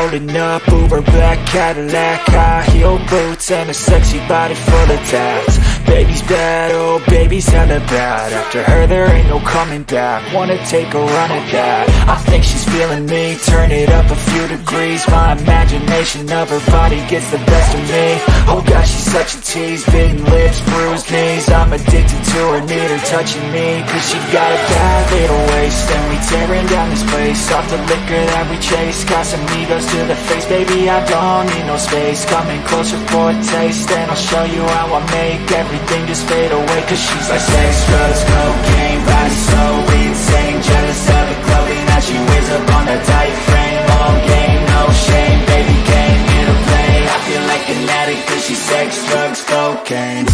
Rolling up, Uber black Cadillac, high heel boots and a sexy body full of tats. Baby's bad, oh baby's hella bad. After her there ain't no coming back. Wanna take a run at that. I think she's feeling me, turn it up a few degrees. My imagination of her body gets the best of me. Oh gosh, she's such a tease, bitten lips, bruised knees. I'm addicted to her, need her touching me. Cause she got a bad little waist, and we tearing down this place. Off the liquor that we chase, got some egos to the face. Baby, I don't need no space. Coming closer for a taste, and I'll show you how I make everything just fade away. Cause she's like sex, drugs, cocaine, body so insane. Jealous of the clothing that she wears up on that tight frame. All game, no shame, baby came here to play. I feel like an addict cause she's sex, drugs, cocaine.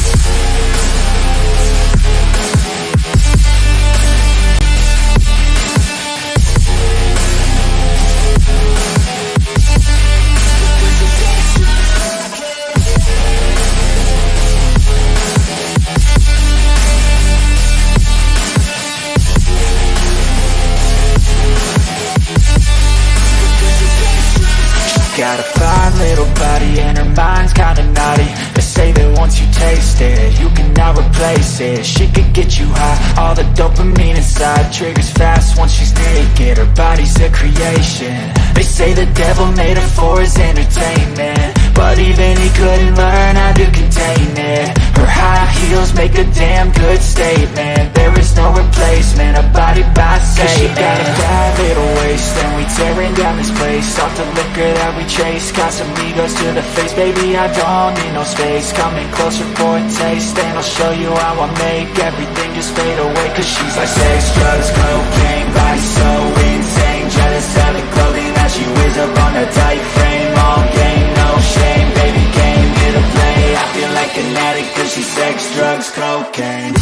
Got a fine little body and her mind's kinda naughty. They say that once you taste it, you cannot replace it. She could get you high, all the dopamine inside triggers fast once she's naked. Her body's a creation. They say the devil made her for his entertainment, but even he couldn't learn how to contain it. Her high heels make a damn good statement. There is no replacement, a body by Satan. Cause she got a bad little waist, and we tearing down this place. Off the liquor that we chase, got some egos to the face. Baby, I don't need no space. Coming closer for a taste, and I'll show you how I make everything just fade away. Cause she's like sex, drugs, cocaine, body so insane. Jealous of the clothing that she wears up on her tight frame. All game, no shame, baby came here to play. I feel like an addict cause she's sex, drugs, cocaine.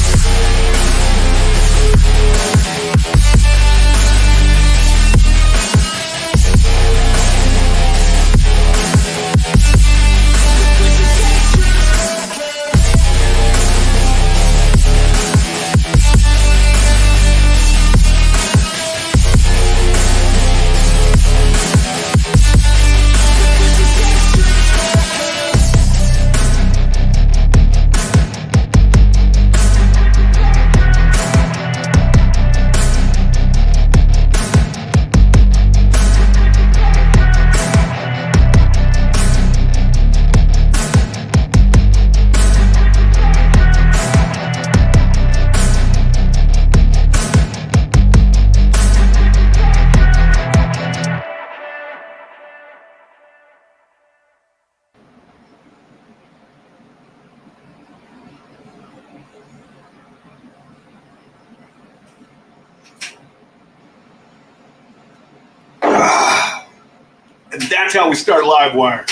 And that's how we start Livewire.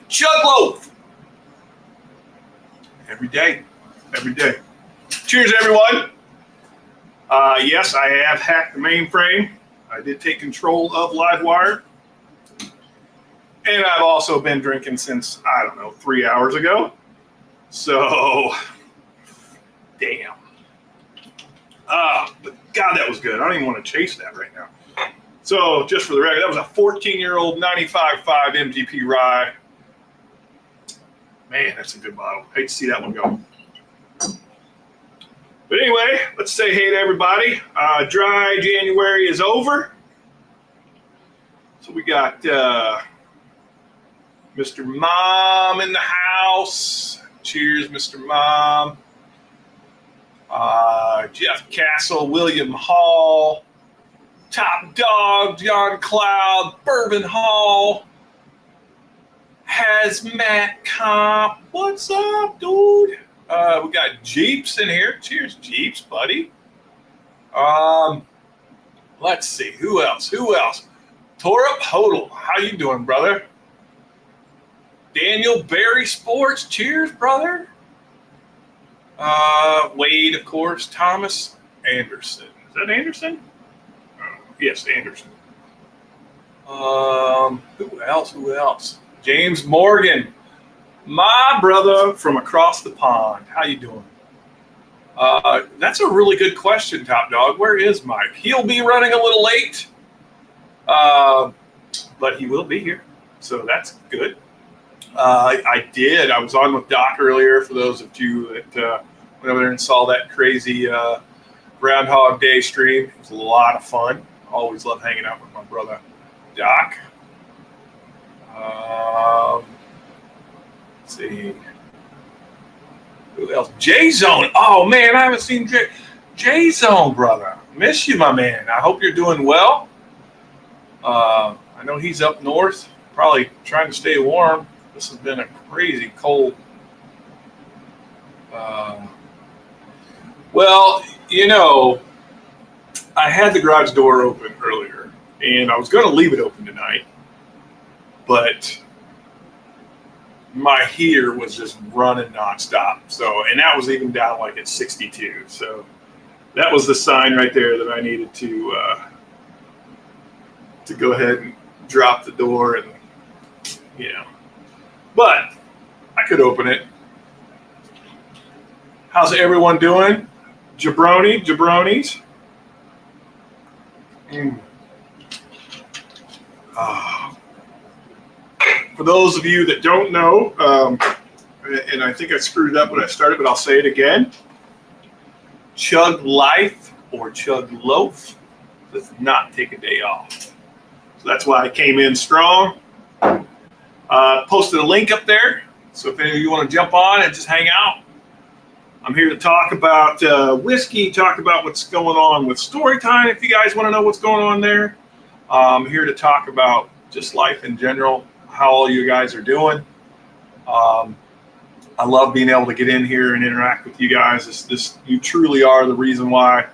Chug loaf. Every day. Every day. Cheers, everyone. Yes, I have hacked the mainframe. I did take control of Livewire. And I've also been drinking since, 3 hours ago. So, damn. But God, that was good. I don't even want to chase that right now. So, just for the record, that was a 14-year-old 95.5 MGP rye. Man, that's a good bottle. Hate to see that one go. But anyway, let's say hey to everybody. Dry January is over. So we got Mr. Mom in the house. Cheers, Mr. Mom. Jeff Castle, William Hall. Top Dog, John Cloud, Bourbon Hall, Hazmat Comp. What's up, dude? We got Jeeps in here. Cheers, Jeeps, buddy. Let's see. Who else? Torup Hodel. How you doing, brother? Daniel Berry Sports. Cheers, brother. Wade, of course. Thomas Anderson. Is that Anderson? Yes, Anderson. Who else? James Morgan, my brother from across the pond. How you doing? That's a really good question, Top Dog. Where is Mike? He'll be running a little late. but he will be here, so that's good. I was on with Doc earlier. For those of you that went over there and saw that crazy Groundhog Day stream, it was a lot of fun. Always love hanging out with my brother Doc. Let's see. Who else? J-Zone. Oh, man, I haven't seen J-Zone, brother. Miss you, my man. I hope you're doing well. I know he's up north, probably trying to stay warm. This has been a crazy cold. Well, I had the garage door open earlier, and I was going to leave it open tonight, but my heater was just running nonstop. And that was even down like at 62. So that was the sign right there that I needed to go ahead and drop the door, and but I could open it. How's everyone doing? Jabronis. For those of you that don't know, and I think I screwed it up when I started, but I'll say it again. Chug life or chug loaf does not take a day off. So that's why I came in strong. Posted a link up there. So if any of you want to jump on and just hang out, I'm here to talk about whiskey, talk about what's going on with Storytime. If you guys want to know what's going on there, I'm here to talk about just life in general, how all you guys are doing. I love being able to get in here and interact with you guys. You truly are the reason why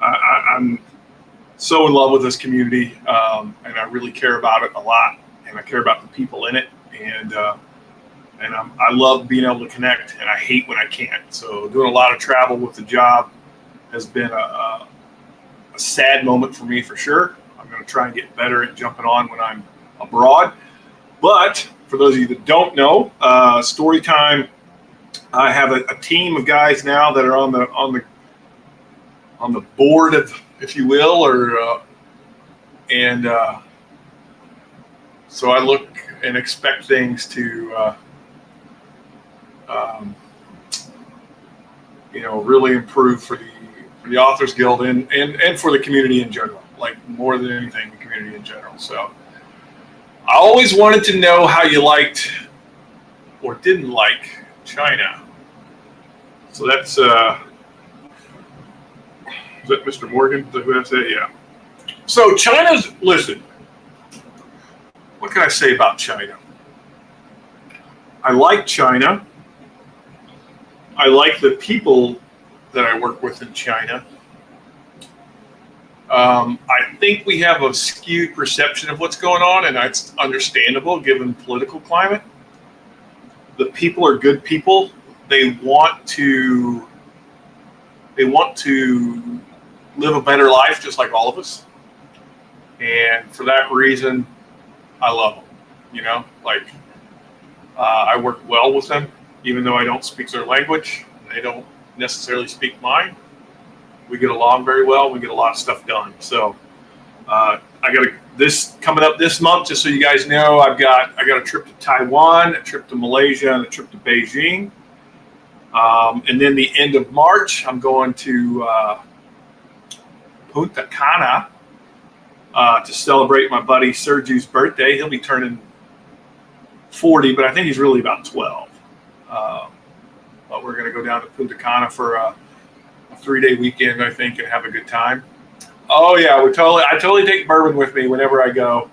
I'm so in love with this community, and I really care about it a lot, and I care about the people in it, and I love being able to connect, and I hate when I can't. So doing a lot of travel with the job has been a sad moment for me for sure. I'm going to try and get better at jumping on when I'm abroad. But for those of you that don't know, Storytime, I have a team of guys now that are on the board of, if you will, so I look and expect things to really improve for the Authors Guild and for the community in general, like more than anything, the community in general. So I always wanted to know how you liked or didn't like China. So that's, is that Mr. Morgan? Is that who I said? Yeah. So listen, what can I say about China? I like China. I like the people that I work with in China. I think we have a skewed perception of what's going on, and that's understandable given political climate. The people are good people. They want to live a better life just like all of us. And for that reason, I love them. I work well with them, even though I don't speak their language. They don't necessarily speak mine. We get along very well. We get a lot of stuff done. So I got this coming up this month, just so you guys know. I got a trip to Taiwan, a trip to Malaysia, and a trip to Beijing. And then the end of March, I'm going to Punta Cana to celebrate my buddy Sergio's birthday. He'll be turning 40, but I think he's really about 12. But we're going to go down to Punta Cana for a 3-day weekend, I think, and have a good time. Oh yeah, I totally take bourbon with me whenever I go.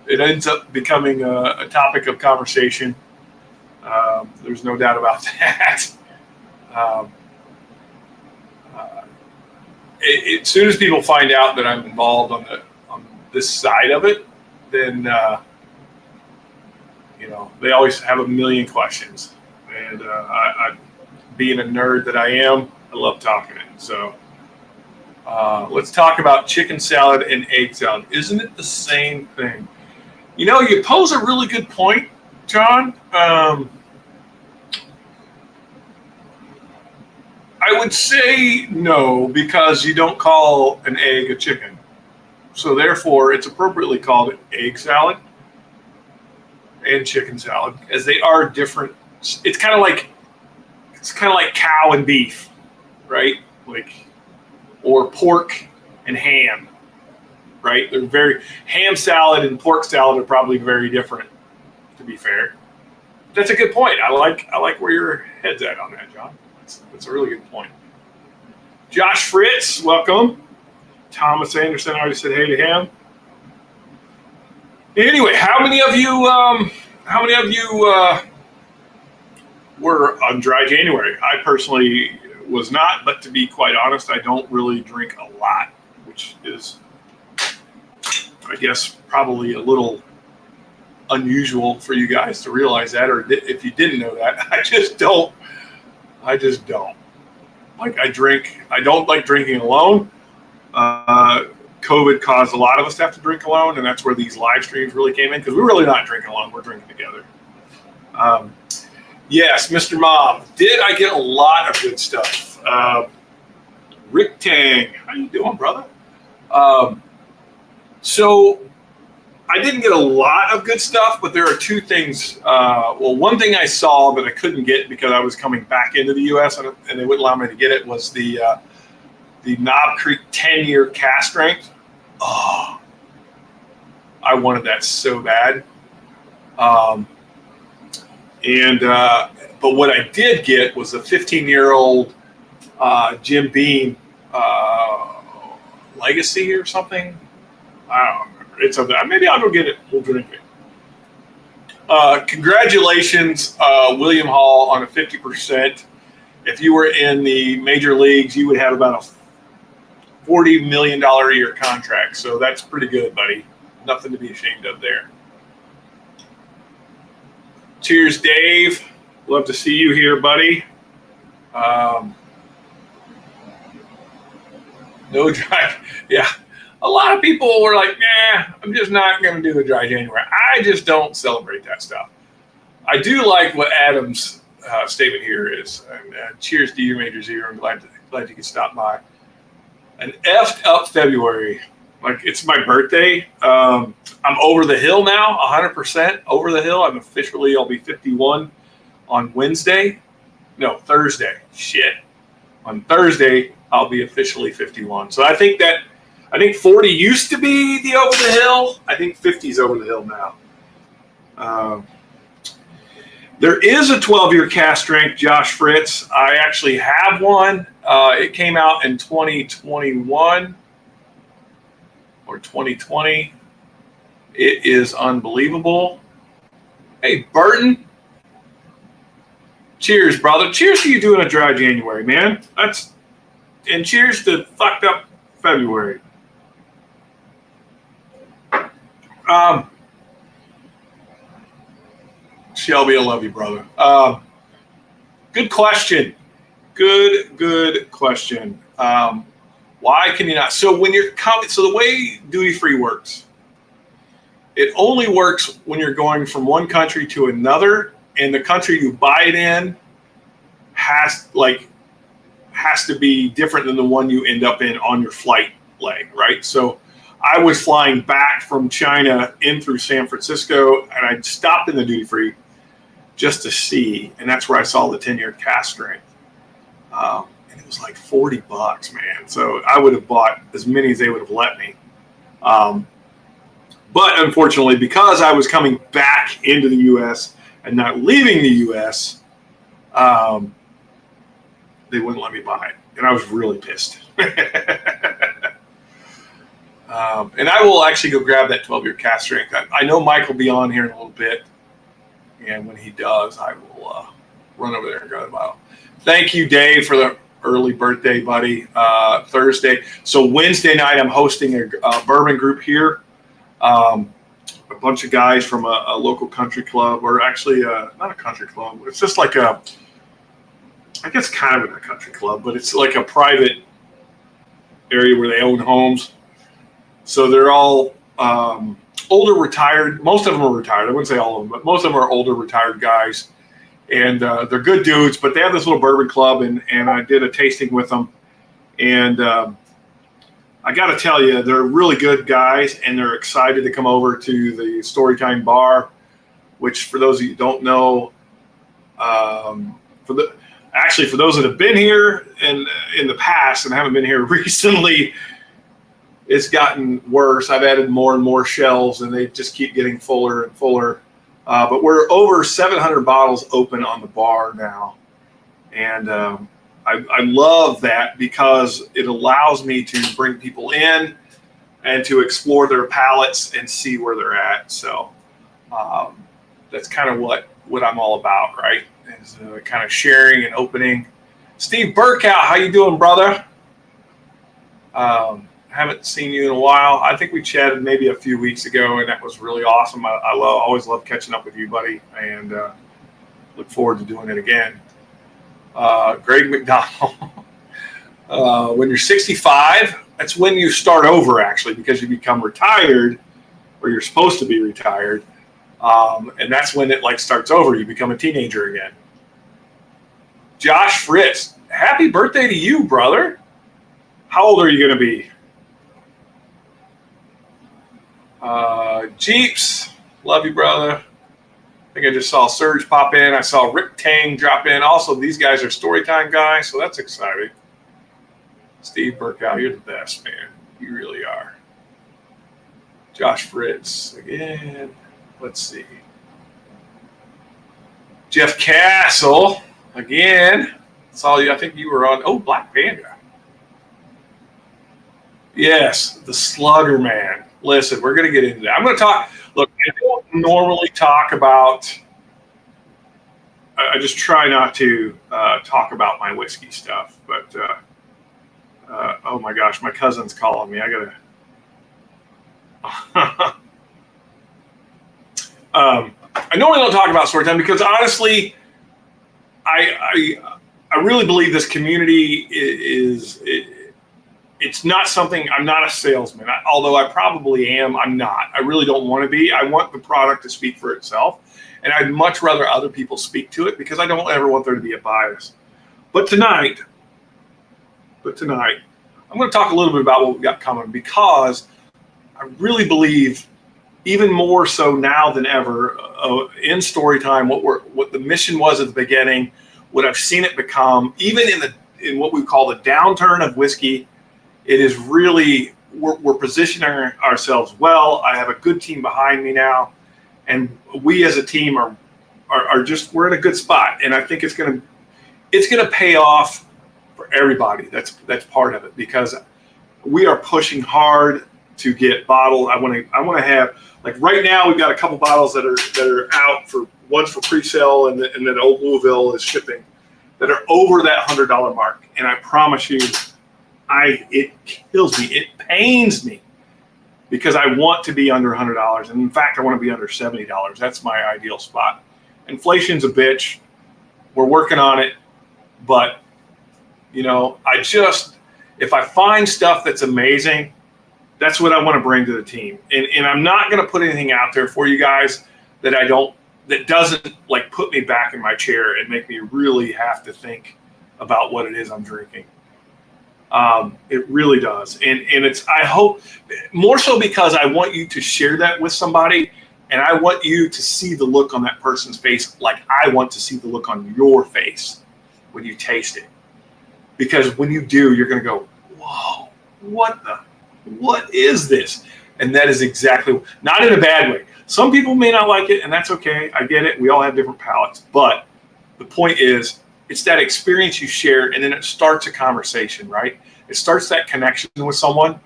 It ends up becoming a topic of conversation. There's no doubt about that. As soon as people find out that I'm involved on this side of it, then they always have a million questions. And I being a nerd that I am, I love talking it. So let's talk about chicken salad and egg salad. Isn't it the same thing? You pose a really good point, John. I would say no, because you don't call an egg a chicken. So therefore, it's appropriately called egg salad and chicken salad, as they are different. It's kind of like cow and beef, right? Or pork and ham, right? Ham salad and pork salad are probably very different, to be fair. That's a good point. I like where your head's at on that, John. That's a really good point. Josh Fritz, welcome. Thomas Anderson, I already said hey to him. Anyway, how many of you were on dry January? I personally was not, but to be quite honest, I don't really drink a lot, which is, I guess, probably a little unusual for you guys to realize that, or if you didn't know that. I just don't. I don't like drinking alone. COVID caused a lot of us to have to drink alone, and that's where these live streams really came in, because we're really not drinking alone, we're drinking together. Yes, Mr. Mom, did I get a lot of good stuff? Rick Tang, how you doing, brother? So I didn't get a lot of good stuff, but there are two things. One thing I saw that I couldn't get because I was coming back into the U.S. and they wouldn't allow me to get it was the Knob Creek 10-year cast strength. Oh, I wanted that so bad. But what I did get was a 15-year-old Jim Beam Legacy or something. I don't remember. It's something. Maybe I'll go get it. We'll drink it. Congratulations, William Hall, on a 50%. If you were in the major leagues, you would have about a $40 million a year contract. So that's pretty good, buddy. Nothing to be ashamed of there. Cheers, Dave. Love to see you here, buddy. No dry. Yeah. A lot of people were like, nah, I'm just not going to do the dry January. I just don't celebrate that stuff. I do like what Adam's statement here is. And cheers to you, Major Zero. I'm glad you could stop by. An effed up February. Like, it's my birthday. I'm over the hill now, 100% over the hill. I'll be 51 on Wednesday. No, Thursday. Shit. On Thursday, I'll be officially 51. So I think 40 used to be the over the hill. I think 50 is over the hill now. There is a 12-year cast strength, Josh Fritz. I actually have one. It came out in 2021 or 2020. It is unbelievable. Hey, Burton. Cheers, brother. Cheers to you doing a dry January, man. And cheers to fucked up February. Shelby, I love you, brother. Good question. Good question. Why can you not? So when you're coming, so the way duty free works, it only works when you're going from one country to another, and the country you buy it in has to be different than the one you end up in on your flight leg, right? So I was flying back from China in through San Francisco, and I stopped in the duty free just to see, and that's where I saw the 10-year cast strength. And it was like $40, man. So I would have bought as many as they would have let me. But unfortunately, because I was coming back into the U.S. and not leaving the U.S., they wouldn't let me buy it. And I was really pissed. And I will actually go grab that 12-year cast strength. I know Mike will be on here in a little bit. And when he does, I will run over there and grab the bottle. Thank you, Dave, for the early birthday, buddy. Thursday. So Wednesday night, I'm hosting a bourbon group here. A bunch of guys from a local country club, or actually not a country club. It's just like I guess kind of a country club, but it's like a private area where they own homes. So they're all older, retired. Most of them are retired. I wouldn't say all of them, but most of them are older, retired guys. And they're good dudes, but they have this little bourbon club, and I did a tasting with them. And I got to tell you, they're really good guys, and they're excited to come over to the Storytime Bar, which, for those of you who don't know, for those that have been here in the past and haven't been here recently, it's gotten worse. I've added more and more shelves, and they just keep getting fuller and fuller. But we're over 700 bottles open on the bar now, and I love that because it allows me to bring people in and to explore their palates and see where they're at. So that's kind of what I'm all about, right? Is kind of sharing and opening. Steve Burkow, how you doing, brother? Haven't seen you in a while. I think we chatted maybe a few weeks ago, and that was really awesome. I always love catching up with you, buddy, and look forward to doing it again. Greg McDonald, when you're 65, that's when you start over, actually, because you become retired, or you're supposed to be retired, and that's when it starts over. You become a teenager again. Josh Fritz, happy birthday to you, brother. How old are you going to be? Jeeps, love you, brother. I think I just saw Serge pop in. I saw Rick Tang drop in. Also, these guys are Storytime guys, so that's exciting. Steve Burkow, you're the best, man. You really are. Josh Fritz, again. Let's see. Jeff Castle, again. Saw you. I think you were on. Oh, Black Panda. Yes, the Slugger Man. Listen, we're going to get into that. I'm going to talk. Look, I don't normally talk about. I just try not to talk about my whiskey stuff. But oh my gosh, my cousin's calling me. I gotta. I normally don't talk about story time because honestly, I really believe this community is. It's not something. I'm not a salesman, although I probably am. I'm not. I really don't want to be. I want the product to speak for itself, and I'd much rather other people speak to it because I don't ever want there to be a bias. But tonight, I'm going to talk a little bit about what we've got coming because I really believe, even more so now than ever, in Storytime, what the mission was at the beginning, what I've seen it become, even in what we call the downturn of whiskey. It is really, we're positioning ourselves well. I have a good team behind me now, and we as a team are just, we're in a good spot. And I think it's gonna pay off for everybody. That's part of it because we are pushing hard to get bottled. I want to have, like right now we've got a couple bottles that are out for, one's for pre-sale and then Old Louisville is shipping, that are over that $100 mark. And I promise you, it kills me. It pains me because I want to be under $100. And in fact, I want to be under $70. That's my ideal spot. Inflation's a bitch. We're working on it. But, if I find stuff that's amazing, that's what I want to bring to the team. And I'm not going to put anything out there for you guys that doesn't put me back in my chair and make me really have to think about what it is I'm drinking. It really does. And it's, I hope, more so because I want you to share that with somebody, and I want you to see the look on that person's face like I want to see the look on your face when you taste it. Because when you do, you're going to go, whoa, what is this? And that is exactly, not in a bad way. Some people may not like it, and that's okay. I get it. We all have different palates. But the point is, it's that experience you share, and then it starts a conversation, right? It starts that connection with someone,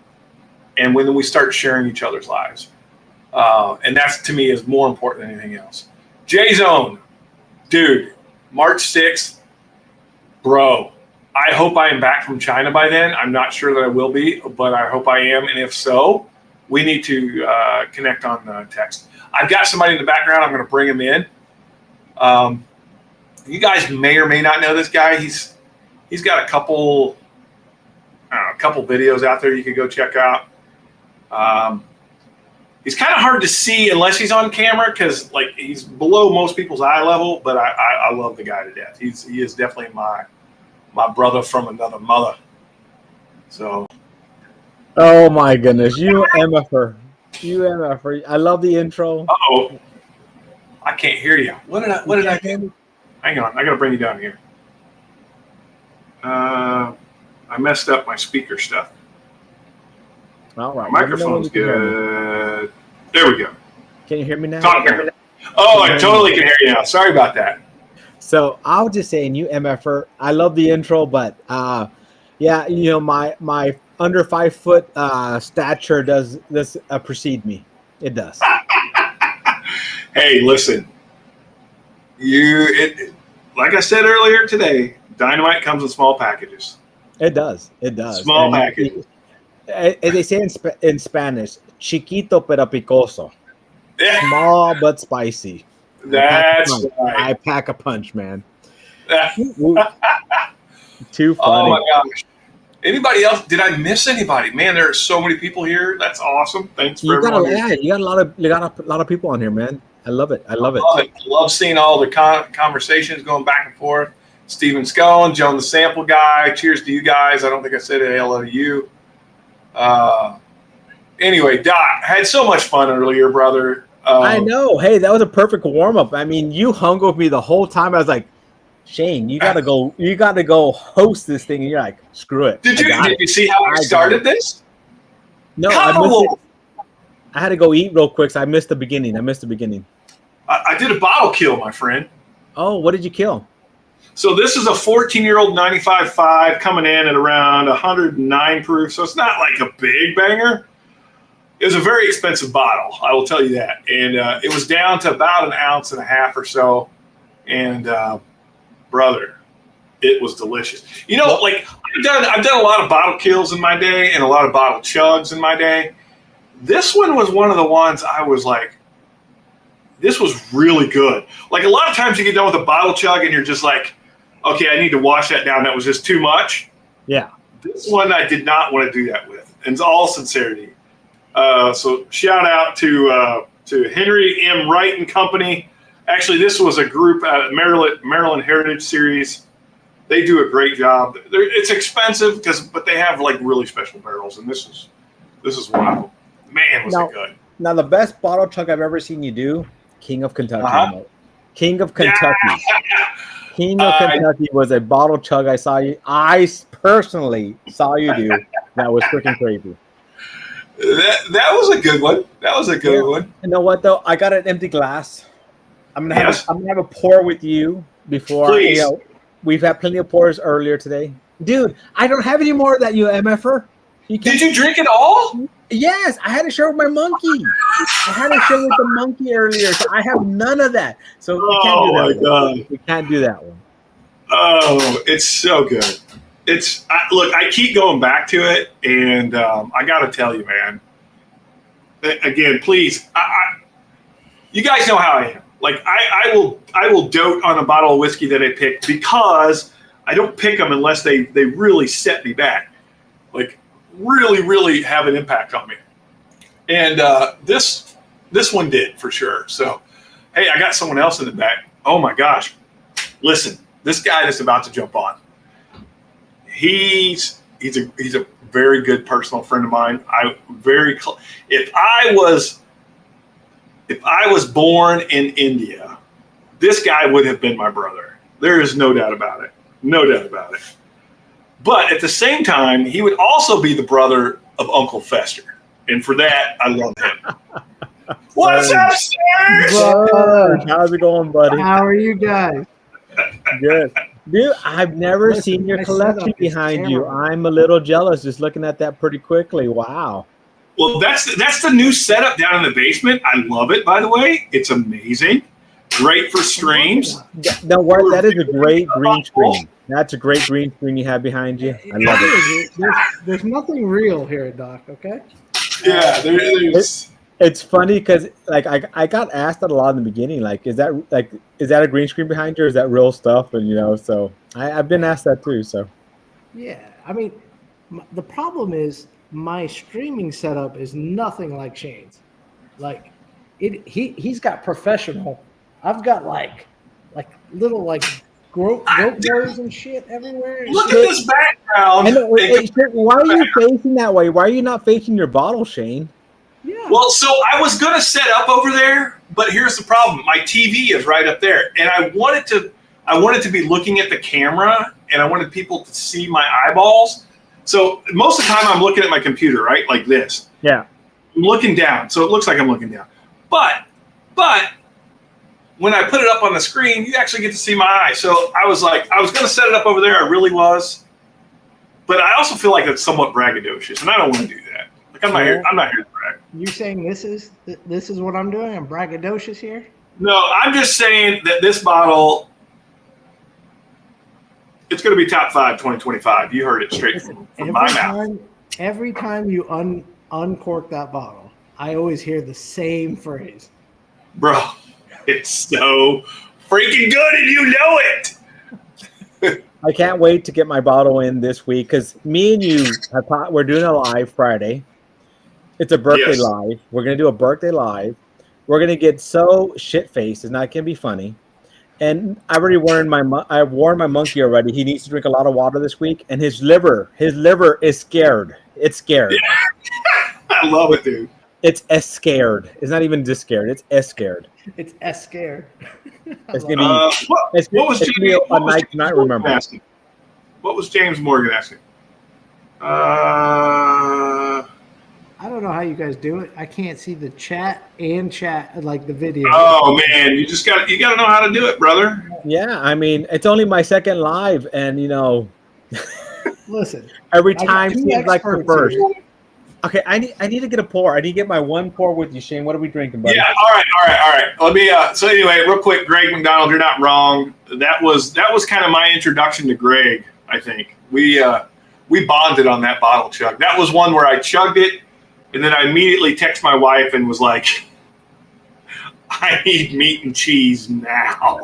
and when we start sharing each other's lives. And that's, to me, is more important than anything else. J-Zone, dude, March 6th, bro, I hope I am back from China by then. I'm not sure that I will be, but I hope I am, and if so, we need to connect on text. I've got somebody in the background. I'm going to bring him in. You guys may or may not know this guy. He's got a couple videos out there you can go check out. He's kind of hard to see unless he's on camera because he's below most people's eye level. But I love the guy to death. He is definitely my brother from another mother. So Oh my goodness, you MFer, you MFer. I love the intro. Uh-oh. I can't hear you. What did I hear do? me? Hang on. I got to bring you down here. I messed up my speaker stuff. All right, My let me know when microphone's you can hear me. good. There we go. Can you hear me now? Talk now. Oh, I totally can hear you now. Sorry about that. So I was just saying, you MFer. I love the intro, but yeah, you know my under 5 foot stature does this precede me. It does. Hey, listen. Like I said earlier today, dynamite comes in small packages. It does. It does. Small And packages. they say in Spanish, chiquito pero picoso, Yeah, small but spicy. that's I right. pack a punch, man. Too Oh funny. my gosh. Anybody else? Did I miss anybody? Man, there are so many people here. That's awesome. Thanks for everyone. You got a lot of people on here, man. I love it. I love it. I love seeing all the conversations going back and forth. Steven Scone, Joan the Sample Guy. Cheers to you guys. I don't think I said hello to you. Anyway, Doc, I had so much fun earlier, brother. I know. Hey, that was a perfect warm up. I mean, you hung with me the whole time. I was like, Shane, you gotta go. You gotta go host this thing. And you're like, screw it. Did you see how I started this? No, I missed it. I had to go eat real quick, so I missed the beginning. I did a bottle kill, my friend. Oh, what did you kill? So this is a 14-year-old 95.5 coming in at around 109 proof. So it's not like a big banger. It was a very expensive bottle, I will tell you that. And it was down to about 1.5 ounces or so. And brother, it was delicious. You know, like I've done a lot of bottle kills in my day and a lot of bottle chugs in my day. This one was one of the ones I was like, this was really good. Like a lot of times you get done with a bottle chug and you're just like, okay, I need to wash that down. That was just too much. Yeah. This one I did not want to do that with. In all sincerity. So shout out to Henry M. Wright and Company. Actually, this was a group at Maryland Heritage Series. They do a great job. It's expensive but they have like really special barrels, and this is one of them. Man, was it good. Now the best bottle chug I've ever seen you do, King of Kentucky. King of Kentucky. Yeah. King of Kentucky was a bottle chug I personally saw you do. That was freaking crazy. That was a good one. That was a good one. You know what though? I got an empty glass. I'm gonna have a pour with you before. Please. We've had plenty of pours earlier today, dude. I don't have any more of that, you MFer. Did you drink it all? Yes, I had to share with my monkey. I had to share with the monkey earlier, so I have none of that. So we can't do that. God, we can't do that one. Oh, it's so good. Look, I keep going back to it, and I got to tell you, man. Again, please, you guys know how I am. Like I will dote on a bottle of whiskey that I pick because I don't pick them unless they really set me back, like really, really have an impact on me. And this one did for sure. So, hey, I got someone else in the back. Oh my gosh, listen, this guy that's about to jump on. He's a very good personal friend of mine. If I was born in India, this guy would have been my brother. There is no doubt about it. No doubt about it. But at the same time, he would also be the brother of Uncle Fester. And for that, I love him. What's up, sir? How's it going, buddy? How are you guys? Good. Dude, I've never seen your collection behind you. I'm a little jealous just looking at that pretty quickly. Wow. Well, that's the new setup down in the basement. I love it, by the way. It's amazing. Great for streams. No, what? That is a great green screen. That's a great green screen you have behind you. I love it. There's nothing real here, Doc, okay? Yeah, there's... It's funny because like I got asked that a lot in the beginning. Like, is that a green screen behind you, or is that real stuff? And so I've been asked that too. So yeah, I mean, the problem is my streaming setup is nothing like Shane's. Like he's got professional. I've got like little goat and shit everywhere. Look at this background. I know, why are you facing that way? Why are you not facing your bottle, Shane? Yeah. Well, so I was going to set up over there, but here's the problem. My TV is right up there, and I wanted to be looking at the camera, and I wanted people to see my eyeballs. So most of the time I'm looking at my computer, right? Like this. Yeah. I'm looking down, so it looks like I'm looking down. But when I put it up on the screen, you actually get to see my eye. So I was like, I was going to set it up over there. I really was. But I also feel like it's somewhat braggadocious, and I don't want to do that. Like I'm not here to brag. You saying this is what I'm doing? I'm braggadocious here? No, I'm just saying that this bottle, it's going to be top 5 2025. You heard it straight from my mouth. Every time you uncork that bottle, I always hear the same phrase. Bro, it's so freaking good, and you know it. I can't wait to get my bottle in this week because me and you we're doing a live Friday. It's a birthday live. We're gonna do a birthday live. We're gonna get so shit faced. It's not gonna be funny. And I've already warned my monkey already. He needs to drink a lot of water this week. And his liver is scared. It's scared. Yeah. I love it, dude. It's scared. It's not even just scared. It's scared. It's scared. It's gonna be. What was James? A night to not remember. Asking? What was James Morgan asking? I don't know how you guys do it. I can't see the chat like the video. Oh man, you got to know how to do it, brother. Yeah, I mean it's only my second live, and listen. Every time seems like the first. Okay, I need to get a pour. I need to get my one pour with you, Shane. What are we drinking, buddy? Yeah, all right. Let me. So anyway, real quick, Greg McDonald, you're not wrong. That was kind of my introduction to Greg. I think we bonded on that bottle chug. That was one where I chugged it, and then I immediately texted my wife and was like, "I need meat and cheese now."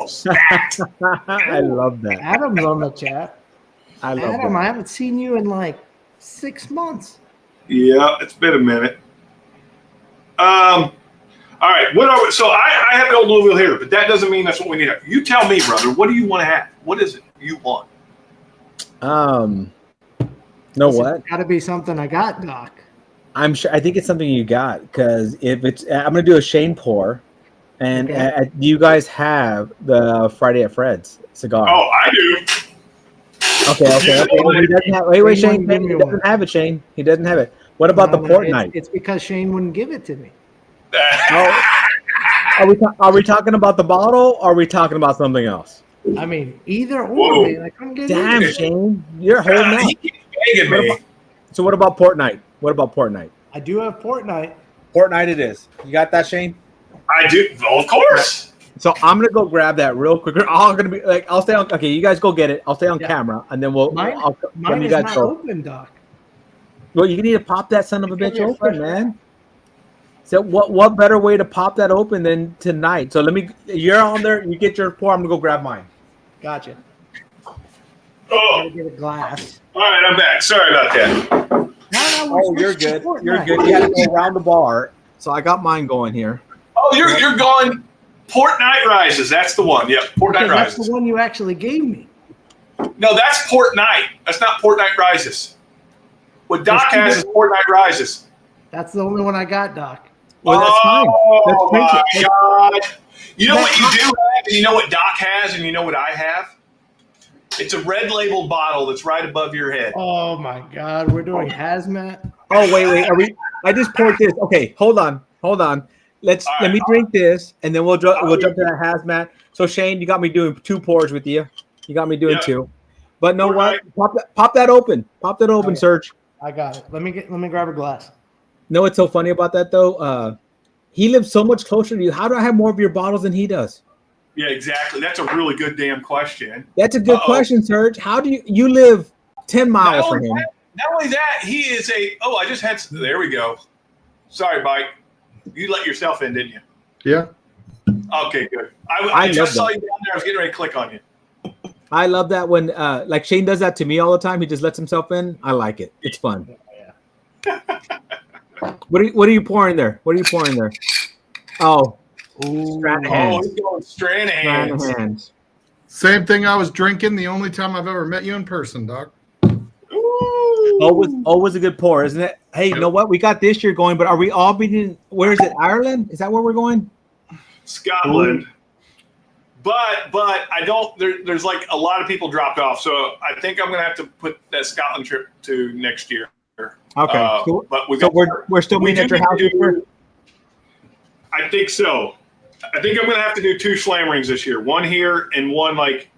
I love that. Adam's on the chat. Adam, I haven't seen you in like 6 months. Yeah, it's been a minute. All right. So I have the old Louisville here, but that doesn't mean that's what we need. You tell me, brother. What do you want to have? What is it you want? What? Got to be something I got, Doc. I'm sure. I think it's something you got because if it's, I'm gonna do a Shane pour, and you guys have the Friday at Fred's cigar. Oh, I do. Okay. He doesn't have, wait, Shane. He doesn't have it, Shane. He doesn't have it. What about the port night? It's because Shane wouldn't give it to me. Are we talking about the bottle, or are we talking about something else? I mean, either or, man. I couldn't get it. Damn, Shane, you're holding out. He keeps begging me. So what about port night? I do have port night. Port night it is. You got that, Shane? I do. Well, of course. So I'm gonna go grab that real quick. I'll stay on. Okay, you guys go get it. I'll stay on camera, and then Mine you is guys not go. open, Doc. Well, you need to pop that son of a bitch open, man. So what better way to pop that open than tonight? So you're on there. You get your pour. I'm gonna go grab mine. Gotcha. Oh, Get a glass. all right. I'm back. Sorry about that. No, You're good. You're good. You gotta go around the bar. So I got mine going here. Oh, you're going. Port Night Rises. That's the one. Yep. Port Night Rises. That's the one you actually gave me. No, that's Port Night. That's not Port Night Rises. What Doc has is Port Night Rises. That's the only one I got, Doc. Well, that's fine. Oh my God! You know what you do have, and you know what Doc has, and you know what I have. It's a red label bottle that's right above your head. Oh my God, we're doing hazmat. Oh wait. Are we? I just poured this. Okay, hold on. Let me drink this, and then we'll jump to that hazmat. So Shane, you got me doing 2 pours with you. You got me doing 2. But know what? Pop that open. Pop that open, Serge. I got it. Let me grab a glass. Know what's so funny about that though? He lives so much closer to you. How do I have more of your bottles than he does? Yeah, exactly. That's a really good damn question. That's a good question, Serge. How do you live 10 miles from him? Not only that, he is I just had. There we go. Sorry, Mike. You let yourself in, didn't you? Yeah. Okay, good. I just saw you down there. I was getting ready to click on you. I love that when like Shane does that to me all the time. He just lets himself in. I like it. It's fun. Yeah. What are you pouring there? Oh, Stranahan's. Oh, he's going Stranahan's. Same thing I was drinking the only time I've ever met you in person, Doc. Always a good pour, isn't it? Hey, you know what? We got this year going, but are we all being? Where is it? Ireland? Is that where we're going? Scotland. Ooh. But I don't. There's like a lot of people dropped off, so I think I'm gonna have to put that Scotland trip to next year. Okay, but we're still meeting at your house. I think so. I think I'm gonna have to do 2 slam rings this year. One here and one like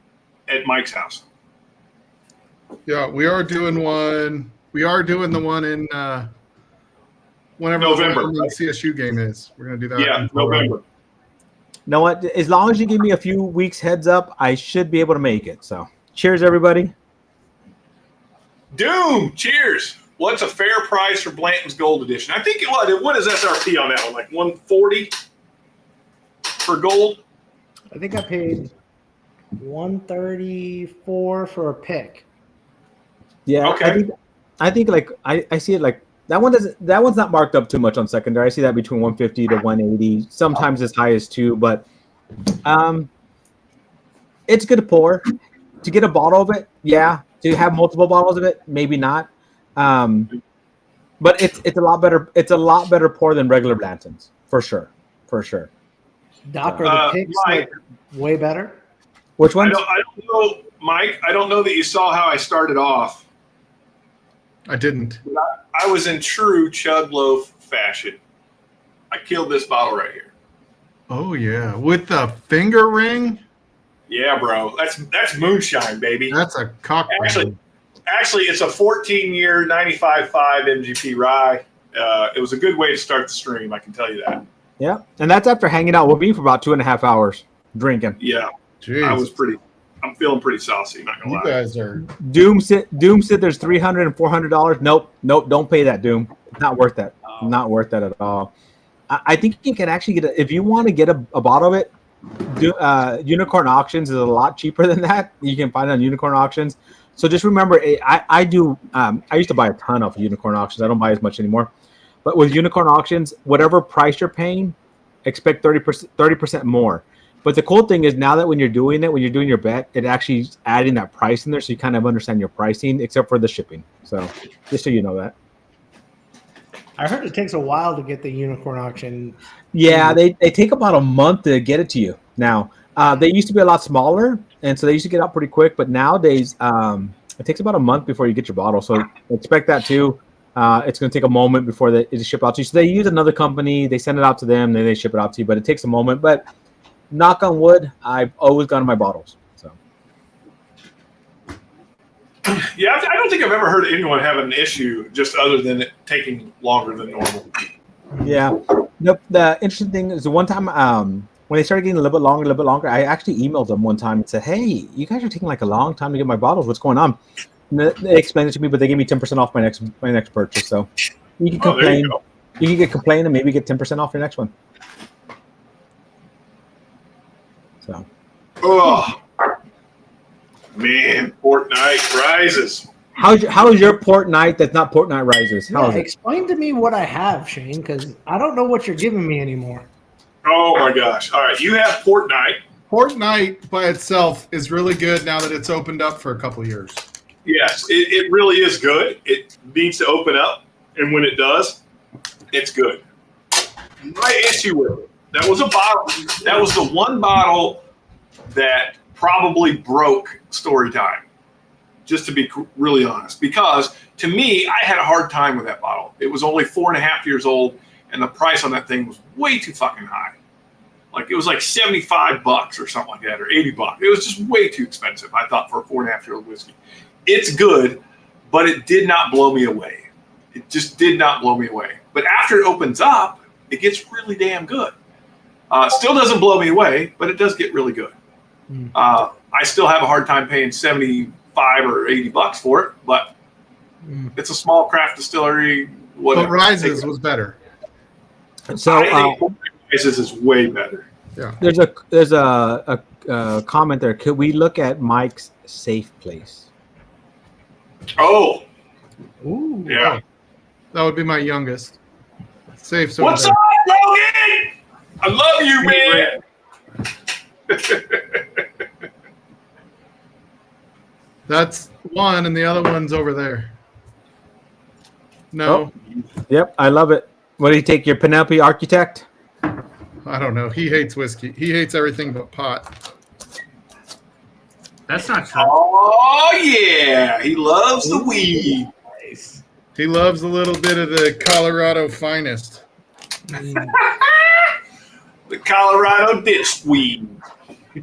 at Mike's house. Yeah, we are doing one. We are doing the one in whenever November. The CSU game is. We're gonna do that. Yeah, November. You know what? As long as you give me a few weeks heads up, I should be able to make it. So, cheers, everybody. Doom, cheers. What's a fair price for Blanton's Gold Edition? I think what is SRP on that one? Like $140 for gold? I think I paid $134 for a pick. Yeah, okay. I think like I see it like that one's not marked up too much on secondary. I see that between 150 to 180, sometimes as high as 2, but it's good to pour. To get a bottle of it, yeah. To have multiple bottles of it, maybe not. But it's a lot better. It's a lot better pour than regular Blanton's, for sure. Doc, are the picks like way better? Which one? I don't know, Mike. I don't know that you saw how I started off. I didn't. I was in true Chud Loaf fashion. I killed this bottle right here. Oh yeah, with the finger ring. Yeah, bro. That's moonshine, baby. That's a cock. Actually, it's a 14-year 95.5 MGP rye. It was a good way to start the stream. I can tell you that. Yeah, and that's after hanging out with me for about 2.5 hours drinking. Yeah, jeez. I'm feeling pretty saucy. Not gonna lie. You guys are. Doom said there's $300 and $400. Nope, don't pay that, Doom. Not worth that. Not worth that at all. I think you can actually get if you want to get a bottle of it. Unicorn Auctions is a lot cheaper than that. You can find it on Unicorn Auctions. So just remember, I used to buy a ton off of Unicorn Auctions. I don't buy as much anymore. But with Unicorn Auctions, whatever price you're paying, expect 30% more. But the cool thing is now that when you're doing your bet, it actually is adding that price in there, so you kind of understand your pricing, except for the shipping. So just so you know that. I heard it takes a while to get the Unicorn Auction. Yeah, they take about a month to get it to you. Now, they used to be a lot smaller, and so they used to get out pretty quick. But nowadays, it takes about a month before you get your bottle. So expect that too. It's going to take a moment before it is shipped out to you. So they use another company. They send it out to them. Then they ship it out to you. But it takes a moment. But knock on wood, I've always gotten my bottles. So. Yeah, I don't think I've ever heard anyone have an issue just other than it taking longer than normal. Yeah. Nope. The interesting thing is the one time when they started getting a little bit longer, I actually emailed them one time and said, "Hey, you guys are taking like a long time to get my bottles. What's going on?" And they explained it to me, but they gave me 10% off my next purchase. So you can complain. You can complain and maybe get 10% off your next one. So. Oh man, Port Night rises. How's your port night that's not Port Night rises? Explain to me what I have, Shane, because I don't know what you're giving me anymore. Oh my gosh! All right, you have Port Night. Port Night by itself is really good now that it's opened up for a couple years. Yes, it really is good. It needs to open up, and when it does, it's good. My issue with it, that was a bottle. That was the one bottle that probably broke story time. Just to be really honest, because to me, I had a hard time with that bottle. It was only 4.5 years old, and the price on that thing was way too fucking high. Like it was like $75 or something like that, or $80. It was just way too expensive, I thought, for a 4.5-year-old whiskey. It's good, but it did not blow me away. It just did not blow me away. But after it opens up, it gets really damn good. Still doesn't blow me away, but it does get really good. I still have a hard time paying $75 or $80 for it, but it's a small craft distillery. Whatever. But Rises was better. So I think Rises is way better. Yeah. There's a comment there. Could we look at Mike's safe place? Oh, Ooh. yeah. That would be my youngest. Safe. What's up, Logan? I love you, man. That's one, and the other one's over there. No, Yep, I love it. What do you take? Your Penelope Architect? I don't know. He hates whiskey. He hates everything but pot. That's not true. Oh yeah, he loves the weed. Nice. He loves a little bit of the Colorado finest. The Colorado ditch weed.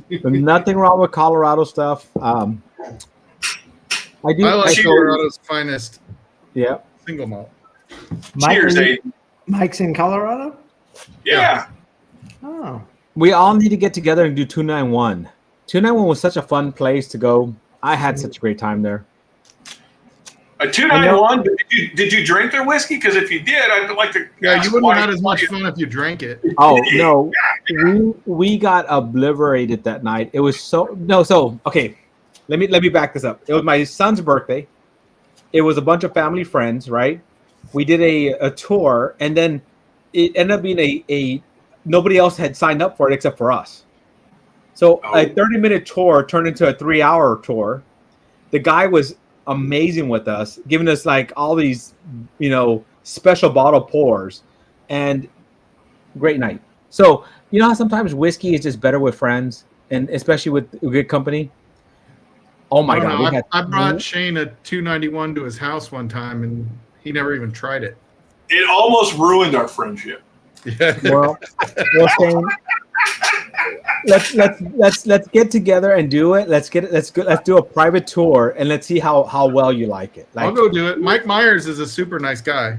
There's nothing wrong with Colorado stuff. I do. I like so- Colorado's finest yeah. single malt. Cheers, Mike, Aiden. Mike's in Colorado? Yeah. Oh. We all need to get together and do 291. 291 was such a fun place to go. I had such a great time there. A 291. Did you drink their whiskey? Because if you did, I'd like to. Yeah, ask you wouldn't why have had as you- much fun if you drank it. Oh no, we got obliterated that night. It was so no. So okay, let me back this up. It was my son's birthday. It was a bunch of family friends, right? We did a tour, and then it ended up being a nobody else had signed up for it except for us. So a 30-minute tour turned into a 3-hour tour. The guy was amazing with us, giving us like all these, special bottle pours, and great night. So you know how sometimes whiskey is just better with friends, and especially with good company. Oh my God! we had- I brought Shane a 291 to his house one time, and he never even tried it. It almost ruined our friendship. Yeah. well, Shane, let's get together and do it. Let's do a private tour and let's see how well you like it. I'll go do it. Mike Myers is a super nice guy.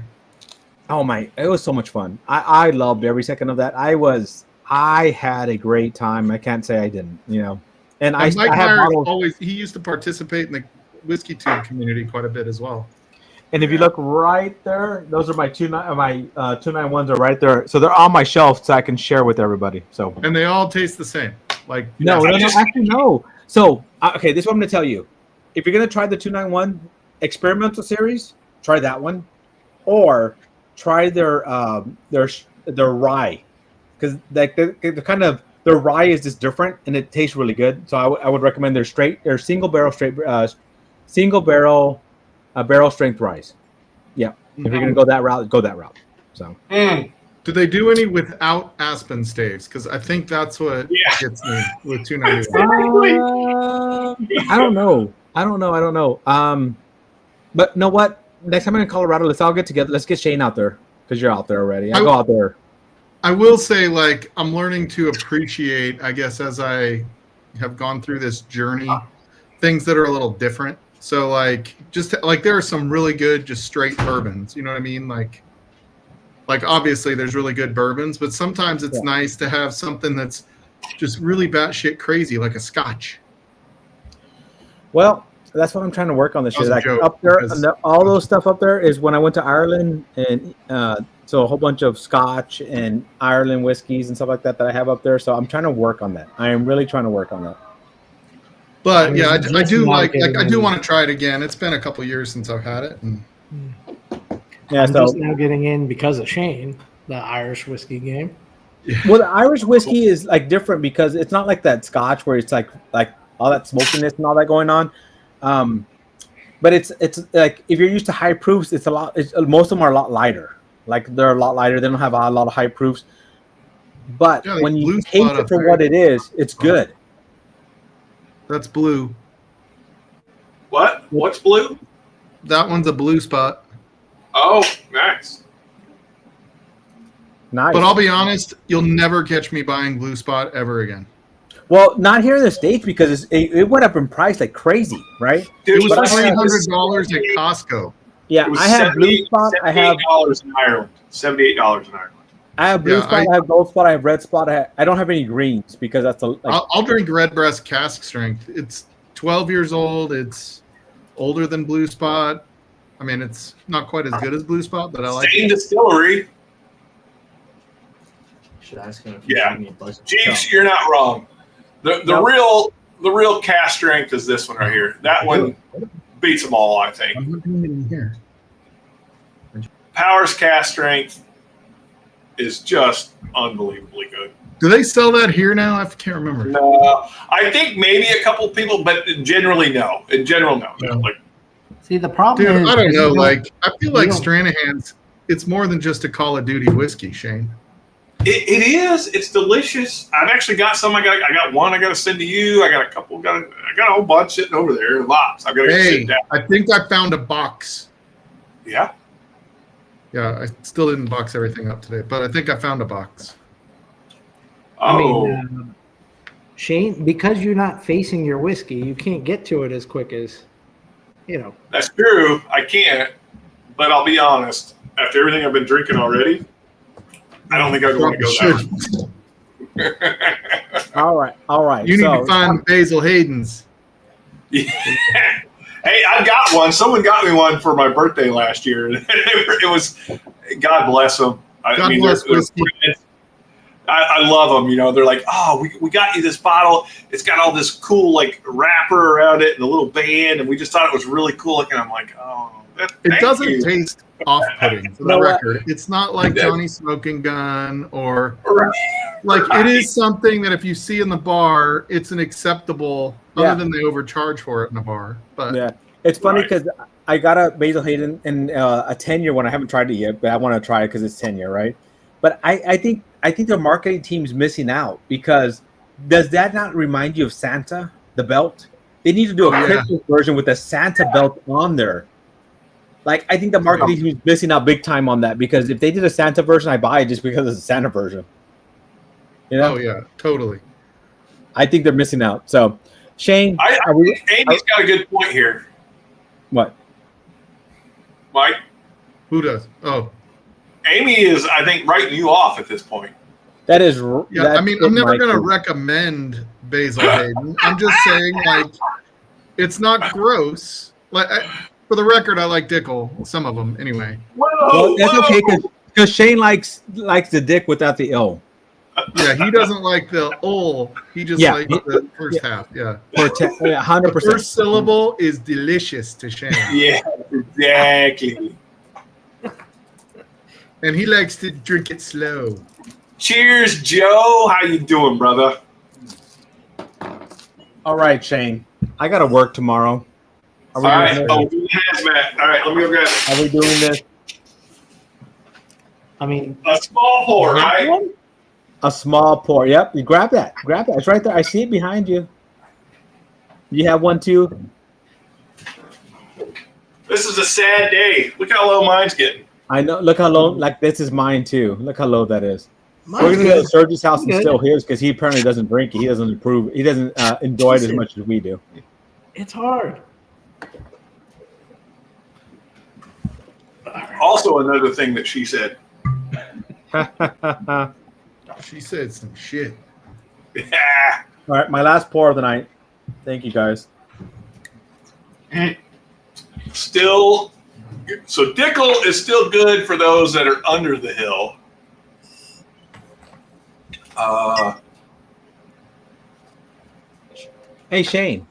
Oh my! It was so much fun. I loved every second of that. I had a great time. I can't say I didn't. And And I Mike have Myers bottles. he used to participate in the whiskey tube community quite a bit as well. And if you look right there, those are my 291s are right there. So they're on my shelf, so I can share with everybody. So And they all taste the same. Like no, actually no. So okay, this is what I'm going to tell you. If you're going to try the 291 experimental series, try that one, or try their rye, because like the kind of their rye is just different and it tastes really good. So I would recommend their single barrel barrel strength rye. Yeah, if you're going to go that route, go that route. So. Do they do any without aspen staves? Because I think that's what gets me with 291. I don't know. But you know what? Next time I'm in Colorado, let's all get together. Let's get Shane out there because you're out there already. I'll go out there. I will say, like, I'm learning to appreciate, I guess, as I have gone through this journey, things that are a little different. So, like, just like there are some really good, just straight bourbons. You know what I mean? Like obviously, there's really good bourbons, but sometimes it's nice to have something that's just really batshit crazy, like a Scotch. Well, that's what I'm trying to work on this year. Like joke, up there, because- all those stuff up there is when I went to Ireland, and so a whole bunch of Scotch and Ireland whiskeys and stuff like that I have up there. So I'm trying to work on that. I am really trying to work on that. But I mean, yeah, I just do not like getting I do any- want to try it again. It's been a couple years since I've had it. And Yeah. I'm So just now getting in because of Shane, the Irish whiskey game. well, the Irish whiskey is like different because it's not like that Scotch where it's like all that smokiness and all that going on. But it's like if you're used to high proofs, it's a lot. Most of them are a lot lighter. Like they're a lot lighter. They don't have a lot of high proofs. But Yeah, like when you Blue taste Spot it up for there. what it is, it's good. that's blue. What? What's blue? That one's a blue spot. Oh, nice. Nice. But I'll be honest, you'll never catch me buying blue spot ever again. Well, not here in the States because it went up in price like crazy, right? Dude, It was But I have- $300 at Costco. Yeah, It was I have blue spot. I have $78 in Ireland. $78 in Ireland. blue Yeah, spot. I have gold spot. I have red spot. I don't have any greens because that's I'll drink Redbreast cask strength. It's 12 years old. It's older than blue spot. I mean, it's not quite as good as blue spot, but I like Same it. distillery. Should ask him if Yeah. give me a buzz. Jeeves, you're not wrong. The Nope. real cast strength is this one right here. That one beats them all, I think. I'm not doing it in here. Power's cast strength is just unbelievably good. Do they sell that here now? I can't remember. No, I think maybe a couple people, but generally no. In general, no. Yeah. Like, See, the problem Dude, is I don't know. Like, I feel like don't- Stranahan's. It's more than just a Call of Duty whiskey, Shane. it is. It's delicious. I've actually got some. I got one. I got to send to you. I got a couple. I got a whole bunch sitting over there. Lots. I've got to Hey, sit down. I think I found a box. Yeah. Yeah, I still didn't box everything up today, but I think I found a box. I Oh. mean, Shane, because you're not facing your whiskey, you can't get to it as quick as, That's true. I can't. But I'll be honest. After everything I've been drinking already, I don't think I'd want to go that. All right. You need to find Basil Hayden's. Yeah. Hey, I got one. Someone got me one for my birthday last year. It was, God bless them. God bless whiskey. I love them. You know, they're like, oh, we got you this bottle. It's got all this cool like wrapper around it and a little band, and we just thought it was really cool looking. I'm like, oh, It doesn't taste off-putting, for the No, record. It's not like Johnny Smoking Gun or like it is something that if you see in the bar, it's an acceptable. Other than they overcharge for it in a bar, but Yeah, it's funny because I got a Basil Hayden and a 10-year one. I haven't tried it yet, but I want to try it because it's 10-year, right? But I think the marketing team's missing out because does that not remind you of Santa, the belt? They need to do a Christmas version with a Santa belt on there. Like I think the marketing team is missing out big time on that because if they did a Santa version, I buy it just because it's a Santa version. You know? Oh yeah, totally. I think they're missing out. So, Shane, I think Amy's got a good point here, what? Mike. Who does? Oh, Amy is, I think, writing you off at this point. That is. yeah. I mean, I'm never gonna recommend Basil Hayden. I'm just saying, like, it's not gross. Like, for the record, I like Dickel. Some of them, anyway. Well, that's okay because Shane likes the dick without the L. Yeah, he doesn't like the "ol." He just likes the first half. Yeah, 100%. The first syllable is delicious to Shane. Yeah, exactly. And he likes to drink it slow. Cheers, Joe. How you doing, brother? All right, Shane. I got to work tomorrow. All right. Oh, hazmat. All right, let me go grab it. Are we doing this? I mean, A small pour, right? A small pour. Yep. You grab that. Grab that. It's right there. I see it behind you. You have one too? This is a sad day. Look how low mine's getting. I know. Look how low. Like this is mine too. Look how low that is. mine's We're gonna go good. to Serge's house and Good. steal his because he apparently doesn't drink it. He doesn't approve. He doesn't enjoy it as much as we do. It's hard. Also, another thing that she said. All She said some shit. Yeah. right, my last pour of the night. Thank you guys. Still, so Dickel is still good for those that are under the hill. Hey Shane,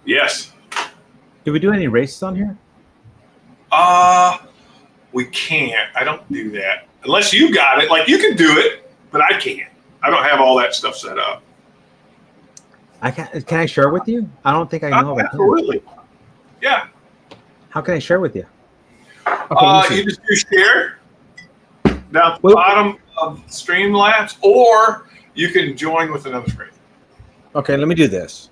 Yes. did we do any races on here? We can't. I don't do that unless you got it. Like you can do it, but I can't. I don't have all that stuff set up. Can I share with you? I don't think I know about that. Absolutely. Yeah. How can I share with you? Okay, You just do share down at the Well- bottom of Streamlabs, or you can join with another screen. okay, let me do this.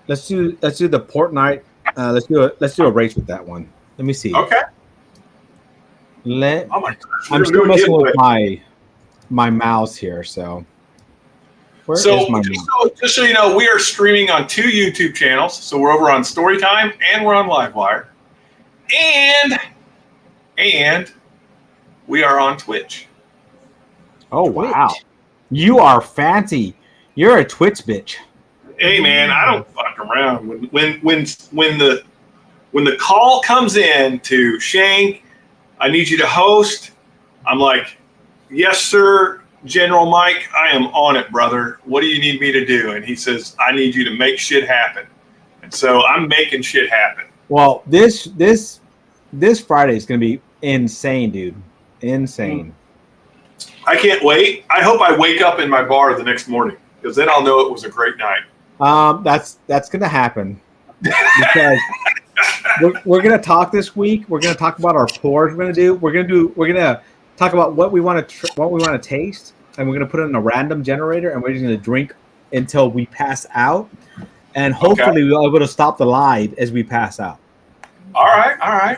Let's do the port night. Let's do a race with that one. Let me see. Okay. Oh Oh my gosh. I'm we're still doing messing with giveaway. my mouse here. So where is So my just so you know, we are streaming on 2 YouTube channels. So we're over on Storytime and we're on Livewire, and we are on Twitch. Oh wow, you are fancy. You're a Twitch bitch. Hey man, I don't fuck around. When the call comes in to Shank, I need you to host. I'm like, yes sir, General Mike, I am on it, brother. What do you need me to do? And he says, I need you to make shit happen. And so I'm making shit happen. Well, this Friday is gonna be insane, dude. Insane. I can't wait. I hope I wake up in my bar the next morning because then I'll know it was a great night. That's gonna happen because we're gonna talk this week. We're gonna talk about our pours. We're gonna talk about what we want to taste, and we're gonna put it in a random generator, and we're just gonna drink until we pass out, and hopefully we'll be able to stop the live as we pass out. All right. All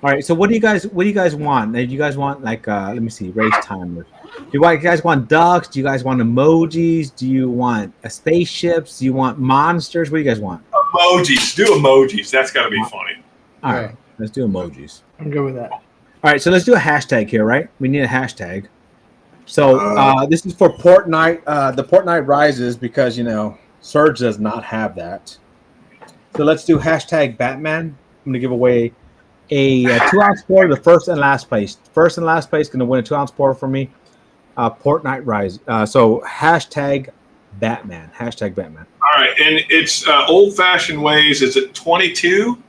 right. So what do you guys want? Do you guys want like let me see, race timers? Do you guys want ducks? Do you guys want emojis? Do you want spaceships? Do you want monsters? What do you guys want? Emojis. Do emojis. That's got to be funny. All right. Let's do emojis. I'm good with that. All right. So let's do a hashtag here, right? We need a hashtag. So this is for Port Night. The Port Night Rises because, Surge does not have that. So let's do hashtag Batman. I'm going to give away a 2-ounce pour to the first and last place. First and last place going to win a 2-ounce pour for me. Port Night Rise. So hashtag Batman. Hashtag Batman. All right. And it's old-fashioned ways. Is it 22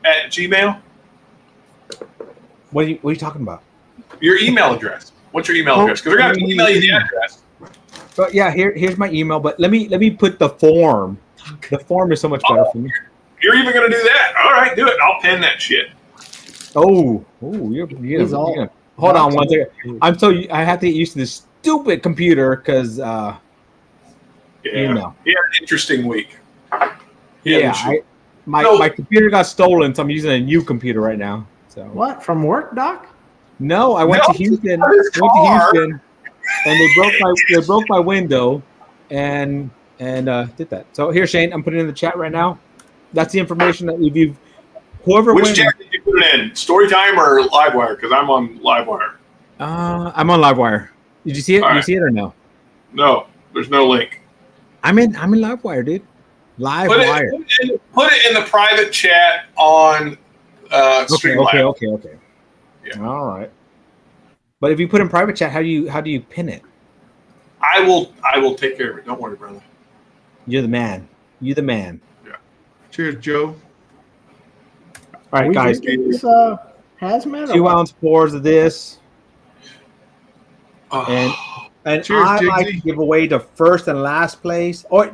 at Gmail? What are you talking about? Your email address. What's your email address? Because we're going to have to email you the address. But yeah, here's my email. But let me put the form. The form is so much better for me. You're even going to do that? All right, do it. I'll pen that shit. Oh, you're hold on one second. I have to get used to this stupid computer because Yeah. He had an interesting week. My computer got stolen, so I'm using a new computer right now. So What, from work, Doc? No, I went to Houston. And they broke my window, and did that. So here, Shane, I'm putting it in the chat right now. That's the information that you've. Whoever Which wins, chat did you put it in? Storytime or Livewire? Because I'm on Livewire. I'm on Livewire. Did you see it? All Did you right. see it or no? No, there's no link. I'm in Livewire, dude. Livewire. Put it in the private chat on Streamlabs. Okay. Yeah. All right. But if you put in private chat, how do you pin it? I will take care of it. Don't worry, brother. You're the man. You the man. Yeah. Cheers, Joe. All right, guys. This, hazmat? 2-ounce pours of this, and Cheers, I like Jigsy. to give away the first and last place, or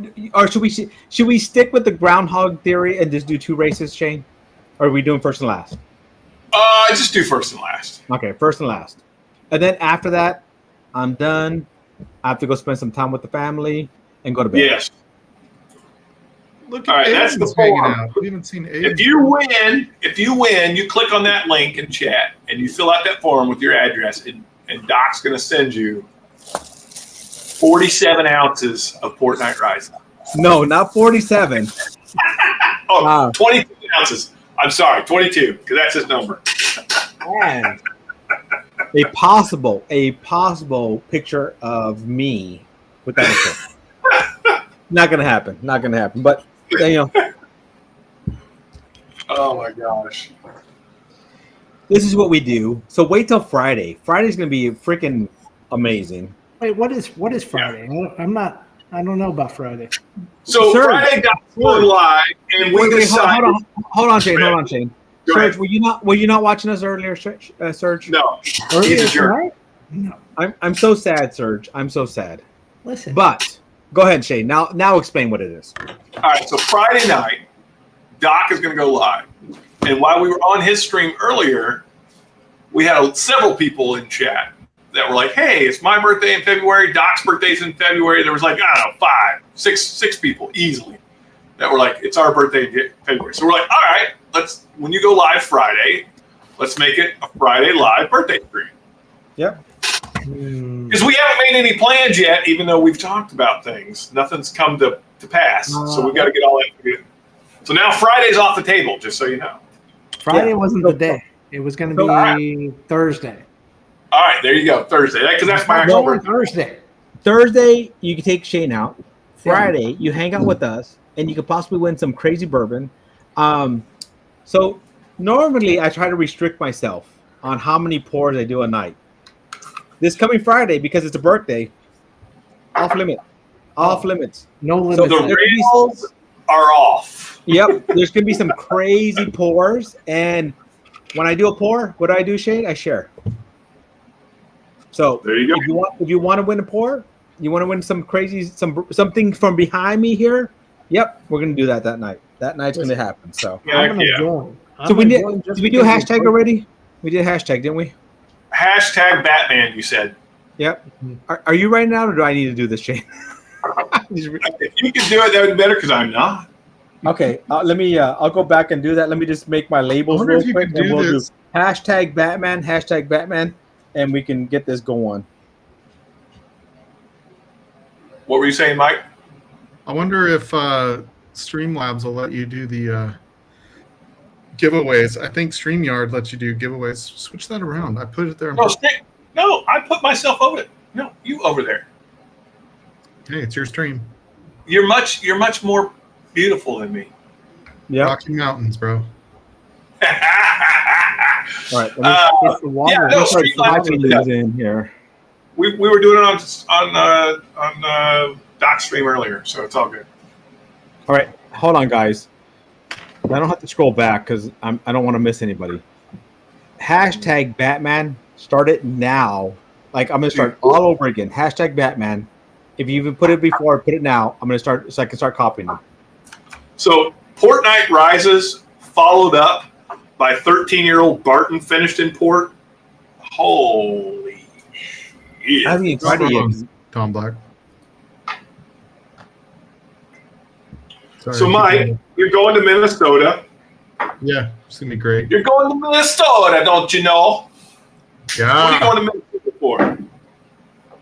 should we stick with the groundhog theory and just do 2 races, Shane? Or are we doing first and last? Just do first and last. Okay, first and last, and then after that, I'm done. I have to go spend some time with the family and go to bed. Yes. Look All at right, that's Aiden's the hanging form. out. We haven't seen Aiden. If you win, you click on that link in chat and you fill out that form with your address, and Doc's going to send you 47 ounces of Port Night Rise. No, not 47. 22 ounces. I'm sorry, 22, because that's his number. And a possible picture of me with that. Not gonna happen. But Oh my gosh. this is what we do. So wait till Friday. Friday's gonna be freaking amazing. Wait, what is Friday? I don't know about Friday. So Sir, Friday got going live, and we decided. Hold on, Shane. Go Serge, ahead. were you not watching us earlier, Serge? No, Earlier he's a jerk. tonight? No. I'm so sad, Serge. I'm so sad. Listen. But go ahead, Shane. Now explain what it is. All right, so Friday night, Doc is going to go live. And while we were on his stream earlier, we had several people in chat that were like, hey, it's my birthday in February. Doc's birthday's in February. There was like, I don't know, six people easily that were like, it's our birthday in February. So we're like, all right, when you go live Friday, let's make it a Friday live birthday stream. Yep. Because we haven't made any plans yet, even though we've talked about things. Nothing's come to pass. So we've got to get all that together. So now Friday's off the table, just so you know. Friday wasn't the day. It was going to be Thursday. All right, there you go, Thursday. Because that's my actual birthday. Thursday. Thursday, you can take Shane out. Friday, you hang out with us, and you could possibly win some crazy bourbon. So normally, I try to restrict myself on how many pours I do a night. This coming Friday, because it's a birthday, off limit. Off limits. No limits. So the rails are off. Yep, there's going to be some crazy pours. And when I do a pour, what do I do, Shane? I share. So There you go. if you want to win a pour, you want to win some crazy something from behind me here. Yep, we're gonna do that night. That night's gonna happen. So I'm gonna Yeah. join. so we did. Join just Did we do a because hashtag already? We did a hashtag, didn't we? Hashtag Batman, you said. Yep. Are you writing out, or do I need to do this, Shane? If you can do it, that would be better because I'm not. Okay, let me. I'll go back and do that. Let me just make my labels wonder real if you quick, could and do we'll this. do hashtag Batman, and we can get this going. What were you saying, Mike? I wonder if Streamlabs will let you do the giveaways. I think StreamYard lets you do giveaways. Switch that around. I put it there. No, I put myself over it. No, you over there. Hey, it's your stream. You're much more beautiful than me. Yeah. Rocky Mountains, bro. All right. Let me Uh, the water. yeah, no, start Streamlabs typing is- these in here. we were doing it on Doc Stream earlier, so it's all good. All right, hold on, guys. I don't have to scroll back because I don't want to miss anybody. Hashtag Batman. Start it now. Like I'm gonna start all over again. Hashtag Batman. If you even put it before, put it now. I'm gonna start so I can start copying them. So Port Night Rises, followed up by 13-year-old Barton, finished in port. Holy shit. I haven't even tried it yet. Tom Black. Sorry, So keep Mike, going. you're going to Minnesota. Yeah, it's gonna be great. You're going to Minnesota, don't you know? What are you Yeah, going to Minnesota for?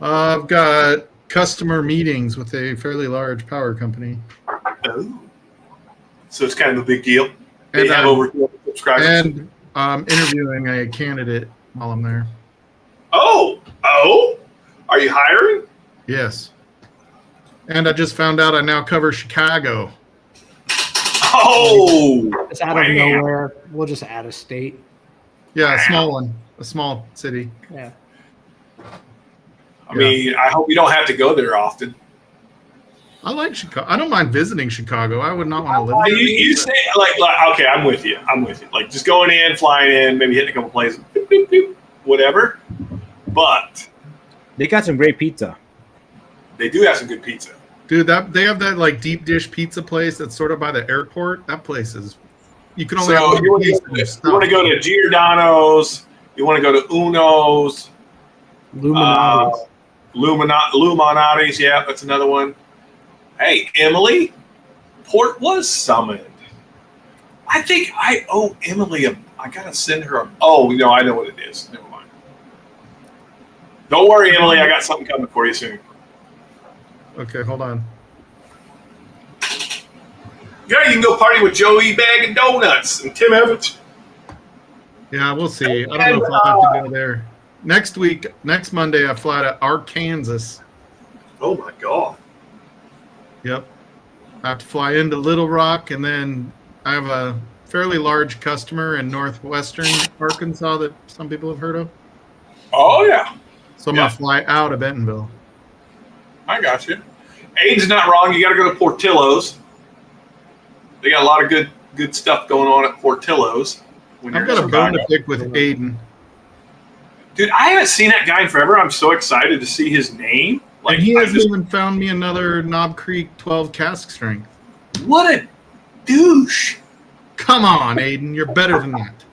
I've got customer meetings with a fairly large power company, Oh. So it's kind of a big deal. They and have over 200 subscribers. and interviewing a candidate while I'm there. Oh, are you hiring? Yes, and I just found out I now cover Chicago. Oh, It's out of man. nowhere. We'll just add a state. Yeah, a small one, a small city. Yeah. I mean, I hope you don't have to go there often. I like Chicago. I don't mind visiting Chicago. I would not want to live there. You say like okay, I'm with you. Like just going in, flying in, maybe hitting a couple places, boop, boop, boop, whatever. But They got some great pizza. they do have some good pizza. Dude, they have that like deep dish pizza place that's sort of by the airport. That place is you can only have So one you want piece and it's to go to Giordano's. You want to go to Uno's. Illuminati. Illuminati's. Yeah, that's another one. Hey, Emily, Port was summoned. I think I owe Emily I gotta send her oh, no, I know what it is. Never mind. Don't worry, Emily. I got something coming for you soon. Okay, hold on. Yeah, you can go party with Joey Bag and Donuts and Tim Evans. Yeah, we'll see. I don't know if I'll have to go there. Next Monday, I fly to Arkansas. Oh my God. Yep. I have to fly into Little Rock, and then I have a fairly large customer in northwestern Arkansas that some people have heard of. Oh yeah, So I'm going to fly out of Bentonville. I got you. Aiden's not wrong. You got to go to Portillo's. They got a lot of good stuff going on at Portillo's. When I've you're got in a bone Chicago. to pick with Aiden. Dude, I haven't seen that guy in forever. I'm so excited to see his name. Like And he I hasn't just- even found me another Knob Creek 12 cask strength. what a douche. Come on, Aiden. You're better than that.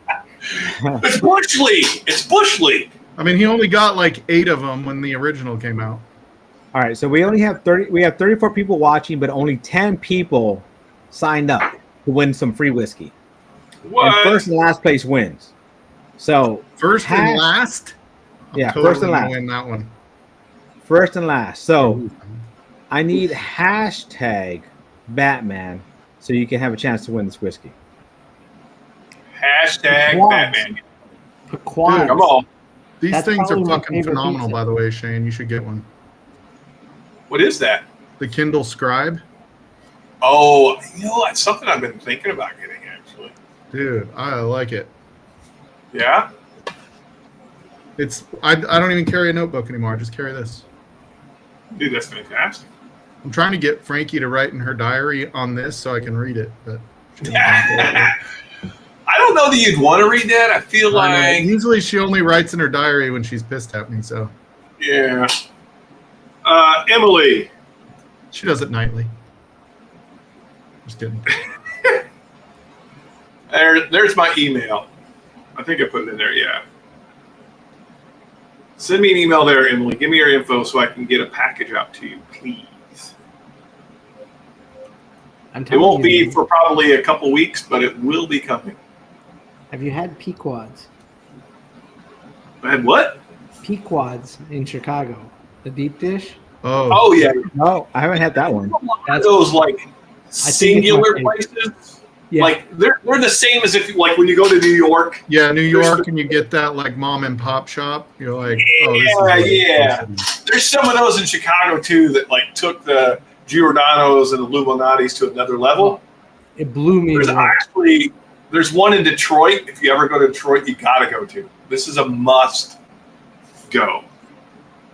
It's Bush League. It's Bush League. I mean, he only got like 8 of them when the original came out. All right, so we only have 30. We have 34 people watching, but only 10 people signed up to win some free whiskey. What? And first and last place wins. So First and last? Yeah, Totally first and gonna last. win that one. First and last. So I need hashtag Batman so you can have a chance to win this whiskey. Hashtag What? Batman. Pequod. Come on. These That's things are probably my fucking favorite phenomenal, pizza. by the way, Shane. You should get one. What is that? The Kindle Scribe. Oh, you know what? Something I've been thinking about getting actually. Dude, I like it. Yeah? It's I don't even carry a notebook anymore. I just carry this. Dude, that's fantastic. I'm trying to get Frankie to write in her diary on this so I can read it, but she doesn't I don't know that you'd want to read that. I feel I know. like Usually she only writes in her diary when she's pissed at me, so Yeah. Emily. She does it nightly. Just kidding. There's my email. I think I put it in there, yeah. Send me an email there, Emily. Give me your info so I can get a package out to you, please. It won't be for probably a couple weeks, but it will be coming. Have you had Pequods? I had what? Pequods in Chicago. The deep dish? Oh yeah. No, I haven't had that one. That's those like singular places. Yeah. Like they're the same as if like when you go to New York. Yeah, New York, and you get that like mom and pop shop. You're like, yeah. There's some of those in Chicago too that like took the Giordano's and Illuminatis to another level. It blew me away. There's one in Detroit. If you ever go to Detroit, you gotta go to. This is a must go.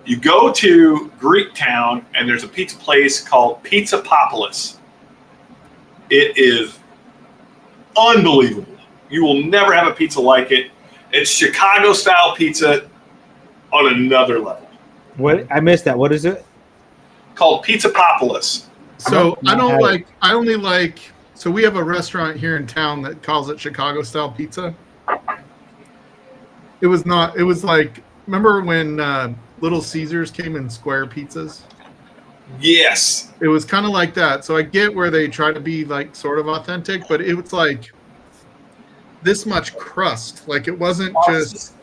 You go to Greektown and there's a pizza place called Pizzapopolis. It is unbelievable. You will never have a pizza like it. It's Chicago style pizza on another level. What? I missed that. What is it? Called Pizzapopolis. So so we have a restaurant here in town that calls it Chicago style pizza. It was like, remember when Little Caesars came in square pizzas? Yes. It was kind of like that. So I get where they try to be like sort of authentic, but it was like this much crust. Like it wasn't just.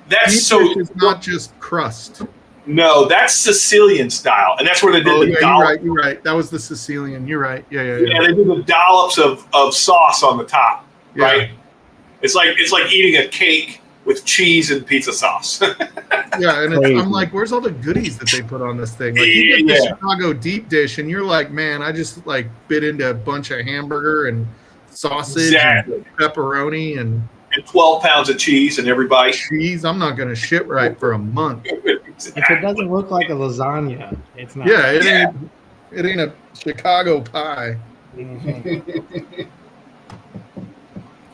That's so. It's not just crust. No, that's Sicilian style, and that's where they did the dollop. You're right. That was the Sicilian. You're right. Yeah. Yeah, they do the dollops of sauce on the top, right? It's like eating a cake with cheese and pizza sauce. Yeah, and I'm like, where's all the goodies that they put on this thing? Like you get the Chicago deep dish, and you're like, man, I just like bit into a bunch of hamburger and sausage and pepperoni and 12 pounds of cheese in every bite. Cheese, I'm not gonna shit right for a month. If it doesn't look like a lasagna, it's not. Yeah, it ain't a Chicago pie. Mm-hmm.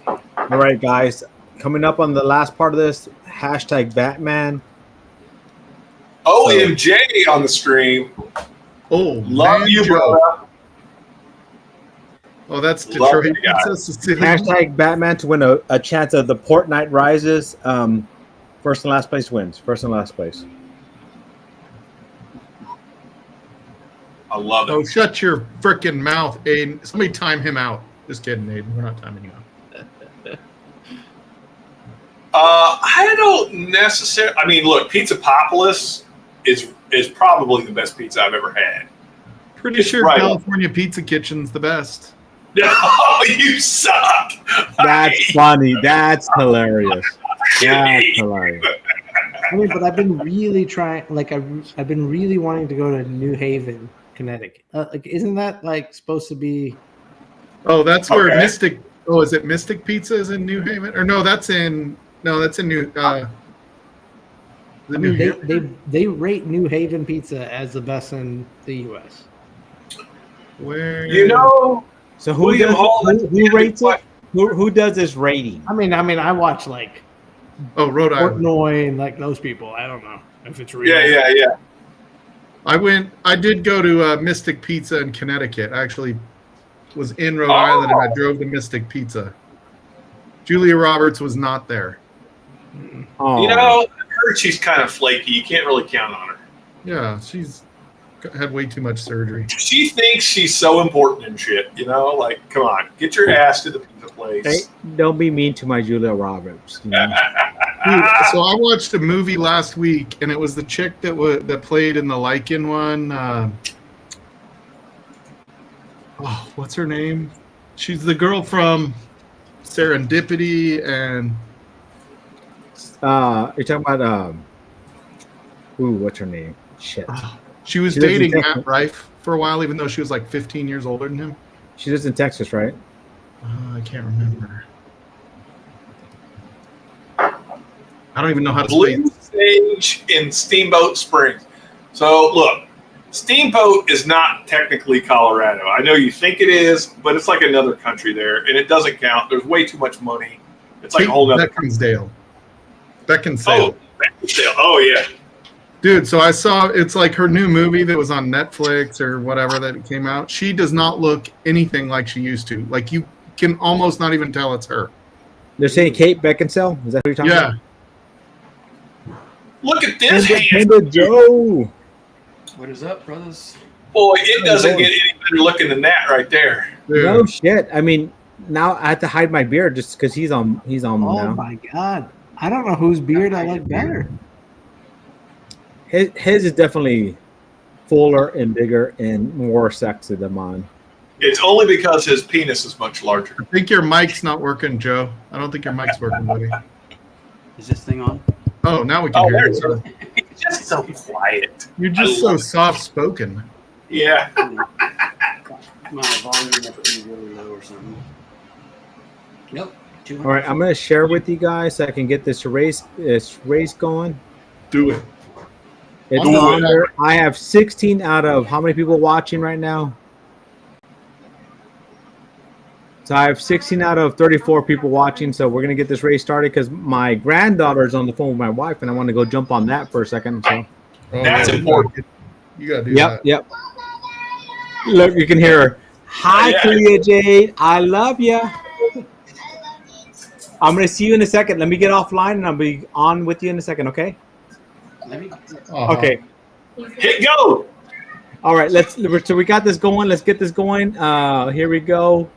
All right, guys. Coming up on the last part of this, hashtag Batman. OMJ on the stream. Oh, love you, brother. Oh, that's Detroit. Hashtag Batman to win a chance of the Port Night Rises. First and last place wins. First and last place. I love it. Oh, shut your freaking mouth, Aiden. Somebody time him out. Just kidding, Aiden. We're not timing you out. I don't necessarily. I mean, look, Pizzapopolis is probably the best pizza I've ever had. Pretty sure California Pizza Kitchen's the best. Oh, you suck. That's funny. That's hilarious. That's hilarious. I mean, but I've been really trying. Like, I've been really wanting to go to New Haven, Connecticut. Like, isn't that like supposed to be? Oh, that's where Mystic. Oh, is it Mystic Pizza is in New Haven? Or no, that's in New. They rate New Haven pizza as the best in the U.S. Where So who rates it? Who does this rating? I mean, I watch like Rhode Island, Portnoy, and like those people. I don't know if it's real. Yeah. I did go to Mystic Pizza in Connecticut. I actually was in Rhode Island and I drove to Mystic Pizza. Julia Roberts was not there. Oh. I heard she's kind of flaky. You can't really count on her. Yeah, she's had way too much surgery. She thinks she's so important and shit. Like, come on, get your ass to the pizza place. Hey, don't be mean to my Julia Roberts. Dude, so I watched a movie last week, and it was the chick that played in the Lycan one. What's her name? She's the girl from Serendipity, and you're talking about what's her name? Shit. She was dating Matt Rife for a while, even though she was like 15 years older than him. She lives in Texas, right? I can't remember. I don't even know how to say it. Blue Sage in Steamboat Springs. So look, Steamboat is not technically Colorado. I know you think it is, but it's like another country there, and it doesn't count. There's way too much money. It's like a whole other Beckinsdale. Beckinsale. Oh, yeah. Dude, so I saw it's like her new movie that was on Netflix or whatever that it came out. She does not look anything like she used to. Like you can almost not even tell it's her. They're saying Kate Beckinsale. Is that who you're talking Yeah. about? Look at this Panda hand. Joe. What is up, brothers? Boy, it doesn't get any better looking than that right there. Dude. No shit. I mean, now I have to hide my beard just because he's on Oh now. my god! I don't know whose beard I like better. His is definitely fuller and bigger and more sexy than mine. It's only because his penis is much larger. I think your mic's not working, Joe. I don't think your mic's working, buddy. Is this thing on? Oh, now we can Oh, hear there you. it So is. It's just so quiet. you're just so soft spoken. Yeah. My volume must be really low or something. Nope. All right, I'm gonna share with you guys so I can get this race going. Do it. It's Do on it. there. I have 16 out of how many people watching right now? So I have 16 out of 34 people watching. So we're gonna get this race started because my granddaughter is on the phone with my wife, and I want to go jump on that for a second. So That's important. You gotta do yep, that. yep. Look, you can hear her. Hi, Yeah. Clea Jade. I love you. I'm gonna see you in a second. Let me get offline, and I'll be on with you in a second. Okay? Let me. Uh-huh. Okay. Hit go. All right. So we got this going. Let's get this going. Here we go.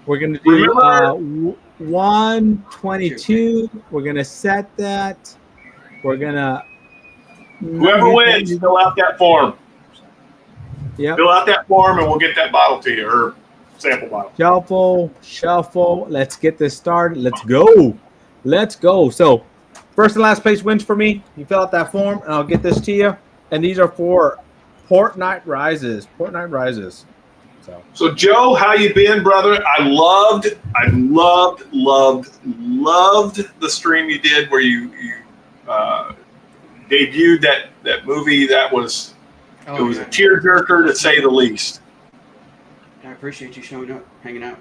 We're gonna do 122. We're gonna set that. We're gonna. Whoever wins, fill out that form. Yep. Fill out that form, and we'll get that bottle to you, or sample bottle. Shuffle. Let's get this started. Let's go. So, first and last place wins for me. You fill out that form, and I'll get this to you. And these are for Port Night Rises. So, Joe, how you been, brother? I loved the stream you did where you debuted that movie. That was it was a tearjerker to say the least. I appreciate you showing up, hanging out.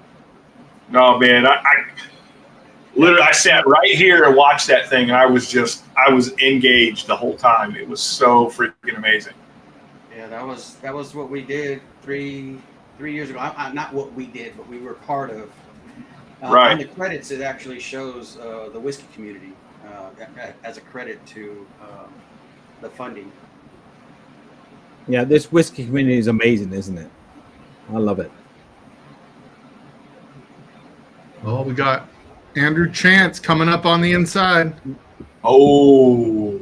No, man, I literally I sat right here and watched that thing, and I was engaged the whole time. It was so freaking amazing. Yeah, that was what we did three years ago. Not what we did, but we were part of. Right. In the credits, it actually shows the whiskey community as a credit to the funding. Yeah, this whiskey community is amazing, isn't it? I love it. Oh, we got Andrew Chance coming up on the inside. Oh,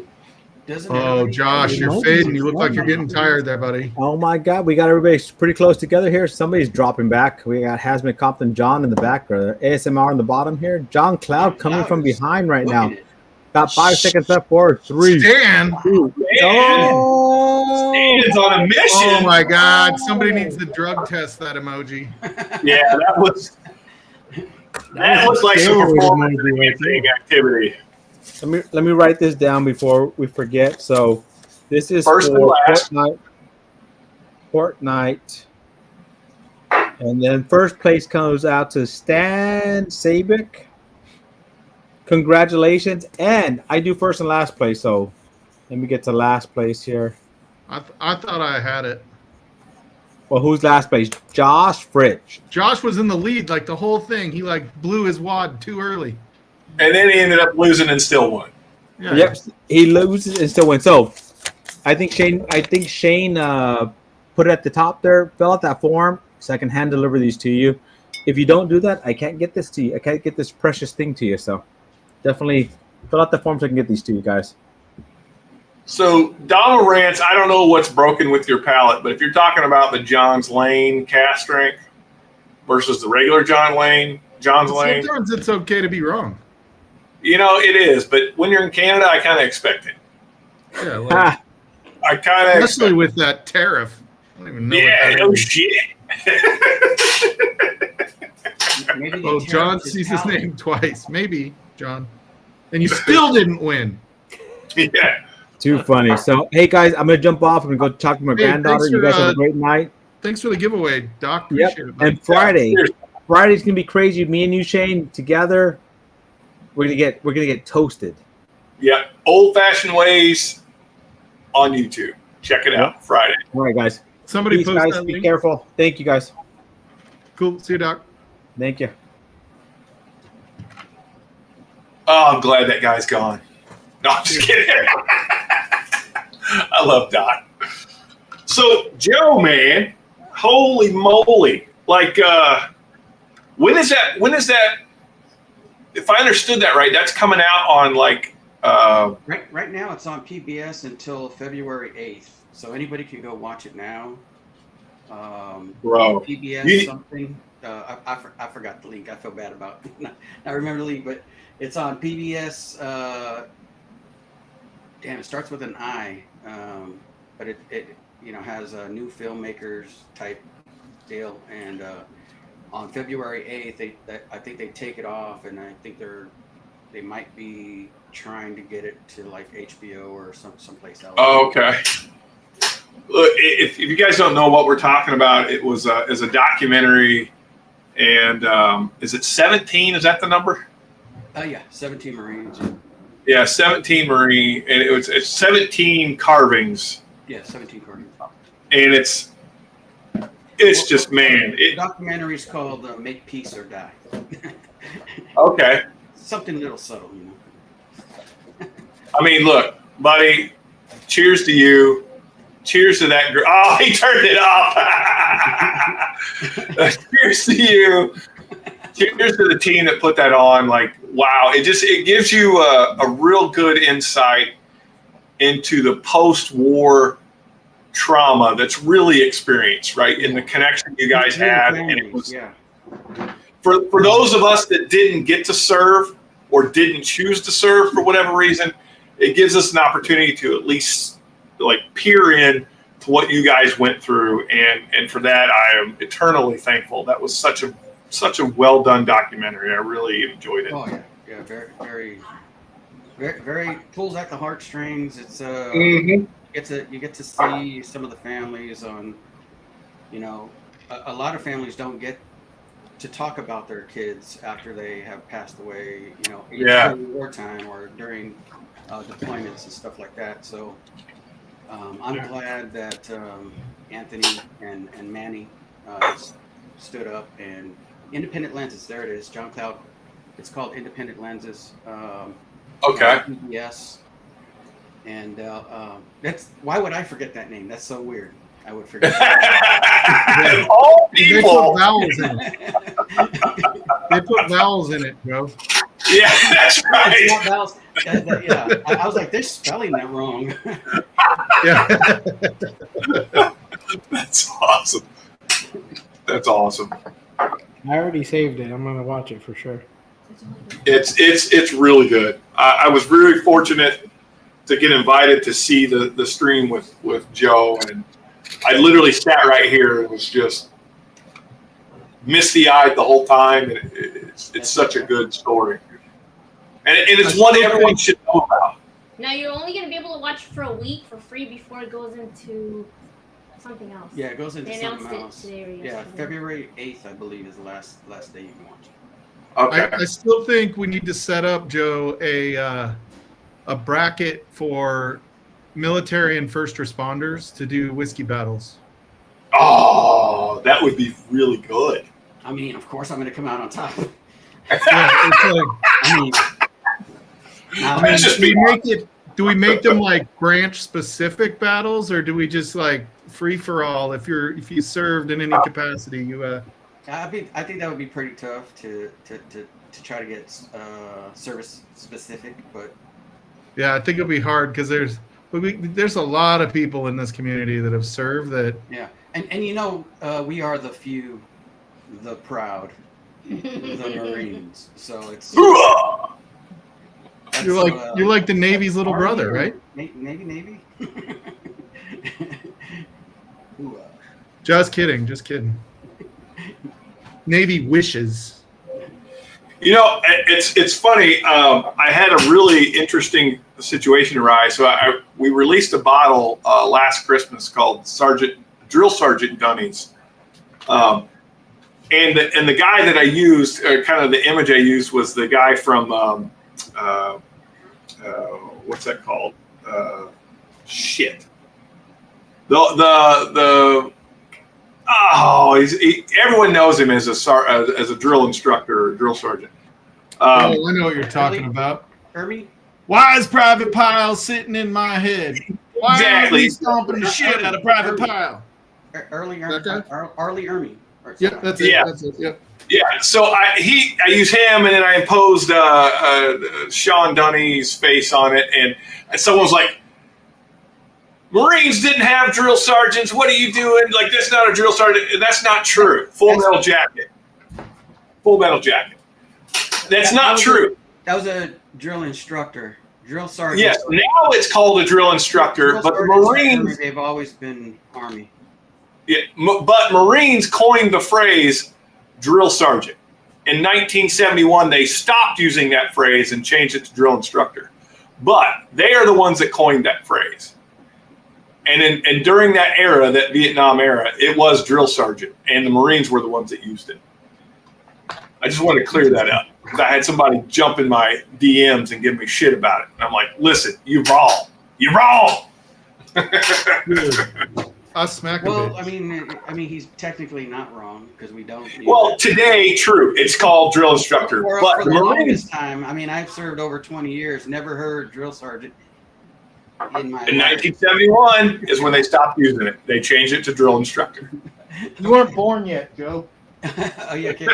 Doesn't Oh, everybody- Josh, you're fading. You look like you're getting tired there, buddy. Oh my God, we got everybody pretty close together here. Somebody's dropping back. We got Hazmat Compton John in the back, or ASMR on the bottom here. John Cloud coming from behind right Look now. at it. Got 5 seconds left. 4, 3, Stan. 2. Oh, Stan's on a mission. Oh my God! Somebody needs to drug test that emoji. Yeah, that was like some Steroid performance emoji right there. activity. Let me write this down before we forget. So this is First and for last. Fortnite. And then first place comes out to Stan Sabic. Congratulations. And I do first and last place. So let me get to last place here. I thought I had it. Well, who's last place? Josh Fritch. Josh was in the lead like the whole thing. He like blew his wad too early. And then he ended up losing and still won. Yeah. Yep. He loses and still wins. So I think Shane put it at the top there, fill out that form so I can hand deliver these to you. If you don't do that, I can't get this to you. I can't get this precious thing to you. So definitely fill out the form so I can get these to you guys. So Donald Rance, I don't know what's broken with your palate, but if you're talking about the John's Lane cast strength versus the regular John's Lane, Sometimes it's okay to be wrong. you know, it is. But when you're in Canada, I kind of expect it. Yeah, like, Ha! I kind of especially with that tariff. I don't even know. Yeah, what no that is. shit. Maybe they Oh, tariffed John his sees his palate. name twice. Maybe, John. And you still didn't win. Yeah. Too funny. So, hey guys, I'm gonna jump off. I'm gonna go talk to my Hey, granddaughter. thanks You guys for, have a great night. Thanks for the giveaway, Doc. Yep. Appreciate it. buddy. And Friday, Cheers. Friday's gonna be crazy. Me and you, Shane, together. We're gonna get toasted. Yeah. Old fashioned ways. on YouTube. Check it out Friday. All right, guys. Somebody Peace, post guys. that Be link. careful. Thank you, guys. Cool. See you, Doc. Thank you. Oh, I'm glad that guy's gone. No, I'm just kidding. I love Doc. So, Joe, man, holy moly. Like, when is that? If I understood that right, that's coming out on like. Right now, it's on PBS until February 8th. So anybody can go watch it now. Bro. PBS something. I forgot the link. I feel bad about not remember the link, but it's on PBS. Damn, it starts with an I, but it has a new filmmakers type deal, and on February 8th, I think they take it off, and I think they might be trying to get it to like HBO or someplace else. Oh, okay. Look, if you guys don't know what we're talking about, it was as a documentary, and is it 17? Is that the number? Yeah, 17 Marines. Yeah, 17 Marine, and it's 17 carvings, Yeah, 17 carvings. and it's just, man. The documentary is called "Make Peace or Die." Okay. Something a little subtle, I mean, look, buddy, cheers to you. Cheers to that girl. Oh, he turned it off. Cheers to you. Cheers to the team that put that on. Like, wow. It gives you a real good insight into the post-war trauma that's really experienced, right? And the connection you guys had. And it was, for those of us that didn't get to serve or didn't choose to serve for whatever reason, it gives us an opportunity to at least like peer in to what you guys went through, and for that I am eternally thankful. That was such a well done documentary. I really enjoyed it. Oh yeah, very, very, very, very pulls at the heartstrings. It's you get to see some of the families on, a lot of families don't get to talk about their kids after they have passed away, during wartime or during deployments and stuff like that. So I'm glad that Anthony and Manny stood up, and Independent Lenses. There it is, John Cloud. It's called Independent Lenses. Okay. Yes. And that's, why would I forget that name? That's so weird. I would forget. All They people. put vowels in it. They put vowels in it, bro. Yeah, that's right. Not vowels. Yeah, I was like, they're spelling that wrong. Yeah. That's awesome. That's awesome. I already saved it. I'm gonna watch it for sure. It's really good. I was very fortunate to get invited to see the stream with Joe, and I literally sat right here and was just misty-eyed the whole time. And it's such a good story, and it's one everyone should know about. Now you're only going to be able to watch for a week for free before it goes into something else. Yeah, it goes into They something announced else. it today or Yeah, yesterday. February 8th, I believe, is the last day you can watch it. Okay. I still think we need to set up, Joe, a bracket for military and first responders to do whiskey battles. Oh, that would be really good. I mean, of course, I'm going to come out on top. Yeah, it's like, I mean, That's just me. do we make them like branch specific battles, or do we just like free for all? If you served in any capacity, you I think that would be pretty tough to try to get service specific, but yeah, I think it'll be hard because there's a lot of people in this community that have served that. yeah, and we are the few, the proud, the Marines. So it's You're like the Navy's little brother, right? Navy. Just kidding. Navy wishes. It's funny. I had a really interesting situation arise. So we released a bottle last Christmas called Drill Sergeant Dunnies. And the guy that I used, kind of the image I used, was the guy from what's that called? Shit. Everyone knows him as a drill instructor or drill sergeant. I know what you're talking about. Irby? Why is Private Pile sitting in my head? Why Exactly. are you stomping the shit out of Private Pile? Arlie Okay. Ermy. Yep, that's it. Yeah. That's it. Yep. Yeah, so I used him, and then I imposed Sean Dunny's face on it, and someone was like, Marines didn't have drill sergeants. What are you doing? Like, that's not a drill sergeant. And that's not true. Full Metal Jacket. That's not true. That was a drill instructor. Drill sergeant. Yes, now it's called a drill instructor, but the Marines... They've always been Army. Yeah, but Marines coined the phrase drill sergeant. In 1971, they stopped using that phrase and changed it to drill instructor. But they are the ones that coined that phrase. And during that era, that Vietnam era, it was drill sergeant, and the Marines were the ones that used it. I just want to clear that up. I had somebody jump in my DMs and give me shit about it. And I'm like, listen, you're wrong. You're wrong. I smack a Well, bitch. I mean, he's technically not wrong because we don't. Well, today, true, it's called drill instructor. For But the the Marines, longest time, I mean, I've served over 20 years, never heard drill sergeant in my in life. 1971 is when they stopped using it. They changed it to drill instructor. You weren't born yet, Joe. Oh, yeah, okay.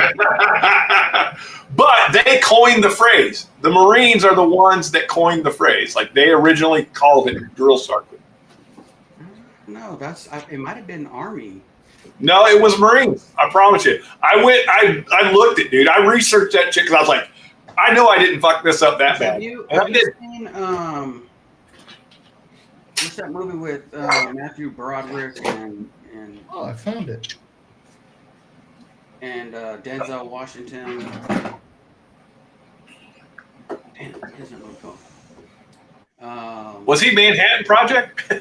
But they coined the phrase. The Marines are the ones that coined the phrase. Like, they originally called it drill sergeant. No, it might have been Army. No, it was Marines. I promise you. I looked at, dude. I researched that shit because I was like, I know I didn't fuck this up that bad. Have you seen, what's that movie with Matthew Broderick and Oh, I found it. Denzel Washington? Damn, what is that movie called? Was he Manhattan Project?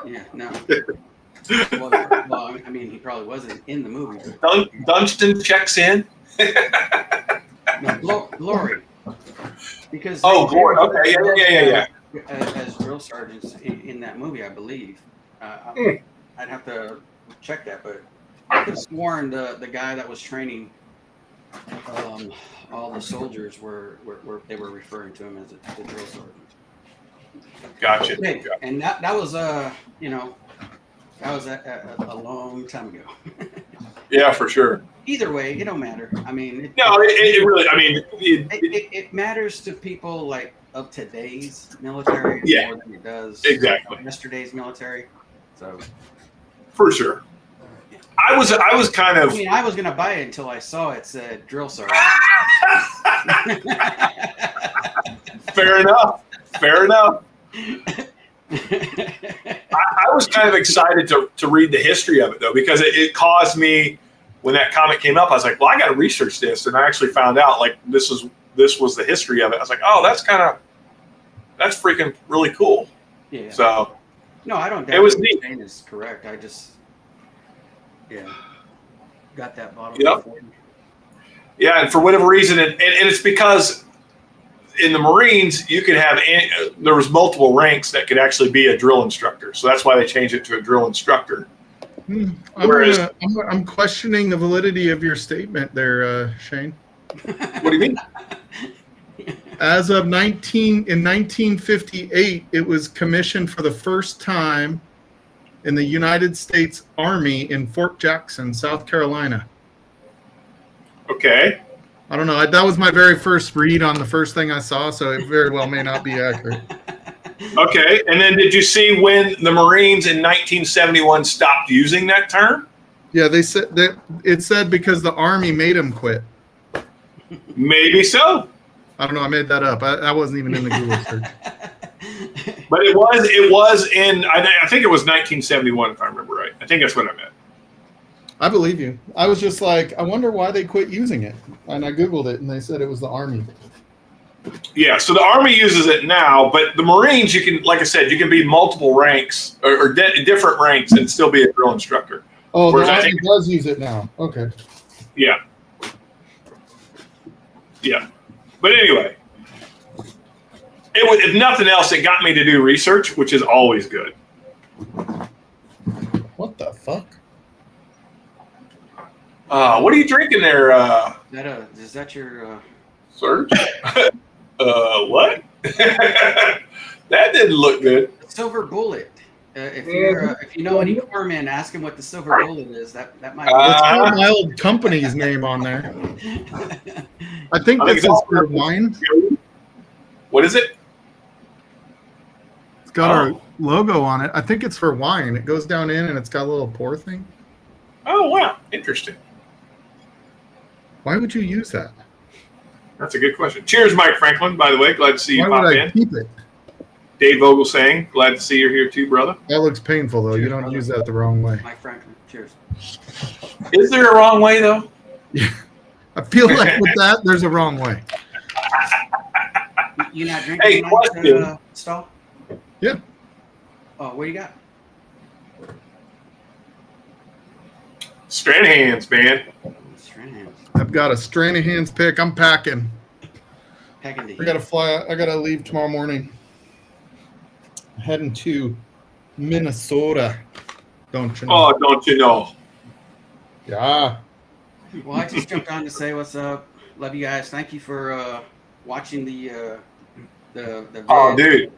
Yeah, no. Well, I mean, he probably wasn't in the movie. Dunstan checks in. No, Glory. Because Glory. Okay, yeah. As drill sergeants in that movie, I believe. I'd have to check that, but I could have sworn the guy that was training all the soldiers they were referring to him as the drill sergeant. Gotcha. Okay. And that was that was a long time ago. Yeah, for sure. Either way, it don't matter. I mean, it really. I mean, it matters to people like of today's military more than it does yesterday's military. So, for sure. I was kind of. I mean, I was gonna buy it until I saw it said drill sergeant. Fair enough. I was kind of excited to read the history of it, though, because it caused me, when that comic came up, I was like, well, I got to research this. And I actually found out, like, this was the history of it. I was like, oh, that's freaking really cool. Yeah. So. No, I don't doubt it was what neat. you're saying is correct. I just, got that bottle. Yep. Yeah, and for whatever reason, and it's because in the Marines, you could have, there was multiple ranks that could actually be a drill instructor. So that's why they changed it to a drill instructor. I'm questioning the validity of your statement there, Shane. What do you mean? As of 1958, it was commissioned for the first time in the United States Army in Fort Jackson, South Carolina. Okay. I don't know. That was my very first read on the first thing I saw, so it very well may not be accurate. Okay. And then did you see when the Marines in 1971 stopped using that term? Yeah, they said that it said because the Army made them quit. Maybe so. I don't know. I made that up. I wasn't even in the Google search. But it was in, I think it was 1971, if I remember right. I think that's what I meant. I believe you. I was just like, I wonder why they quit using it. And I Googled it, and they said it was the Army. Yeah, so the Army uses it now, but the Marines, you can, like I said, you can be multiple ranks or different ranks and still be a drill instructor. Oh, the Army does use it now. Okay. Yeah. Yeah. But anyway, if nothing else, it got me to do research, which is always good. What are you drinking there, Is that your? Serge? What? That didn't look good. Silver Bullet. If you know any corpsmen, ask him what the Silver Bullet is. That might. It's got my old company's name on there. I think this is for wine. What is it? It's got our logo on it. I think it's for wine. It goes down in and it's got a little pour thing. Oh, wow. Interesting. Why would you use that? That's a good question. Cheers, Mike Franklin, by the way. Glad to see you Why pop would I in. keep it? Dave Vogel saying, glad to see you're here too, brother. That looks painful, though. Cheers, You don't brother. use that the wrong way. Mike Franklin. Cheers. Is there a wrong way, though? I feel like with that, there's a wrong way. You not drinking Hey, tonight, question. Stahl? Yeah. Oh, what do you got? Stranahan's, man. Strands. I've got a Stranahan's pick. I'm packing. Packing the I gotta fly. I gotta leave tomorrow morning. Heading to Minnesota. Don't you know? Oh, don't you know? Yeah. Well, I just jumped on to say what's up. Love you guys. Thank you for watching the Oh, vid, dude.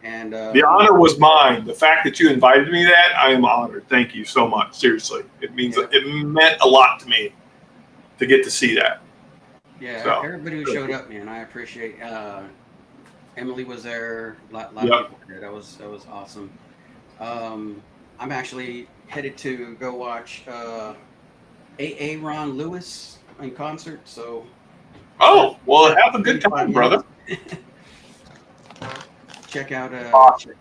and The honor was mine. The fact that you invited me that, I am honored. Thank you so much. Seriously. It meant a lot to me to get to see that. yeah, So. everybody who showed up, man, I appreciate. Emily was there. A lot Yep. of people there. That was awesome. I'm actually headed to go watch A.A. Ron Lewis in concert. So. Oh, well, have a good time, brother. Check out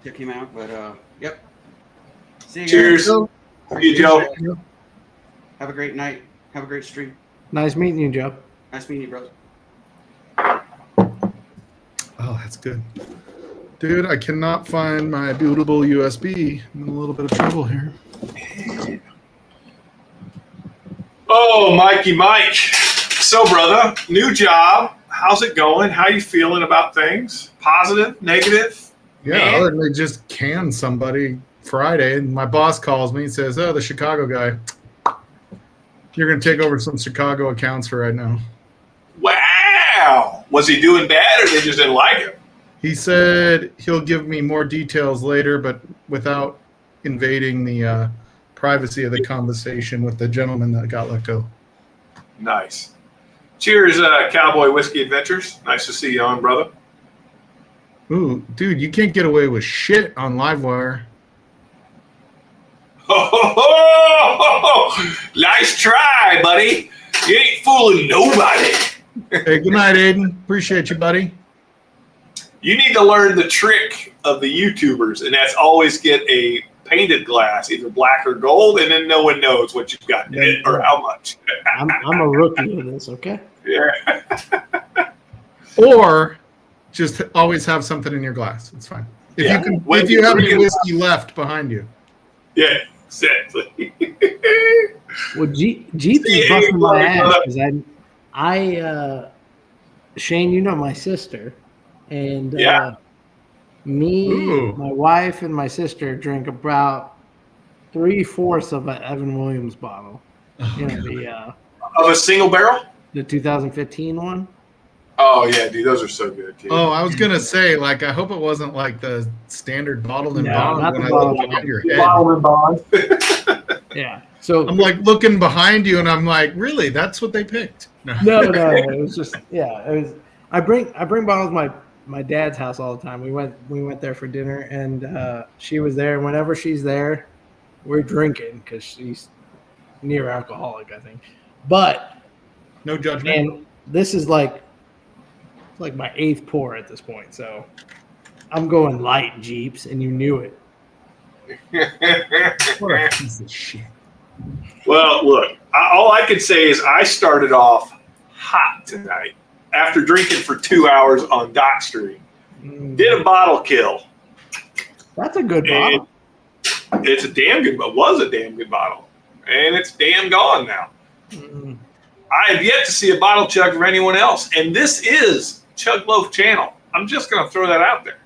check him out. But yep. See you Cheers. guys. See you, Joe. Have a great night. Have a great stream. Nice meeting you, Joe. Nice meeting you, brother. Oh, that's good. Dude, I cannot find my bootable USB. I'm in a little bit of trouble here. Oh, Mikey Mike. So, brother, new job. How's it going? How you feeling about things? Positive? Negative? Yeah, Man. other than they just canned somebody Friday, and my boss calls me and says, "Oh, the Chicago guy. You're going to take over some Chicago accounts for right now." Wow. Was he doing bad or they just didn't like him? He said he'll give me more details later, but without invading the privacy of the conversation with the gentleman that got let go. Nice. Cheers, Cowboy Whiskey Adventures. Nice to see you on, brother. Ooh, dude, you can't get away with shit on Livewire. Oh, nice try, buddy. You ain't fooling nobody. Hey, good night, Aiden. Appreciate you, buddy. You need to learn the trick of the YouTubers, and that's always get a painted glass, either black or gold, and then no one knows what you've got in it or how much. I'm a rookie in this, okay? Yeah. Or just always have something in your glass. It's fine. If Yeah. you can, When if you have any you- whiskey left behind you. Yeah, exactly. Well, Jeep is busting my ass because Shane, you know my sister, and Yeah. me, Ooh. my wife, and my sister drink about 3/4 of an Evan Williams bottle. You know Of a single barrel? the 2015 one. Oh, yeah, dude, those are so good, too. Oh, I was gonna say, like, I hope it wasn't like the standard bottled and No, bond not when the I bottled looked and at your head. Yeah. So I'm like looking behind you, and I'm like, really? That's what they picked? No. no, it was just yeah. It was. I bring bottles to my dad's house all the time. We went there for dinner, and she was there. And whenever she's there, we're drinking because she's near alcoholic, I think. But No judgment. and this is like my 8th pour at this point, so I'm going light, Jeeps, and you knew it. What a piece of shit. Well, look, all I can say is I started off hot tonight after drinking for 2 hours on Dock Street. Did a bottle kill. That's a good And bottle. it's a damn good, but was a damn good bottle, and it's damn gone now. Mm. I have yet to see a bottle chug from anyone else, and this is Chug Loaf Channel. I'm just gonna throw that out there.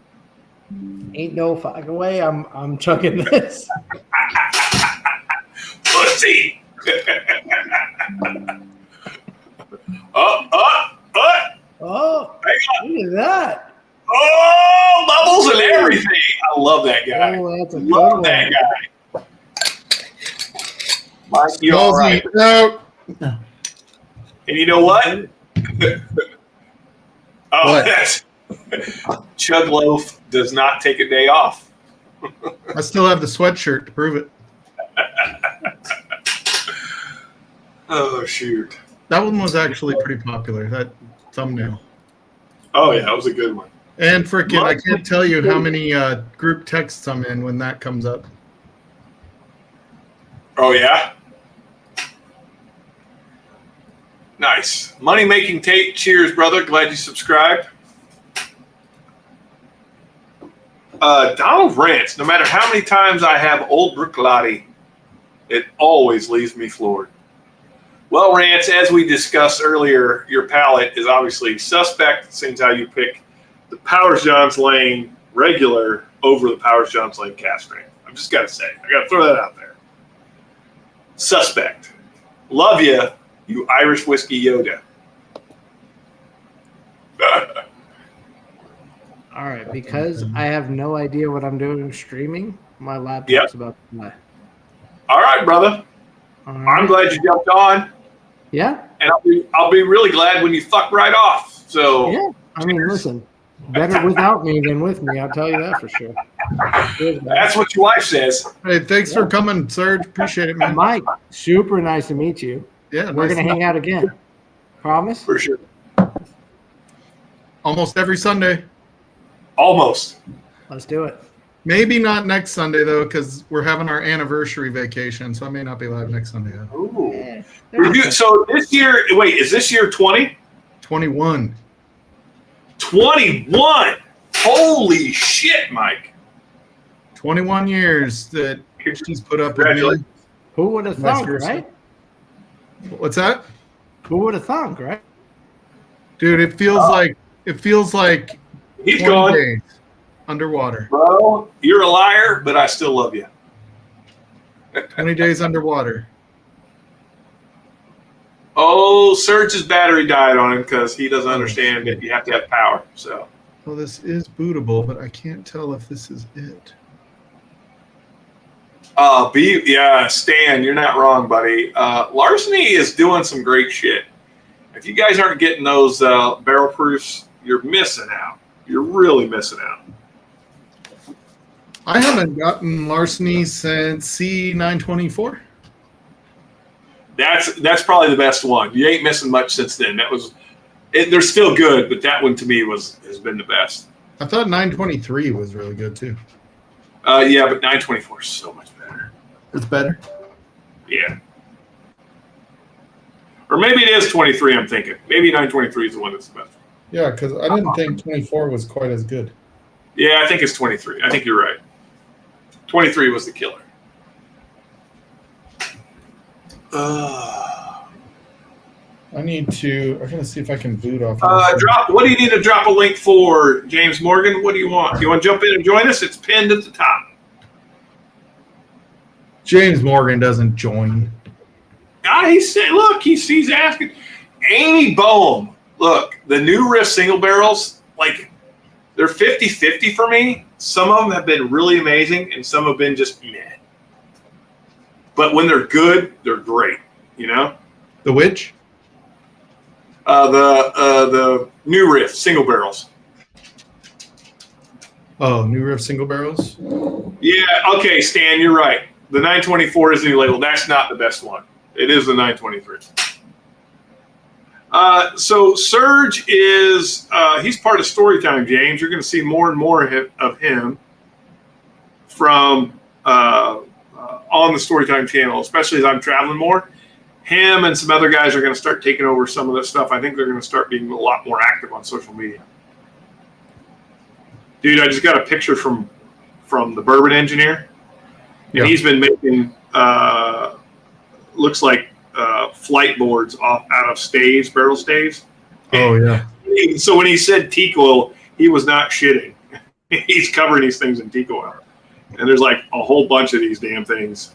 Ain't no fucking way I'm chugging this. Pussy. Oh, look at that. Oh, bubbles and everything. I love that guy. Oh, that's a good Love one. that guy. Mike, you all right? No. And you know what? Oh, What? that's Chug Loaf does not take a day off. I still have the sweatshirt to prove it. Oh, shoot. That one was actually pretty popular, that thumbnail. Oh, yeah, that was a good one. And frickin', I can't tell you how many group texts I'm in when that comes up. Oh, yeah? Nice. Money making tape. Cheers, brother. Glad you subscribed. Donald Rance, no matter how many times I have Old Bruichladdich, it always leaves me floored. Well, Rance, as we discussed earlier, your palate is obviously suspect, since how you pick the Powers Johns Lane regular over the Powers Johns Lane cast frame. I've just got to say, I got to throw that out there. Suspect. Love you, you Irish whiskey Yoda. All right, because I have no idea what I'm doing streaming, my laptop's about to die. All right, brother. All right. I'm glad you jumped on, Yeah, and I'll be really glad when you fuck right off. So yeah. I mean, listen, better without me than with me. I'll tell you that for sure. Cheers, man. that's what your wife says. Hey, thanks for coming, Serge. Appreciate it, man. Mike, super nice to meet you. Yeah, We're nice gonna hang out again. Promise? For sure. almost every Sunday. Almost. Let's do it. Maybe not next Sunday, though, because we're having our anniversary vacation, so I may not be live next Sunday. Ooh. Yeah. So this year, wait, is this year 20? 21. 21. Holy shit, Mike. 21 years that she's put up with me. Congratulations. Who would have Nice thunk, for yourself. right? What's that? Who would have thunk, right? Dude, it feels like He's 20 gone. days underwater. Bro, you're a liar, but I still love you. 20 days underwater. Oh, Serge's battery died on him because he doesn't understand that you have to have power. So, Well, this is bootable, but I can't tell if this is it. Stan, you're not wrong, buddy. Larceny is doing some great shit. If you guys aren't getting those barrel proofs, you're missing out. You're really missing out. I haven't gotten larceny since C924. That's probably the best one. You ain't missing much since then. They're still good, but that one to me has been the best. I thought 923 was really good too. Yeah, but 924 is so much better. It's better. Yeah. Or maybe it is 23, I'm thinking. Maybe 923 is the one that's the best. Yeah, because I didn't think 24 was quite as good. Yeah, I think it's 23. I think you're right. 23 was the killer. I'm gonna see if I can boot off. What do you need to drop a link for, James Morgan? What do you want? You want to jump in and join us? It's pinned at the top. James Morgan doesn't join. He's asking. Amy Boehm, look, the new Riff single barrels, like, they're 50-50 for me. Some of them have been really amazing, and some have been just meh. But when they're good, they're great, you know? The which? The new Riff single barrels. Oh, new Riff single barrels? Yeah, okay, Stan, you're right. The 924 is the new label. That's not the best one. It is the 923. So Serge is he's part of Storytime, James. You're going to see more and more of him from on the Storytime channel, especially as I'm traveling more. Him and some other guys are going to start taking over some of this stuff. I think they're going to start being a lot more active on social media. Dude, I just got a picture from the Bourbon Engineer, and he's been making looks like flight boards out of staves, barrel staves. Oh yeah. So when he said teak oil, he was not shitting. He's covering these things in teak oil, and there's like a whole bunch of these damn things.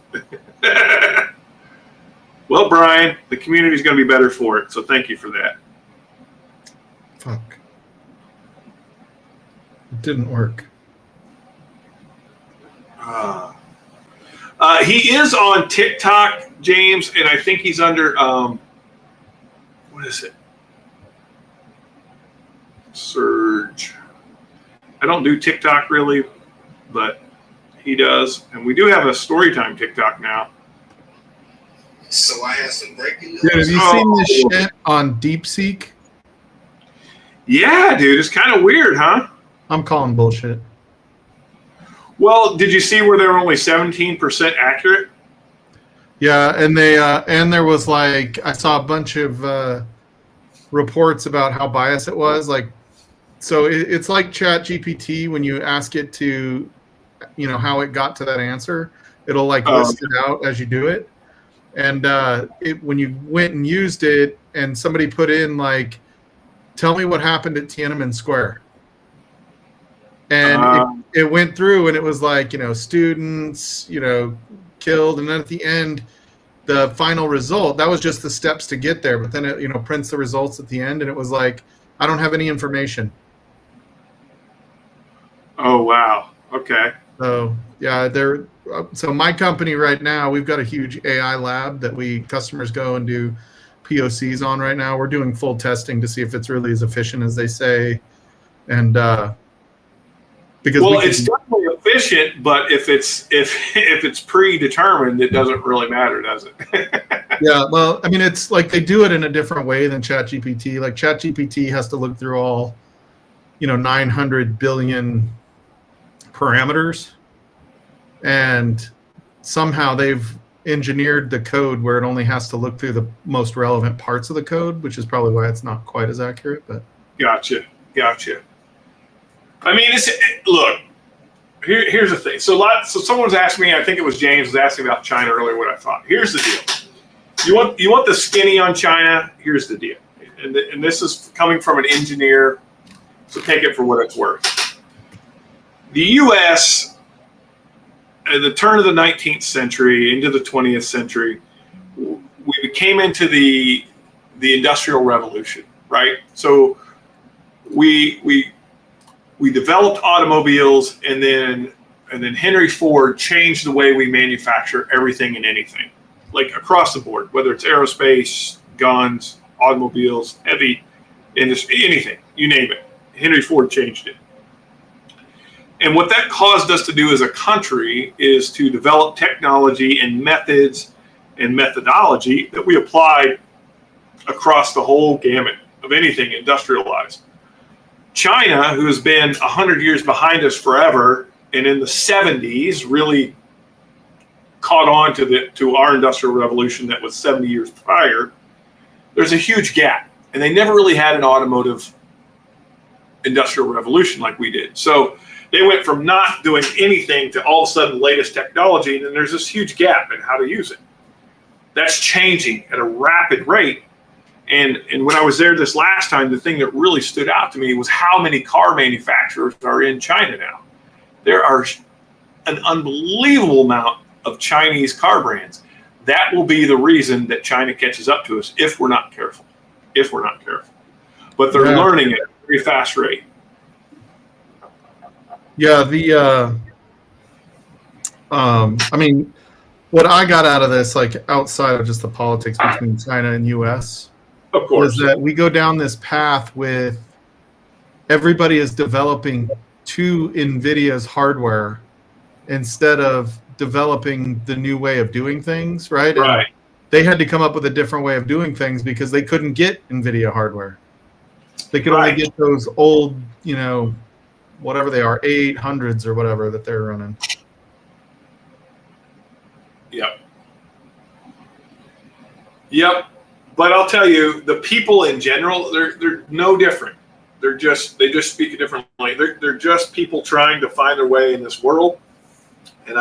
Well, Brian, the community is going to be better for it. So thank you for that. Fuck. It didn't work. He is on TikTok, James, and I think he's under what is it? Surge. I don't do TikTok really, but he does, and we do have a Storytime TikTok now. So I have some breaking news. Dude, have you seen this shit on DeepSeek? Yeah, dude, it's kind of weird, huh? I'm calling bullshit. Well, did you see where they were only 17% accurate? Yeah, and they and there was like I saw a bunch of reports about how biased it was. Like, so it's like ChatGPT when you ask it to, you know, how it got to that answer. It'll like list it out as you do it. And when you went and used it, and somebody put in like, "Tell me what happened at Tiananmen Square," and it went through, and it was like, you know, students, you know, killed, and then at the end, the final result, that was just the steps to get there. But then it, you know, prints the results at the end, and it was like, I don't have any information. Oh wow. Okay. So yeah, so my company right now, we've got a huge AI lab that customers go and do POCs on right now. We're doing full testing to see if it's really as efficient as they say, and because it's definitely efficient, but if it's predetermined, it doesn't really matter, does it? Yeah, well, I mean, it's like they do it in a different way than ChatGPT. Like ChatGPT has to look through all, you know, 900 billion parameters, and somehow they've engineered the code where it only has to look through the most relevant parts of the code, which is probably why it's not quite as accurate. But Gotcha. I mean, look. Here's the thing. So someone's asked me. I think it was James was asking about China earlier. What I thought. Here's the deal. You want the skinny on China? Here's the deal. And this is coming from an engineer, so take it for what it's worth. The U.S. at the turn of the 19th century into the 20th century, we came into the Industrial Revolution, right? So we developed automobiles, and then Henry Ford changed the way we manufacture everything and anything, like across the board, whether it's aerospace, guns, automobiles, heavy industry, anything, you name it. Henry Ford changed it. And what that caused us to do as a country is to develop technology and methods and methodology that we applied across the whole gamut of anything industrialized. China, who has been 100 years behind us forever, and in the 70s really caught on to our industrial revolution that was 70 years prior, there's a huge gap. And they never really had an automotive industrial revolution like we did. So they went from not doing anything to all of a sudden latest technology, and then there's this huge gap in how to use it. That's changing at a rapid rate. And when I was there this last time, the thing that really stood out to me was how many car manufacturers are in China now. There are an unbelievable amount of Chinese car brands. That will be the reason that China catches up to us if we're not careful. But they're learning at a very fast rate. yeah, I mean, what I got out of this, like outside of just the politics between China and U.S., Of course. is that we go down this path with everybody is developing to NVIDIA's hardware instead of developing the new way of doing things, right? Right. And they had to come up with a different way of doing things because they couldn't get NVIDIA hardware. They could only get those old, you know, whatever they are, 800s or whatever that they're running. Yep. But I'll tell you, the people in general, they're no different. They just speak a different language. They're just people trying to find their way in this world. And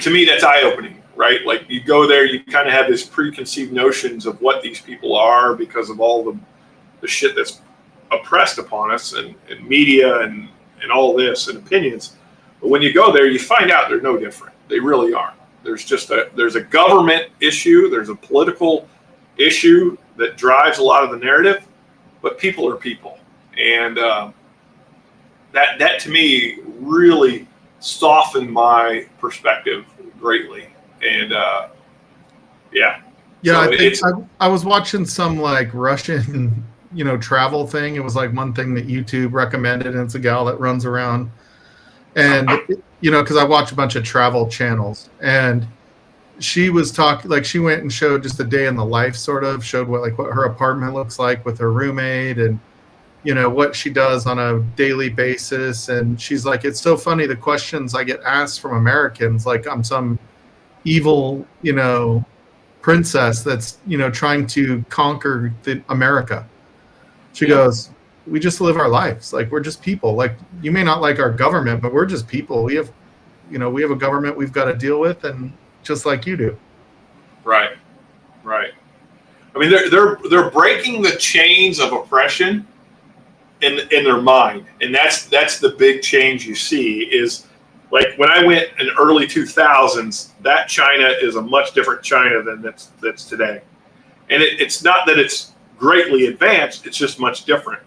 to me, that's eye-opening, right? Like you go there, you kind of have this preconceived notions of what these people are because of all the shit that's oppressed upon us and media and all this and opinions. But when you go there, you find out they're no different. They really are. There's a government issue. There's a political issue that drives a lot of the narrative, but people are people, and that to me really softened my perspective greatly. And yeah. Yeah, So I was watching some like Russian, travel thing. It was like one thing that YouTube recommended, and it's a gal that runs around, and because I watch a bunch of travel channels, and she was talking like she went and showed just a day in the life, sort of showed what her apartment looks like with her roommate, and what she does on a daily basis. And she's like, it's so funny the questions I get asked from Americans, like I'm some evil, princess that's trying to conquer America. She goes, we just live our lives, like we're just people. Like you may not like our government, but we're just people. We have a government we've got to deal with, and just like you do. Right. I mean, they're breaking the chains of oppression in their mind, and that's the big change you see. Is like when I went in early 2000s, that China is a much different China than that's today. And it's not that it's greatly advanced, it's just much different.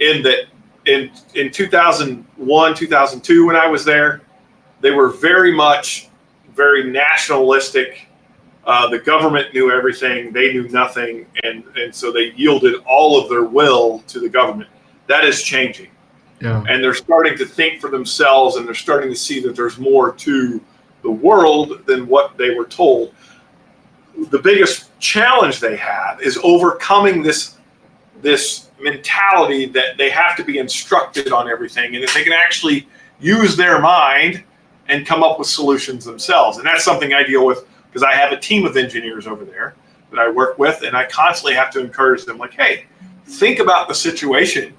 In that in 2001, 2002, when I was there, they were very nationalistic. The government knew everything, they knew nothing, and so they yielded all of their will to the government. That is changing. Yeah. And they're starting to think for themselves, and they're starting to see that there's more to the world than what they were told. The biggest challenge they have is overcoming this mentality that they have to be instructed on everything, and that they can actually use their mind and come up with solutions themselves. And that's something I deal with because I have a team of engineers over there that I work with, and I constantly have to encourage them, like, hey, think about the situation.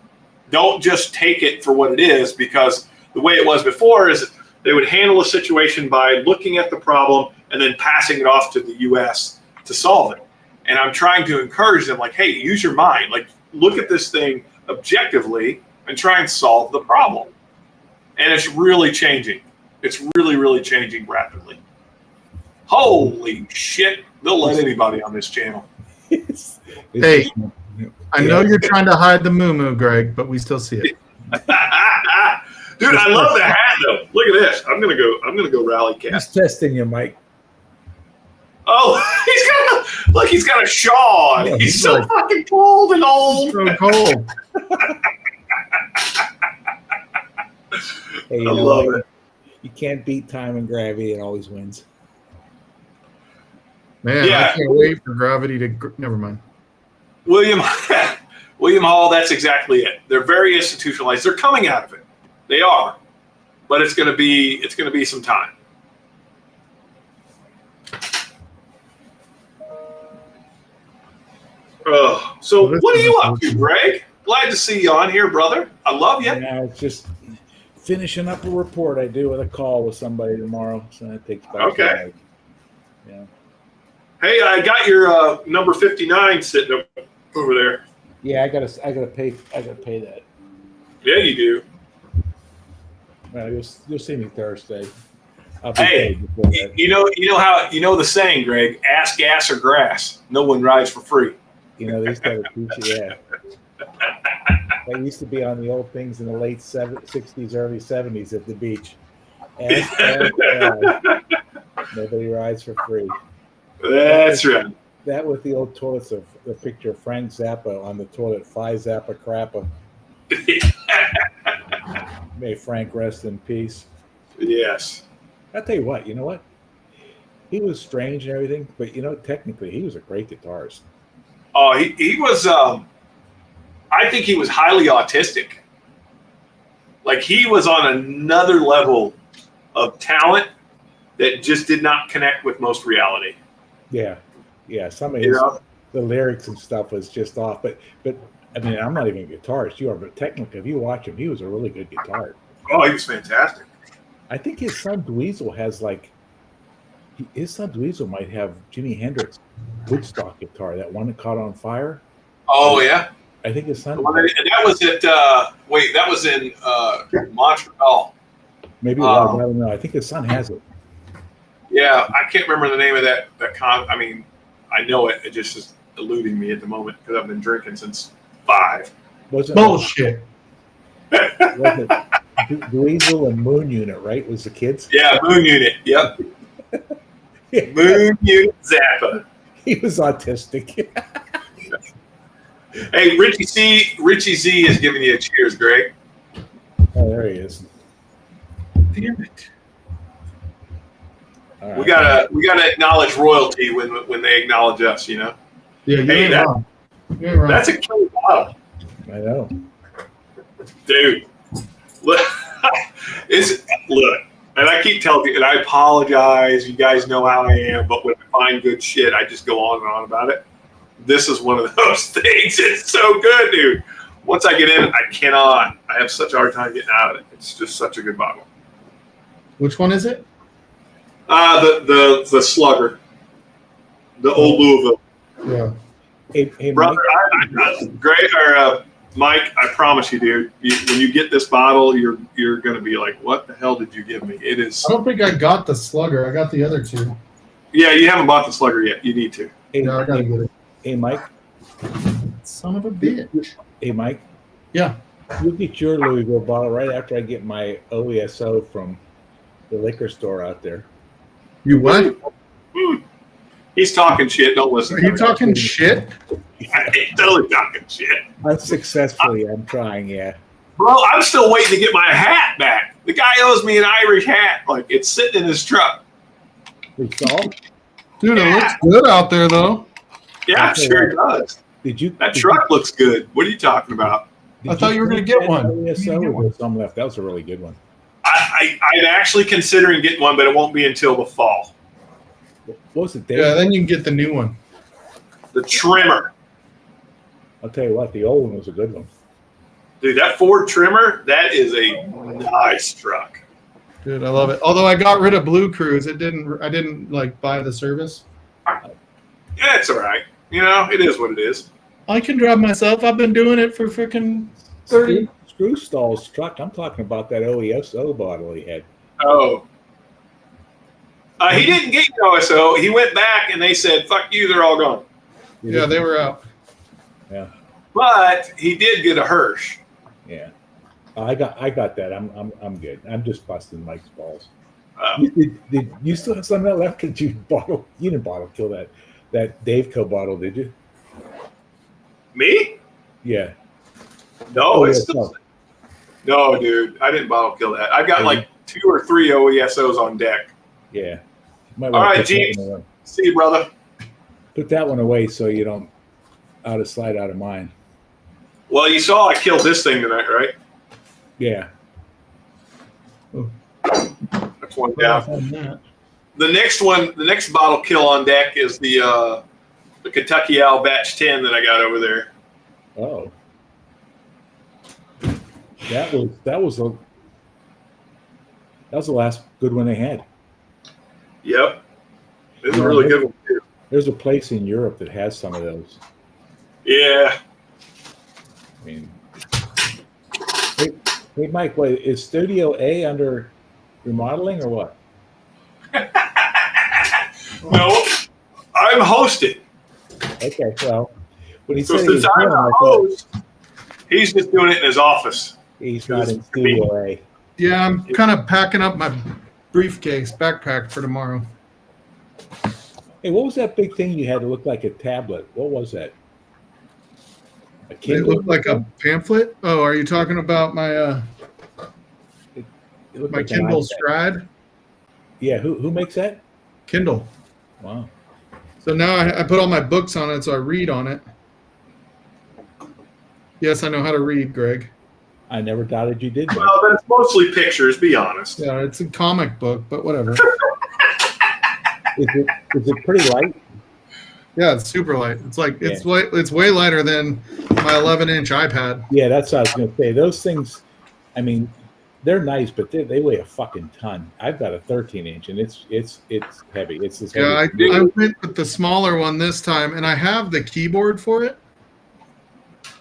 Don't just take it for what it is, because the way it was before is they would handle a situation by looking at the problem and then passing it off to the U.S. to solve it. And I'm trying to encourage them, like, hey, use your mind. Like, look at this thing objectively and try and solve the problem. And it's really changing. It's really, really changing rapidly. Holy shit. They'll let anybody on this channel. Hey, I know you're trying to hide the moo-moo, Greg, but we still see it. Dude, I love the hat though. Look at this. I'm gonna go rally cat. He's testing you, Mike. Oh, he's got a shawl on. Yeah, he's so fucking cold and old. So cold. Hey, I love it. You can't beat time and gravity; it always wins. Man, Yeah. I can't wait for gravity to. Never mind. William Hall, that's exactly it. They're very institutionalized. They're coming out of it. They are. But it's gonna be some time. So what are you up to, Greg? Glad to see you on here, brother. I love you. Yeah, it's just finishing up a report I do with a call with somebody tomorrow. So that takes about Okay. Yeah. Hey, I got your number 59 sitting over there. Yeah, I gotta pay that. Yeah, you do. Well, you'll see me Thursday. I'll be Hey, paid before that. you know the saying, Greg, ass gas or grass. No one rides for free. They used to have a teacher, yeah. They used to be on the old things in the late 60s, early 70s at the beach. Nobody rides for free. That's right. That with the old toilets of the picture of Frank Zappa on the toilet, Phi Zappa Crappa. May Frank rest in peace. Yes. I'll tell you what, he was strange and everything, but technically he was a great guitarist. Oh, he was. I think he was highly autistic. Like he was on another level of talent that just did not connect with most reality. Yeah. Some of his the lyrics and stuff was just off. But I mean, I'm not even a guitarist. You are, but technically, if you watch him, he was a really good guitarist. Oh, he was fantastic. I think his son Dweezil has his son Dweezil might have Jimi Hendrix Woodstock guitar, that one that caught on fire. Oh yeah. I think his son. And that was at. That was in Montreal. Maybe I don't know. I think his son has it. Yeah, I can't remember the name of that. I mean, I know it. It just is eluding me at the moment because I've been drinking since 5. Wasn't Bullshit. wasn't Dweezil and Moon Unit, right? Was the kids? Yeah, Moon Unit. Yep. Moon Unit Zappa. He was autistic. Hey, Richie Z is giving you a cheers, Greg. Oh, there he is. Damn it. All right. We gotta acknowledge royalty when they acknowledge us, you know. Yeah, you Hey, ain't that- wrong. You ain't wrong. That's a killer bottle, I know. dude. Look, look, and I keep telling you, and I apologize. You guys know how I am, but when I find good shit, I just go on and on about it. This is one of those things. It's so good, dude. Once I get in it, I cannot. I have such a hard time getting out of it. It's just such a good bottle. Which one is it? The Slugger, the old Louisville. Yeah. Hey, Brother, Mike, Greg or Mike, I promise you, dude. When you get this bottle, you're gonna be like, "What the hell did you give me?" It is. I don't think I got the Slugger. I got the other two. Yeah, you haven't bought the Slugger yet. You need to. hey, Yeah, I gotta get it. hey, Mike. Son of a bitch. Hey, Mike. Yeah. You get your Louisville bottle right after I get my OESO from the liquor store out there. You what? He's talking shit. Don't listen. Are you talking shit? He's totally talking shit, Unsuccessfully, I'm trying. Yeah. bro. I'm still waiting to get my hat back. The guy owes me an Irish hat. Like it's sitting in his truck. We saw. Dude, it looks good out there, though. Yeah, I'm sure it does. Did you? That truck looks good. What are you talking about? I thought you were gonna get one. OESO, or was some left? That was a really good one. I'm actually considering getting one, but it won't be until the fall. What was it, Dave? Yeah, then you can get the new one. The trimmer. I'll tell you what, the old one was a good one. Dude, that Ford trimmer, that is a nice truck. Dude, I love it. Although I got rid of Blue Cruise, I didn't like buy the service. Yeah, it's all right. You know, it is what it is. I can drive myself. I've been doing it for freaking 30. Screw Stall's truck. I'm talking about that OESO bottle he had. Oh. He didn't get your OSO. He went back and they said, fuck you, they're all gone. Yeah, they were out. Yeah. But he did get a Hirsch. Yeah. I got that. I'm good. I'm just busting Mike's balls. Oh. Did you still have some of that left? Did you bottle? You didn't bottle kill that Daveco bottle, did you? Me? Yeah. No, it's OESO. still. No, dude, I didn't bottle kill that. I've got like 2 or 3 OESOs on deck. Yeah. Might All wanna right, put that Gene. one away. See you, brother. Put that one away so you don't out of sight, out of mind. Well, you saw I killed this thing tonight, right? Yeah. That's one down. The next bottle kill on deck is the Kentucky Owl Batch 10 that I got over there. Oh. That was the last good one they had. Yep. This is a really good one, too. There's a place in Europe that has some of those. Yeah. I mean, hey Mike, what is Studio A under remodeling or what? No, I'm hosting. Okay, well, when he So said he was since I'm doing, I a thought host, he's just doing it in his office. he's not in Studio A. Yeah, I'm kind of packing up my briefcase, backpack for tomorrow. Hey, what was that big thing you had to look like a tablet? What was that? A It Kindle? looked like a pamphlet. Oh, are you talking about my It looked my like an Kindle iPad. Stride? Yeah, who makes that? Kindle. Wow. So now I put all my books on it, so I read on it. Yes, I know how to read, Greg. I never doubted you did. Mike. Well, that's mostly pictures, be honest. Yeah, it's a comic book, but whatever. Is it pretty light? Yeah, it's super light. It's like it's way lighter than my 11-inch iPad. Yeah, that's what I was going to say. Those things, I mean, they're nice, but they weigh a fucking ton. I've got a 13-inch, and it's heavy. It's as heavy. Yeah, I went with the smaller one this time, and I have the keyboard for it.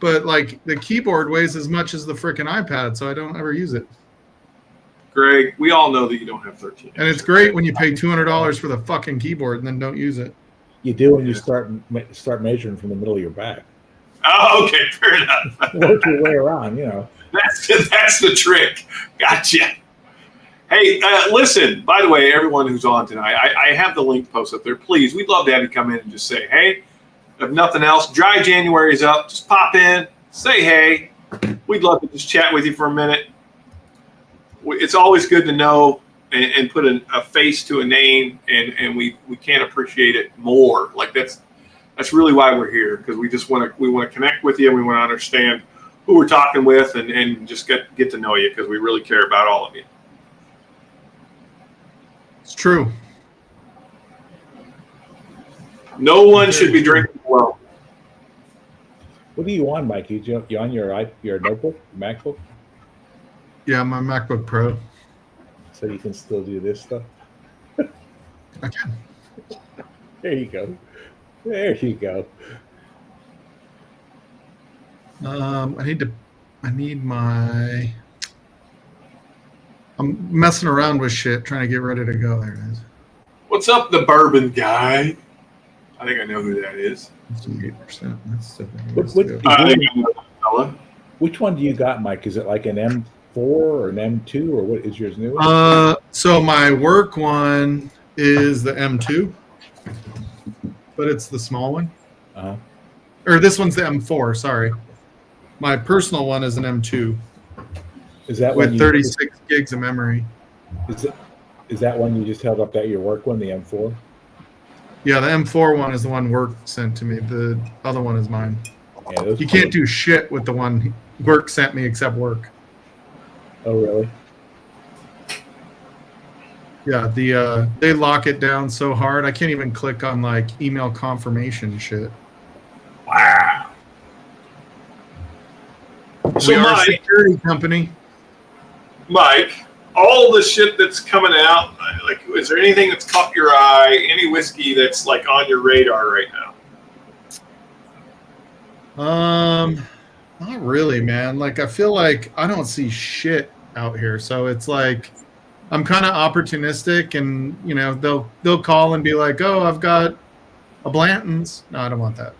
But like the keyboard weighs as much as the freaking iPad, so I don't ever use it. Greg, we all know that you don't have 13. And it's great when you pay $200 for the fucking keyboard and then don't use it. You do when you start measuring from the middle of your back. Oh, okay, fair enough. Work your way around, you know. That's the trick. Gotcha. Hey, listen, by the way, everyone who's on tonight, I have the link post up there. Please, we'd love to have you come in and just say, hey, if nothing else, dry January is up. Just pop in, say hey. We'd love to just chat with you for a minute. It's always good to know and put a face to a name, and we can't appreciate it more. Like that's really why we're here, because we want to connect with you, and we want to understand who we're talking with, and just get to know you, because we really care about all of you. It's true. No one should be drinking alone. What are you on, Mike? You on your notebook, MacBook? Yeah, my MacBook Pro. So you can still do this stuff? I can. There you go. There you go. I'm messing around with shit, trying to get ready to go. There it is. What's up, the bourbon guy? I think I know who that is. That's 8%. That's Which one do you got, Mike? Is it like an M4 or an M2, or what is yours new? So my work one is the M2, but it's the small one. Uh-huh. Or this one's the M4. Sorry, my personal one is an M2. Is that with 36 gigs of memory? Is that one you just held up? That your work one, the M4? Yeah, the M4 one is the one work sent to me. The other one is mine. Yeah, you can't do shit with the one work sent me except work. Oh, really? Yeah, they lock it down so hard I can't even click on like email confirmation shit. Wow. So We are a Mike, security company. Mike, all the shit that's coming out, like, is there anything that's caught your eye? Any whiskey that's like on your radar right now? Not really, man. Like I feel like I don't see shit out here, so it's like I'm kind of opportunistic, and you know they'll call and be like, "Oh, I've got a Blanton's." No, I don't want that.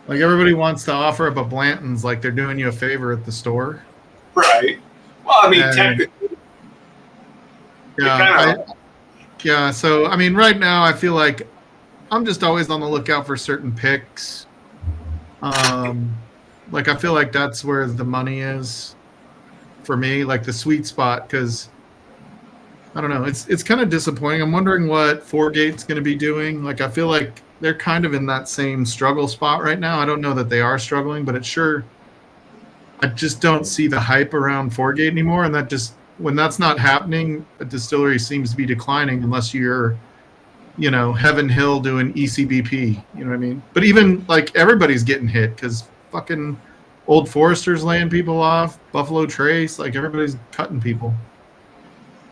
Like everybody wants to offer up a Blanton's, like they're doing you a favor at the store. Right. Well, I mean, technically. Yeah. So I mean, right now I feel like I'm just always on the lookout for certain picks. Like I feel like that's where the money is for me, like the sweet spot, because I don't know, it's kind of disappointing. I'm wondering what Fourgate's going to be doing. Like I feel like they're kind of in that same struggle spot right now. I don't know that they are struggling, but I just don't see the hype around Fourgate anymore, and that just when that's not happening, a distillery seems to be declining unless you're, you know, Heaven Hill doing ECBP. You know what I mean? But even like everybody's getting hit because fucking Old Forester's laying people off, Buffalo Trace, like everybody's cutting people.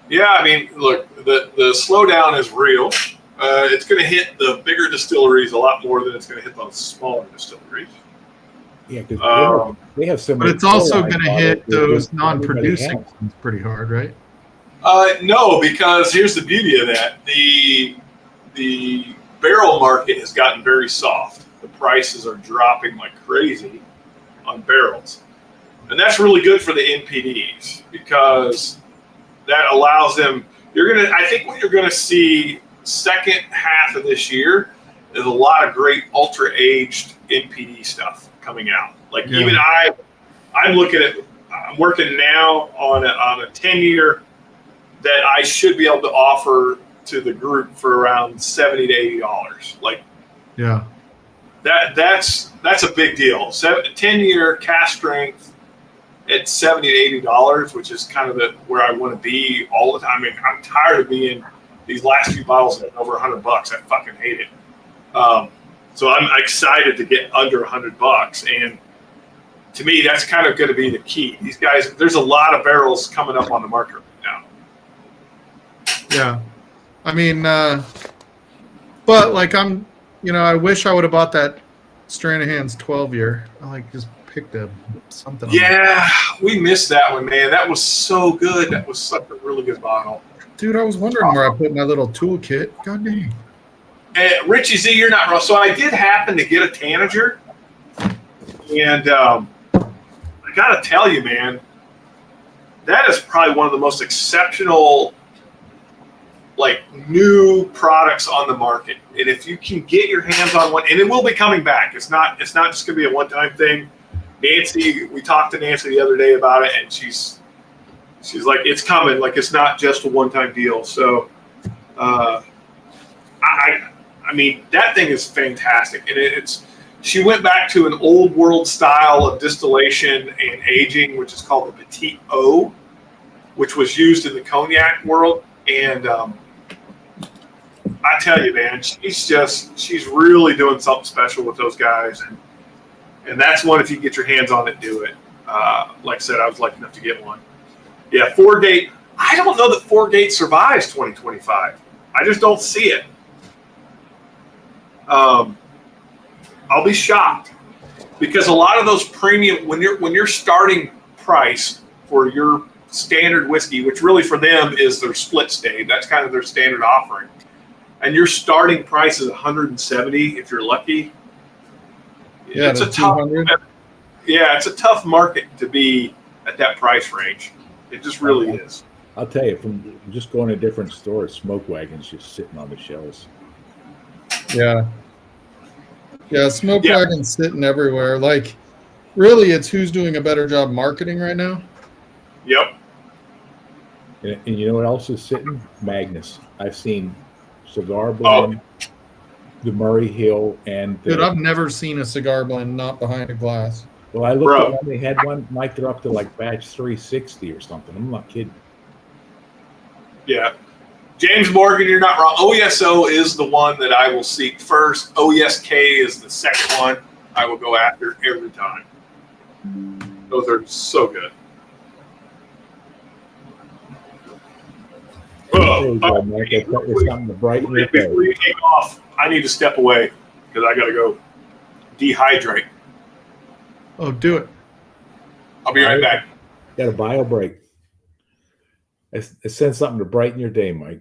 Yeah, I mean, look, the slowdown is real. It's going to hit the bigger distilleries a lot more than it's going to hit the smaller distilleries. Yeah, because they have so many. But it's also going to hit those non-producing ones pretty hard, right? No, because here's the beauty of that: the barrel market has gotten very soft. The prices are dropping like crazy on barrels, and that's really good for the NPDs because that allows them. I think what you're going to see second half of this year is a lot of great ultra aged NPD stuff coming out. Like even I'm working now on a 10-year that I should be able to offer to the group for around $70 to $80. Like, yeah, that's a big deal. 10-year cask strength at $70 to $80, which is kind of where I want to be all the time. I mean, I'm tired of being these last few bottles at over $100. I fucking hate it. So I'm excited to get under $100, and to me, that's kind of going to be the key. These guys, there's a lot of barrels coming up on the market right now. Yeah, I mean, but like I wish I would have bought that Stranahan's 12-year. I like just picked something. Yeah, we missed that one, man. That was so good. That was such a really good bottle. Dude, I was wondering where I put my little toolkit. God dang. Richie Z, you're not wrong. So I did happen to get a Tanager, and I got to tell you, man, that is probably one of the most exceptional, like, new products on the market. And if you can get your hands on one, and it will be coming back. It's not just going to be a one-time thing. Nancy, we talked to Nancy the other day about it, and she's like, it's coming. Like, it's not just a one-time deal. So, I mean, that thing is fantastic, and she went back to an old world style of distillation and aging, which is called the Petit O, which was used in the cognac world. And I tell you, man, she's really doing something special with those guys, and that's one. If you get your hands on it, do it. Like I said, I was lucky enough to get one. Yeah, 4-Gate. I don't know that 4-Gate survives 2025. I just don't see it. I'll be shocked, because a lot of those premium, when you're starting price for your standard whiskey, which really for them is their split stave, that's kind of their standard offering, and your starting price is 170 if you're lucky. Yeah, it's a tough. Yeah, it's a tough market to be at that price range. It just really is. I'll tell you, from just going to different stores, Smoke Wagon's just sitting on the shelves. Yeah. Yeah, Smoke Wagon's sitting everywhere. Like, really, it's who's doing a better job marketing right now. Yep. And you know what else is sitting? Magnus. I've seen Cigar Blend, the Murray Hill, and... Dude, I've never seen a cigar blend not behind a glass. Well, I looked at when they had one, Mike, they're up to like batch 360 or something. I'm not kidding. Yeah. James Morgan, you're not wrong. OESO is the one that I will seek first. OESK is the second one I will go after every time. Those are so good. Mike, it's something to brighten your day. Before you take off, I need to step away because I got to go dehydrate. Oh, do it. I'll be right back. Got a bio break. I sent something to brighten your day, Mike.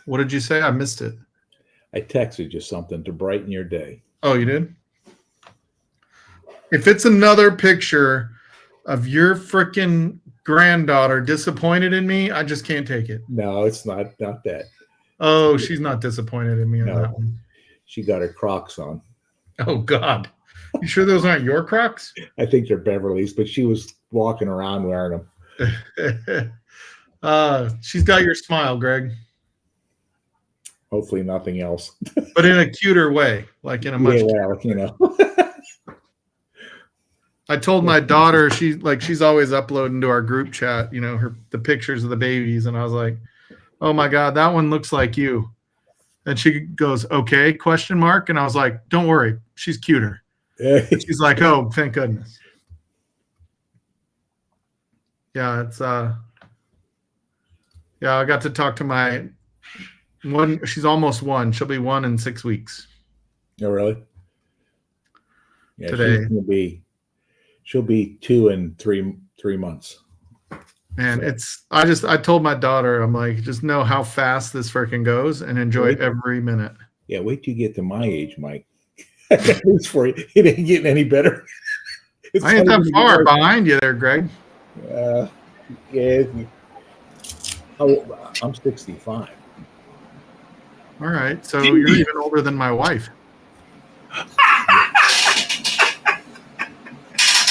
What did you say? I missed it. I texted you something to brighten your day. Oh, you did? If it's another picture of your freaking granddaughter disappointed in me, I just can't take it. No, it's not that. Oh, she's not disappointed in me on that one. She got her Crocs on. Oh, God. You sure those aren't your Crocs? I think they're Beverly's, but she was walking around wearing them. She's got your smile, Greg. Hopefully nothing else. But in a cuter way, like in a much I told my daughter, she's always uploading to our group chat, the pictures of the babies, and I was like, "Oh my God, that one looks like you." And she goes, "Okay?" ? And I was like, "Don't worry, she's cuter." She's like, "Oh, thank goodness." Yeah, it's I got to talk to my one. She's almost one. She'll be 1 in 6 weeks. Oh, really? Yeah, today. She'll be 2 in 3 months. And I told my daughter, I'm like, just know how fast this freaking goes and enjoy every minute. Yeah, wait till you get to my age, Mike. I got news for you. It ain't getting any better. I ain't that far behind you there, Greg. Yeah. I'm 65. All right, so you're even older than my wife.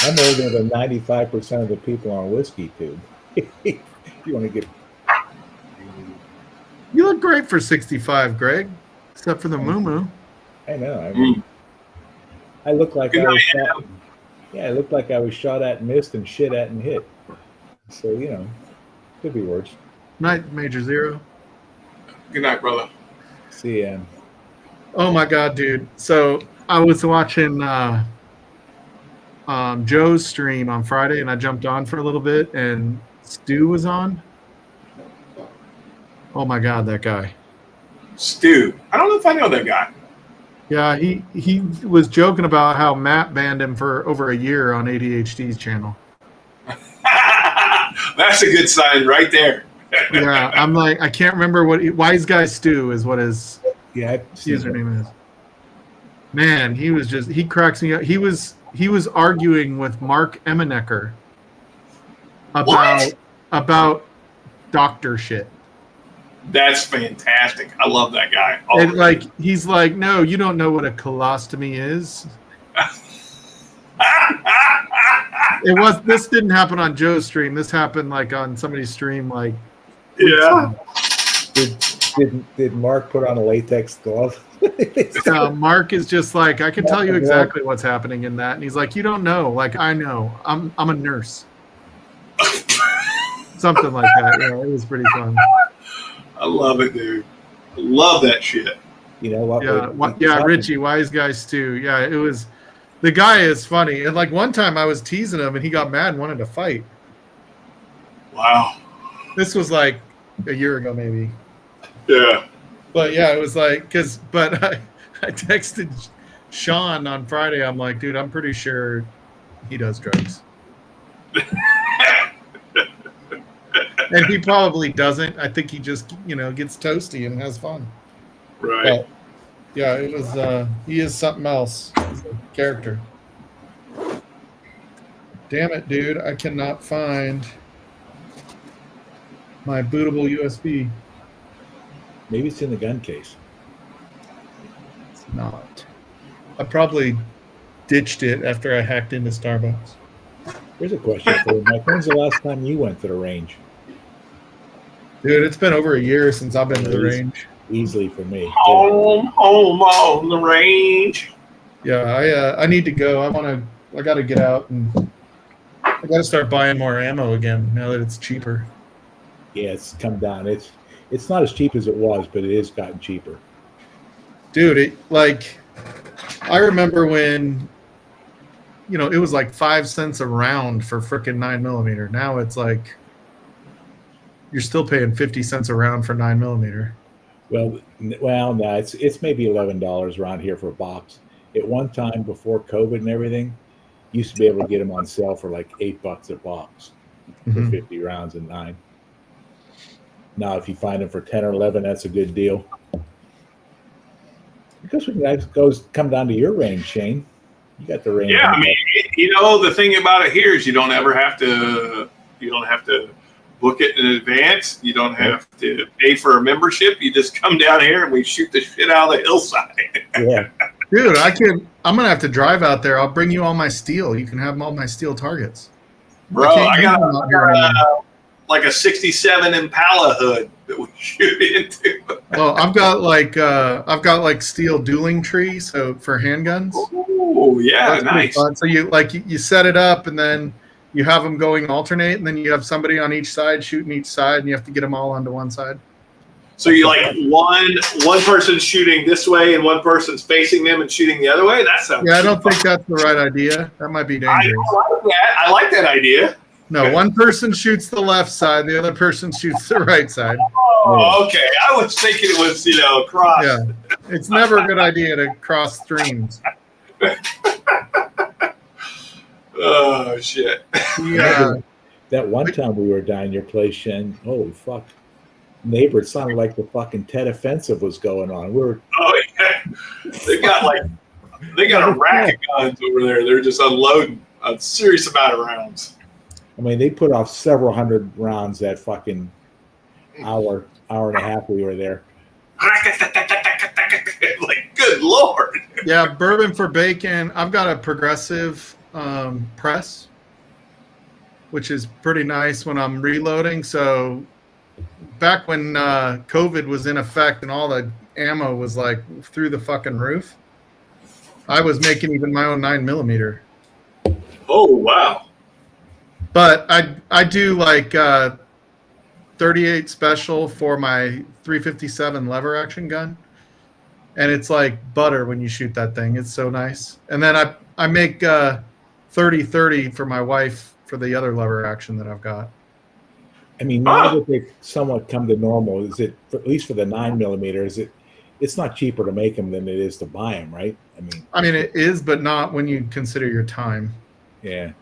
I'm older than 95% of the people on Whiskey Tube. You want to get? You look great for 65, Greg. Except for the moo-moo. I know. I look like I was shot. Yeah, I look like I was shot at and missed and shit at and hit. So could be worse. Night, Major Zero. Good night, brother. See ya. Oh my God, dude. So I was watching Joe's stream on Friday, and I jumped on for a little bit, and Stu was on. Oh my God, that guy. Stu. I don't know if I know that guy. Yeah, he was joking about how Matt banned him for over a year on ADHD's channel. That's a good sign right there. Yeah, I'm like, I can't remember what Wise Guy Stew is what his username is. Man, he cracks me up. He was arguing with Mark Emanecker about doctor shit. That's fantastic. I love that guy. And like he's like, no, you don't know what a colostomy is. This didn't happen on Joe's stream. This happened like on somebody's stream. Like, yeah. Did Mark put on a latex glove? Mark is just like, I can tell you exactly what's happening in that, and he's like, you don't know. Like, I know. I'm a nurse. Something like that. Yeah, it was pretty fun. I love it, dude. I love that shit. You know what? Yeah, Richie, Wise Guy Stew. Yeah, it was. The guy is funny, and like one time I was teasing him, and he got mad and wanted to fight. Wow. This was like a year ago, maybe. Yeah. But yeah, it was like But I texted Sean on Friday. I'm like, dude, I'm pretty sure he does drugs. And he probably doesn't. I think he just, gets toasty and has fun. Right. But, yeah, it was. He is something else. He's a character. Damn it, dude! I cannot find my bootable USB. Maybe it's in the gun case. It's not. I probably ditched it after I hacked into Starbucks. Here's a question for you, Mike. When's the last time you went to the range? Dude, it's been over a year since I've been to the range. Easily for me. Home on the range. Yeah, I need to go. I got to get out and I got to start buying more ammo again now that it's cheaper. Yeah, it's come down. It's not as cheap as it was, but it has gotten cheaper. Dude, I remember when, it was like 5 cents a round for frickin' 9mm. Now it's like you're still paying 50 cents a round for 9mm. Well, no, it's maybe $11 around here for a box. At one time before COVID and everything, used to be able to get them on sale for like $8 a box for 50 rounds and 9. Now, if you find them for 10 or 11, that's a good deal. I guess we can come down to your range, Shane. You got the range. Yeah, I mean, the thing about it here is you don't have to book it in advance. You don't have to pay for a membership. You just come down here and we shoot the shit out of the hillside. Yeah. Dude, I'm going to have to drive out there. I'll bring you all my steel. You can have all my steel targets. Bro, I got like a 67 Impala hood that we shoot into. Well, I've got like steel dueling tree, so for handguns. Oh, yeah, that's nice. Fun. So you set it up and then you have them going alternate, and then you have somebody on each side shooting each side, and you have to get them all onto one side. So you like one person's shooting this way and one person's facing them and shooting the other way? That sounds I don't think that's the right idea. That might be dangerous. I like that idea. No, one person shoots the left side, the other person shoots the right side. Oh, okay. I was thinking it was, cross. Yeah. It's never a good idea to cross streams. Oh, shit. Yeah. That one time we were down your place, Shen, holy fuck. Neighbor, it sounded like the fucking Tet Offensive was going on. Oh, yeah. They got a rack of guns over there. They're just unloading a serious amount of rounds. I mean, they put off several hundred rounds that fucking hour and a half we were there. Like, good Lord. Yeah, bourbon for bacon. I've got a progressive press, which is pretty nice when I'm reloading. So back when COVID was in effect and all the ammo was like through the fucking roof, I was making even my own 9mm. Oh, wow. But I do like 38 special for my 357 lever action gun, and it's like butter when you shoot that thing. It's so nice. And then I make 30-30 for my wife for the other lever action that I've got. I mean, now that they've somewhat come to normal, is it, at least for the 9mm, it's not cheaper to make them than it is to buy them, right? I mean, it is, but not when you consider your time. Yeah.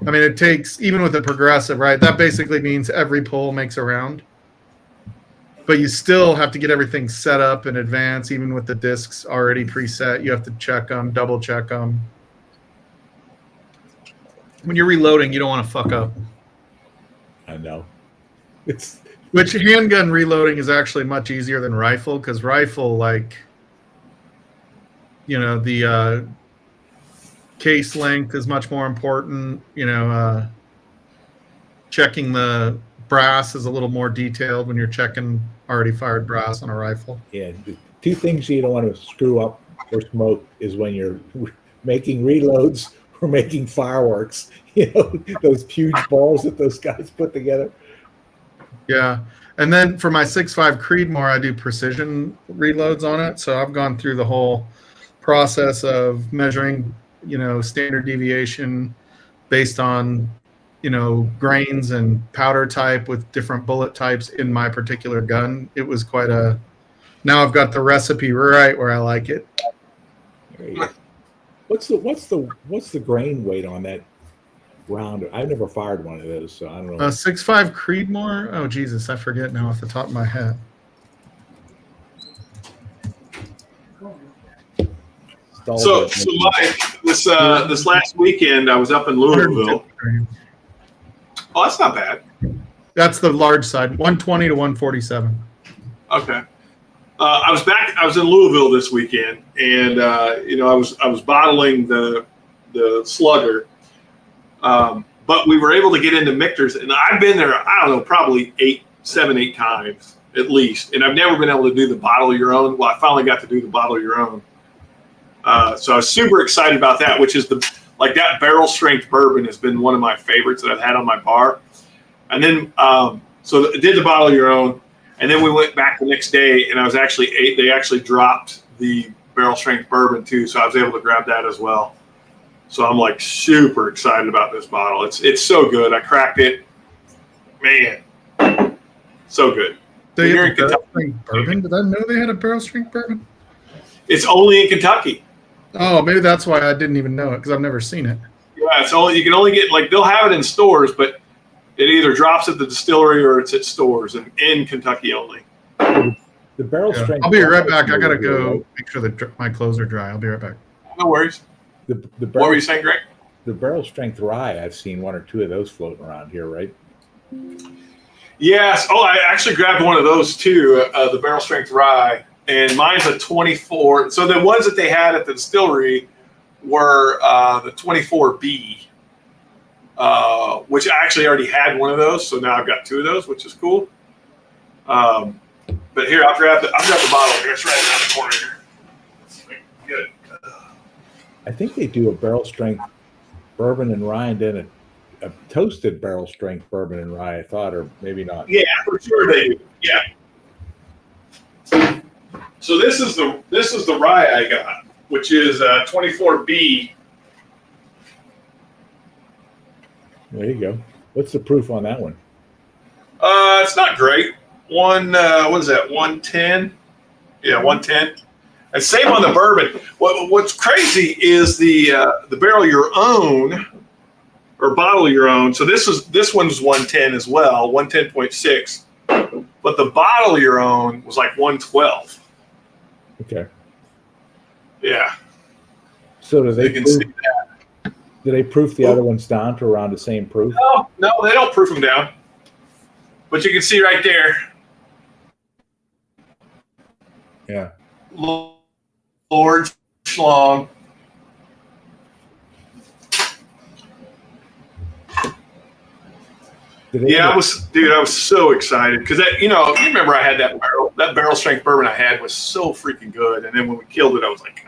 I mean, it takes, even with a progressive, right? That basically means every pull makes a round. But you still have to get everything set up in advance, even with the discs already preset. You have to check them, double check them. When you're reloading, you don't want to fuck up. I know. Which handgun reloading is actually much easier than rifle, because rifle, like, you know, the case length is much more important. You know, checking the brass is a little more detailed when you're checking already fired brass on a rifle. Yeah. The two things you don't want to screw up or smoke is when you're making reloads or making fireworks. You know, those huge balls that those guys put together. Yeah. And then for my 6.5 Creedmoor, I do precision reloads on it. So I've gone through the whole process of measuring, you know, standard deviation based on, you know, grains and powder type with different bullet types in my particular gun. It was quite a, now I've got the recipe right where I like it. There you go. What's the grain weight on that round? I've never fired one of those, so I don't know. 6.5 Creedmoor. Oh Jesus, I forget now off the top of my head. So Mike, this last weekend I was up in Louisville. Oh, that's not bad. That's the large side, 120 to 147. Okay. I was in Louisville this weekend, and you know, I was bottling the slugger, but we were able to get into Michter's, and I've been there, I don't know, probably 8 times at least, and I've never been able to do the bottle your own. Well, I finally got to do the bottle your own, so I was super excited about that, which is that barrel strength bourbon has been one of my favorites that I've had on my bar, and then so I did the bottle your own. And then we went back the next day, and they actually dropped the barrel strength bourbon too, so I was able to grab that as well. So I'm like super excited about this bottle. It's so good. I cracked it, man, so good. They have a barrel strength bourbon? Did I know they had a barrel strength bourbon? It's only in Kentucky. Oh, maybe that's why I didn't even know it, because I've never seen it. Yeah, you can only get, like, they'll have it in stores, but it either drops at the distillery or it's at stores in Kentucky only. The barrel strength. I'll be right back. I gotta go make sure that my clothes are dry. I'll be right back. No worries. What were you saying, Greg? The barrel strength rye. I've seen 1 or 2 of those floating around here, right? Yes. Oh, I actually grabbed one of those too. The barrel strength rye, and mine's a 24. So the ones that they had at the distillery were the 24B. Which I actually already had one of those, so now I've got 2 of those, which is cool. But here, I'll grab the bottle here. It's right around the corner here. Good. I think they do a barrel strength bourbon and rye, and then a toasted barrel strength bourbon and rye. I thought, or maybe not. Yeah, for sure they do. Yeah. So this is the rye I got, which is 24B. There you go. What's the proof on that one? It's not great. What is that? 110. Yeah, 110. And same on the bourbon. What's crazy is the barrel your own or bottle your own. So this one's 110 as well, 110.6. But the bottle your own was like 112. Okay. Yeah. So do they you can see that. Do they proof the other ones down to around the same proof? No, they don't proof them down. But you can see right there. Yeah. Lord Schlong. Yeah, I was so excited because you remember I had that barrel strength bourbon I had was so freaking good, and then when we killed it, I was like,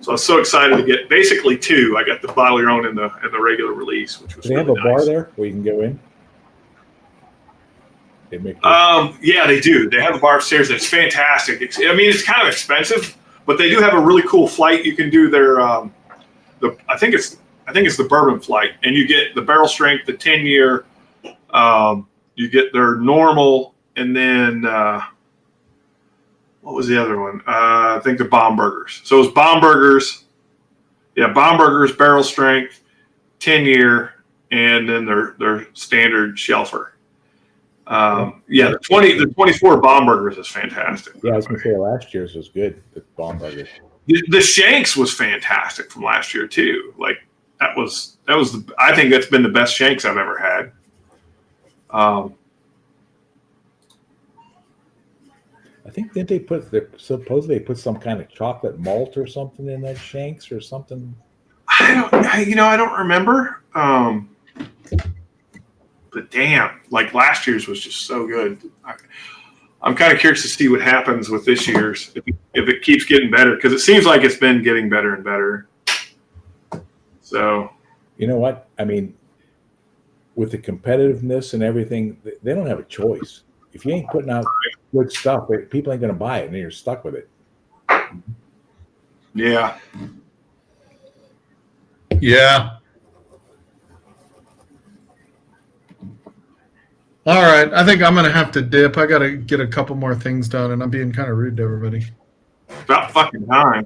So I was so excited to get basically 2. I got the bottle your own and the regular release, which was. Do they have a bar there where you can go in? They make. Yeah, they do. They have a bar upstairs that's fantastic. It's kind of expensive, but they do have a really cool flight. You can do their I think it's the bourbon flight, and you get the barrel strength, the 10-year. You get their normal, and then what was the other one? I think the bomb burgers. So it was bomb burgers. Yeah, bomb burgers, barrel strength, 10-year, and then their standard shelfer. Yeah, the 24 bomb burgers is fantastic. Yeah, I was gonna say last year's was good. The bomb burgers. The Shanks was fantastic from last year too. Like that was I think that's been the best Shanks I've ever had. I think didn't they supposedly they put some kind of chocolate malt or something in that Shanks or something? I don't remember. But damn, like last year's was just so good. I'm kind of curious to see what happens with this year's if it keeps getting better, because it seems like it's been getting better and better. So, you know what? I mean, with the competitiveness and everything, they don't have a choice. If you ain't putting out good stuff, people ain't going to buy it, and you're stuck with it. Yeah. Yeah. All right. I think I'm going to have to dip. I got to get a couple more things done, and I'm being kind of rude to everybody. About fucking time.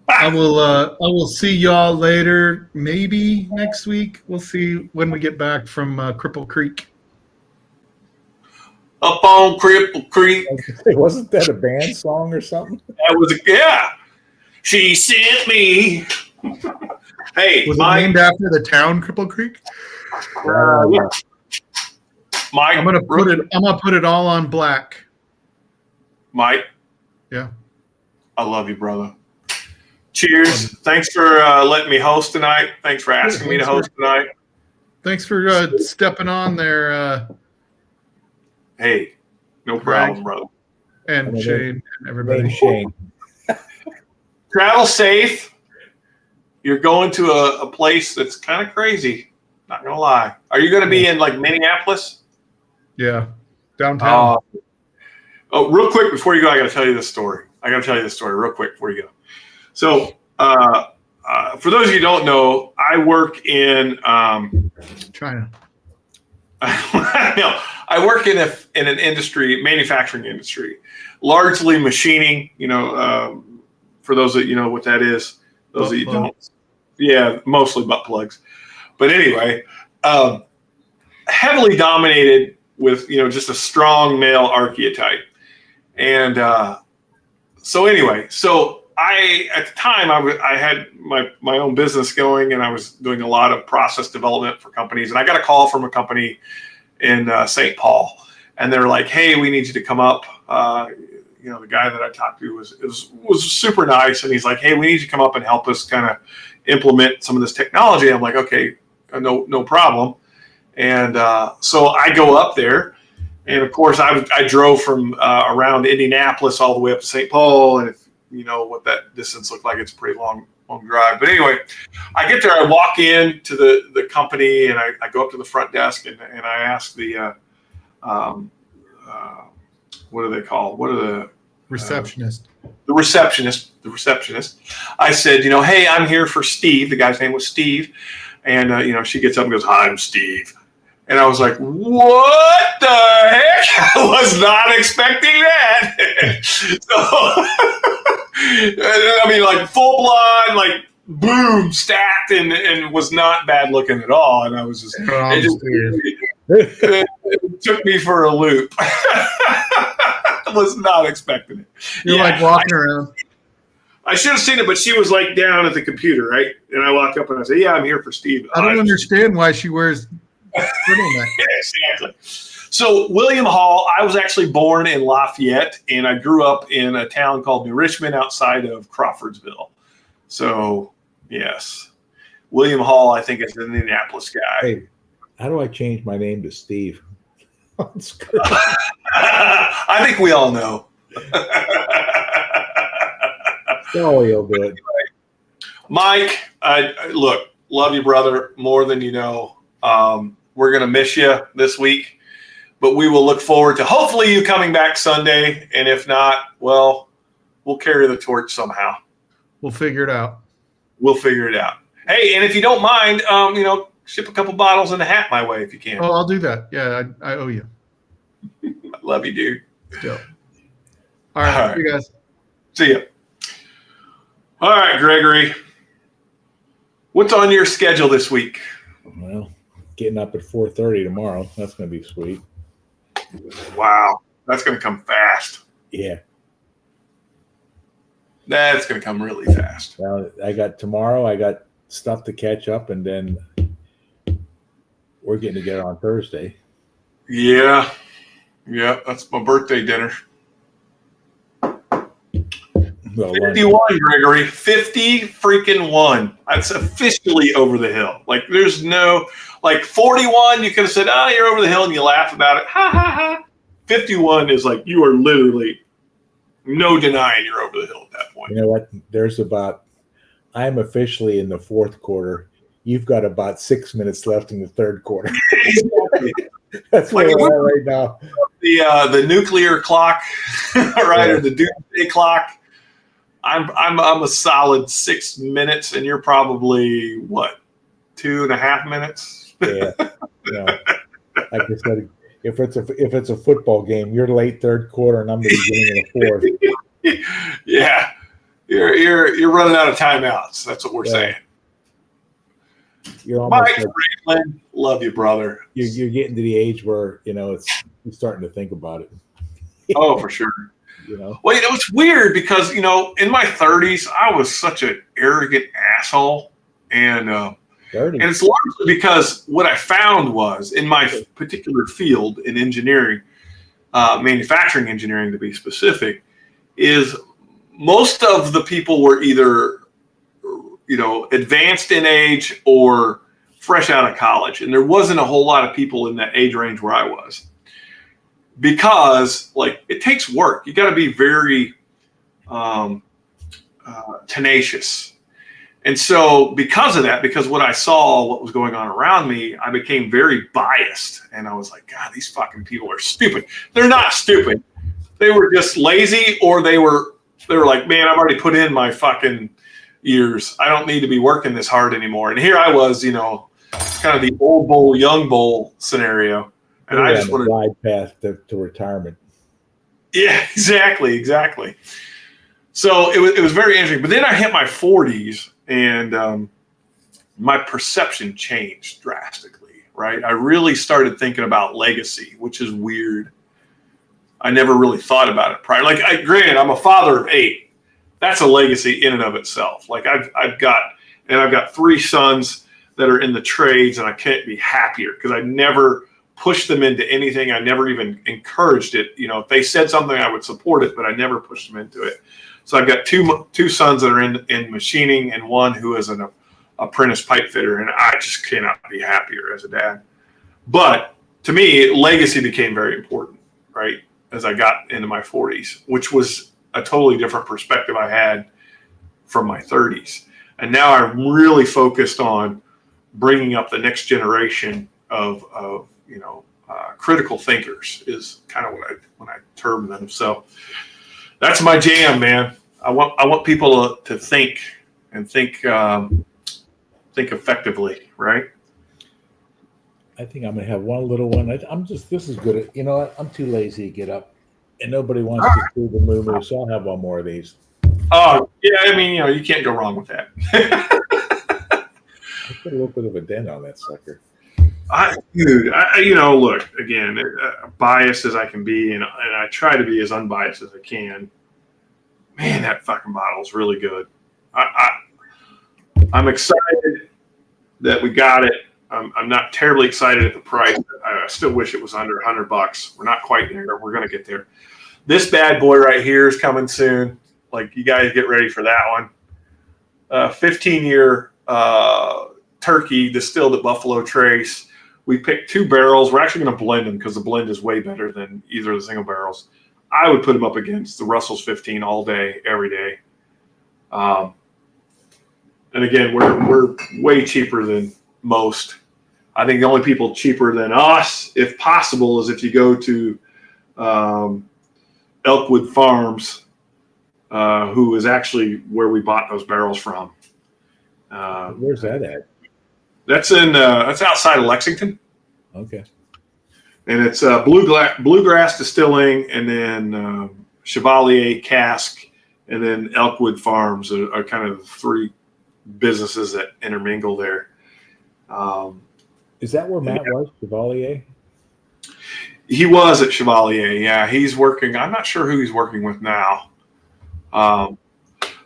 I will see y'all later, maybe next week. We'll see when we get back from Cripple Creek. Up on Cripple Creek. Hey, wasn't that a band song or something? That was She sent me. Hey, Was it named after the town Cripple Creek? Yeah. Mike, I'm gonna put it all on black. Mike. Yeah. I love you, brother. Cheers. Thanks for letting me host tonight. Thanks for asking me to host tonight. Thanks for stepping on there. Hey, no problem, brother. And Shane and everybody. Shane. Travel safe. You're going to a place that's kind of crazy. Not gonna lie. Are you going to be in like Minneapolis? Yeah, downtown. Oh, real quick before you go, I got to tell you this story. Real quick before you go. So, for those of you who don't know, I work in China. No, I work in an industry, manufacturing industry, largely machining. For those that you know what that is, those that you don't, yeah, mostly butt plugs. But anyway, heavily dominated with just a strong male archetype, and so at the time I had my own business going, and I was doing a lot of process development for companies, and I got a call from a company in St. Paul, and they're like, "Hey, we need you to come up." The guy that I talked to was super nice, and he's like, "Hey, we need you to come up and help us kind of implement some of this technology." I'm like, "Okay, no problem." And so I go up there, and of course I drove from around Indianapolis all the way up to St. Paul, and if you know what that distance looked like, it's a pretty long drive. But anyway, I get there, I walk in to the company, and I go up to the front desk, and I ask the what are they called? What are the receptionist? The receptionist. I said, "Hey, I'm here for Steve." The guy's name was Steve. And, she gets up and goes, "Hi, I'm Steve." And I was like, "What the heck?" I was not expecting that. So, I mean, like full blood, like boom, stacked, and was not bad looking at all. And I was just, it took me for a loop. I was not expecting it. You're like walking around. I should have seen it, but she was like down at the computer, right? And I walk up and I say, "Yeah, I'm here for Steve." I don't understand why she wears turtleneck. Exactly. So William Hall, I was actually born in Lafayette, and I grew up in a town called New Richmond outside of Crawfordsville. So, yes. William Hall, I think, is an Indianapolis guy. Hey, how do I change my name to Steve? I think we all know. Oh, you'll do it. Mike, look, love you, brother, more than you know. We're going to miss you this week, but we will look forward to hopefully you coming back Sunday. And if not, well, we'll carry the torch somehow. We'll figure it out. Hey, and if you don't mind, ship a couple bottles and a hat my way if you can. Oh, I'll do that. Yeah, I owe you. Love you, dude. Yeah. All right. All right. See you guys. See ya. All right, Gregory. What's on your schedule this week? Well, getting up at 4:30 tomorrow. That's going to be sweet. Wow. That's going to come fast. Yeah. That's going to come really fast. Well, I got stuff to catch up, and then we're getting together on Thursday. Yeah. Yeah, that's my birthday dinner. Well, 51, Gregory. 50 freaking 1. That's officially over the hill. Like, there's no, like, 41, you could have said, oh, you're over the hill, and you laugh about it. Ha, ha, ha. 51 is like, you are literally no denying you're over the hill at that point. you know what? I'm officially in the fourth quarter. You've got about 6 minutes left in the third quarter. Exactly. That's where we're at right now. The nuclear clock, right, or the doomsday clock. I'm a solid 6 minutes, and you're probably what, 2.5 minutes? Yeah. Like I said, if it's a football game, you're late third quarter, and I'm the beginning of the fourth. Yeah, you're running out of timeouts. That's what we're saying. You're almost Mike Franklin, love you, brother. You're getting to the age where you're starting to think about it. Oh, for sure. Well, it's weird because in my 30s I was such an arrogant asshole, and it's largely because what I found was in my particular field in engineering, manufacturing engineering to be specific, is most of the people were either advanced in age or fresh out of college, and there wasn't a whole lot of people in that age range where I was. Because it takes work. You got to be very tenacious. And so because of that, because what I saw, what was going on around me, I became very biased. And I was like, God, these fucking people are stupid. They're not stupid. They were just lazy, or they were like, man, I've already put in my fucking years. I don't need to be working this hard anymore. And here I was, kind of the old bull, young bull scenario. And I just wanted glide path to retirement. Yeah, exactly. So it was very interesting. But then I hit my 40s, and my perception changed drastically. Right, I really started thinking about legacy, which is weird. I never really thought about it prior. Granted, I'm a father of 8. That's a legacy in and of itself. I've got 3 sons that are in the trades, and I can't be happier because I never pushed them into anything. I never even encouraged it. If they said something, I would support it, but I never pushed them into it. So I've got two sons that are in machining, and one who is an apprentice pipe fitter, and I just cannot be happier as a dad. But to me, legacy became very important, right, as I got into my 40s, which was a totally different perspective I had from my 30s. And now I'm really focused on bringing up the next generation of critical thinkers is kind of when I term them. So that's my jam, man. I want people to think and think effectively, right? I think I'm gonna have one little one. This is good. You know what? I'm too lazy to get up, and nobody wants to do the moo-moo, so I'll have one more of these. Oh yeah, I mean, you can't go wrong with that. I put a little bit of a dent on that sucker. Look, again, biased as I can be, and I try to be as unbiased as I can. Man, that fucking bottle is really good. I'm excited that we got it. I'm not terribly excited at the price. I still wish it was under $100. We're not quite there. We're going to get there. This bad boy right here is coming soon. You guys get ready for that one. 15-year turkey distilled at Buffalo Trace. We picked 2 barrels. We're actually going to blend them because the blend is way better than either of the single barrels. I would put them up against the Russell's 15 all day, every day. And again, we're way cheaper than most. I think the only people cheaper than us, if possible, is if you go to Elkwood Farms, who is actually where we bought those barrels from. Where's that at? That's outside of Lexington. Okay. And it's Bluegrass Distilling, and then Chevalier, Cask, and then Elkwood Farms are kind of the three businesses that intermingle there. Is that where Matt was, Chevalier? He was at Chevalier. Yeah, he's working. I'm not sure who he's working with now. But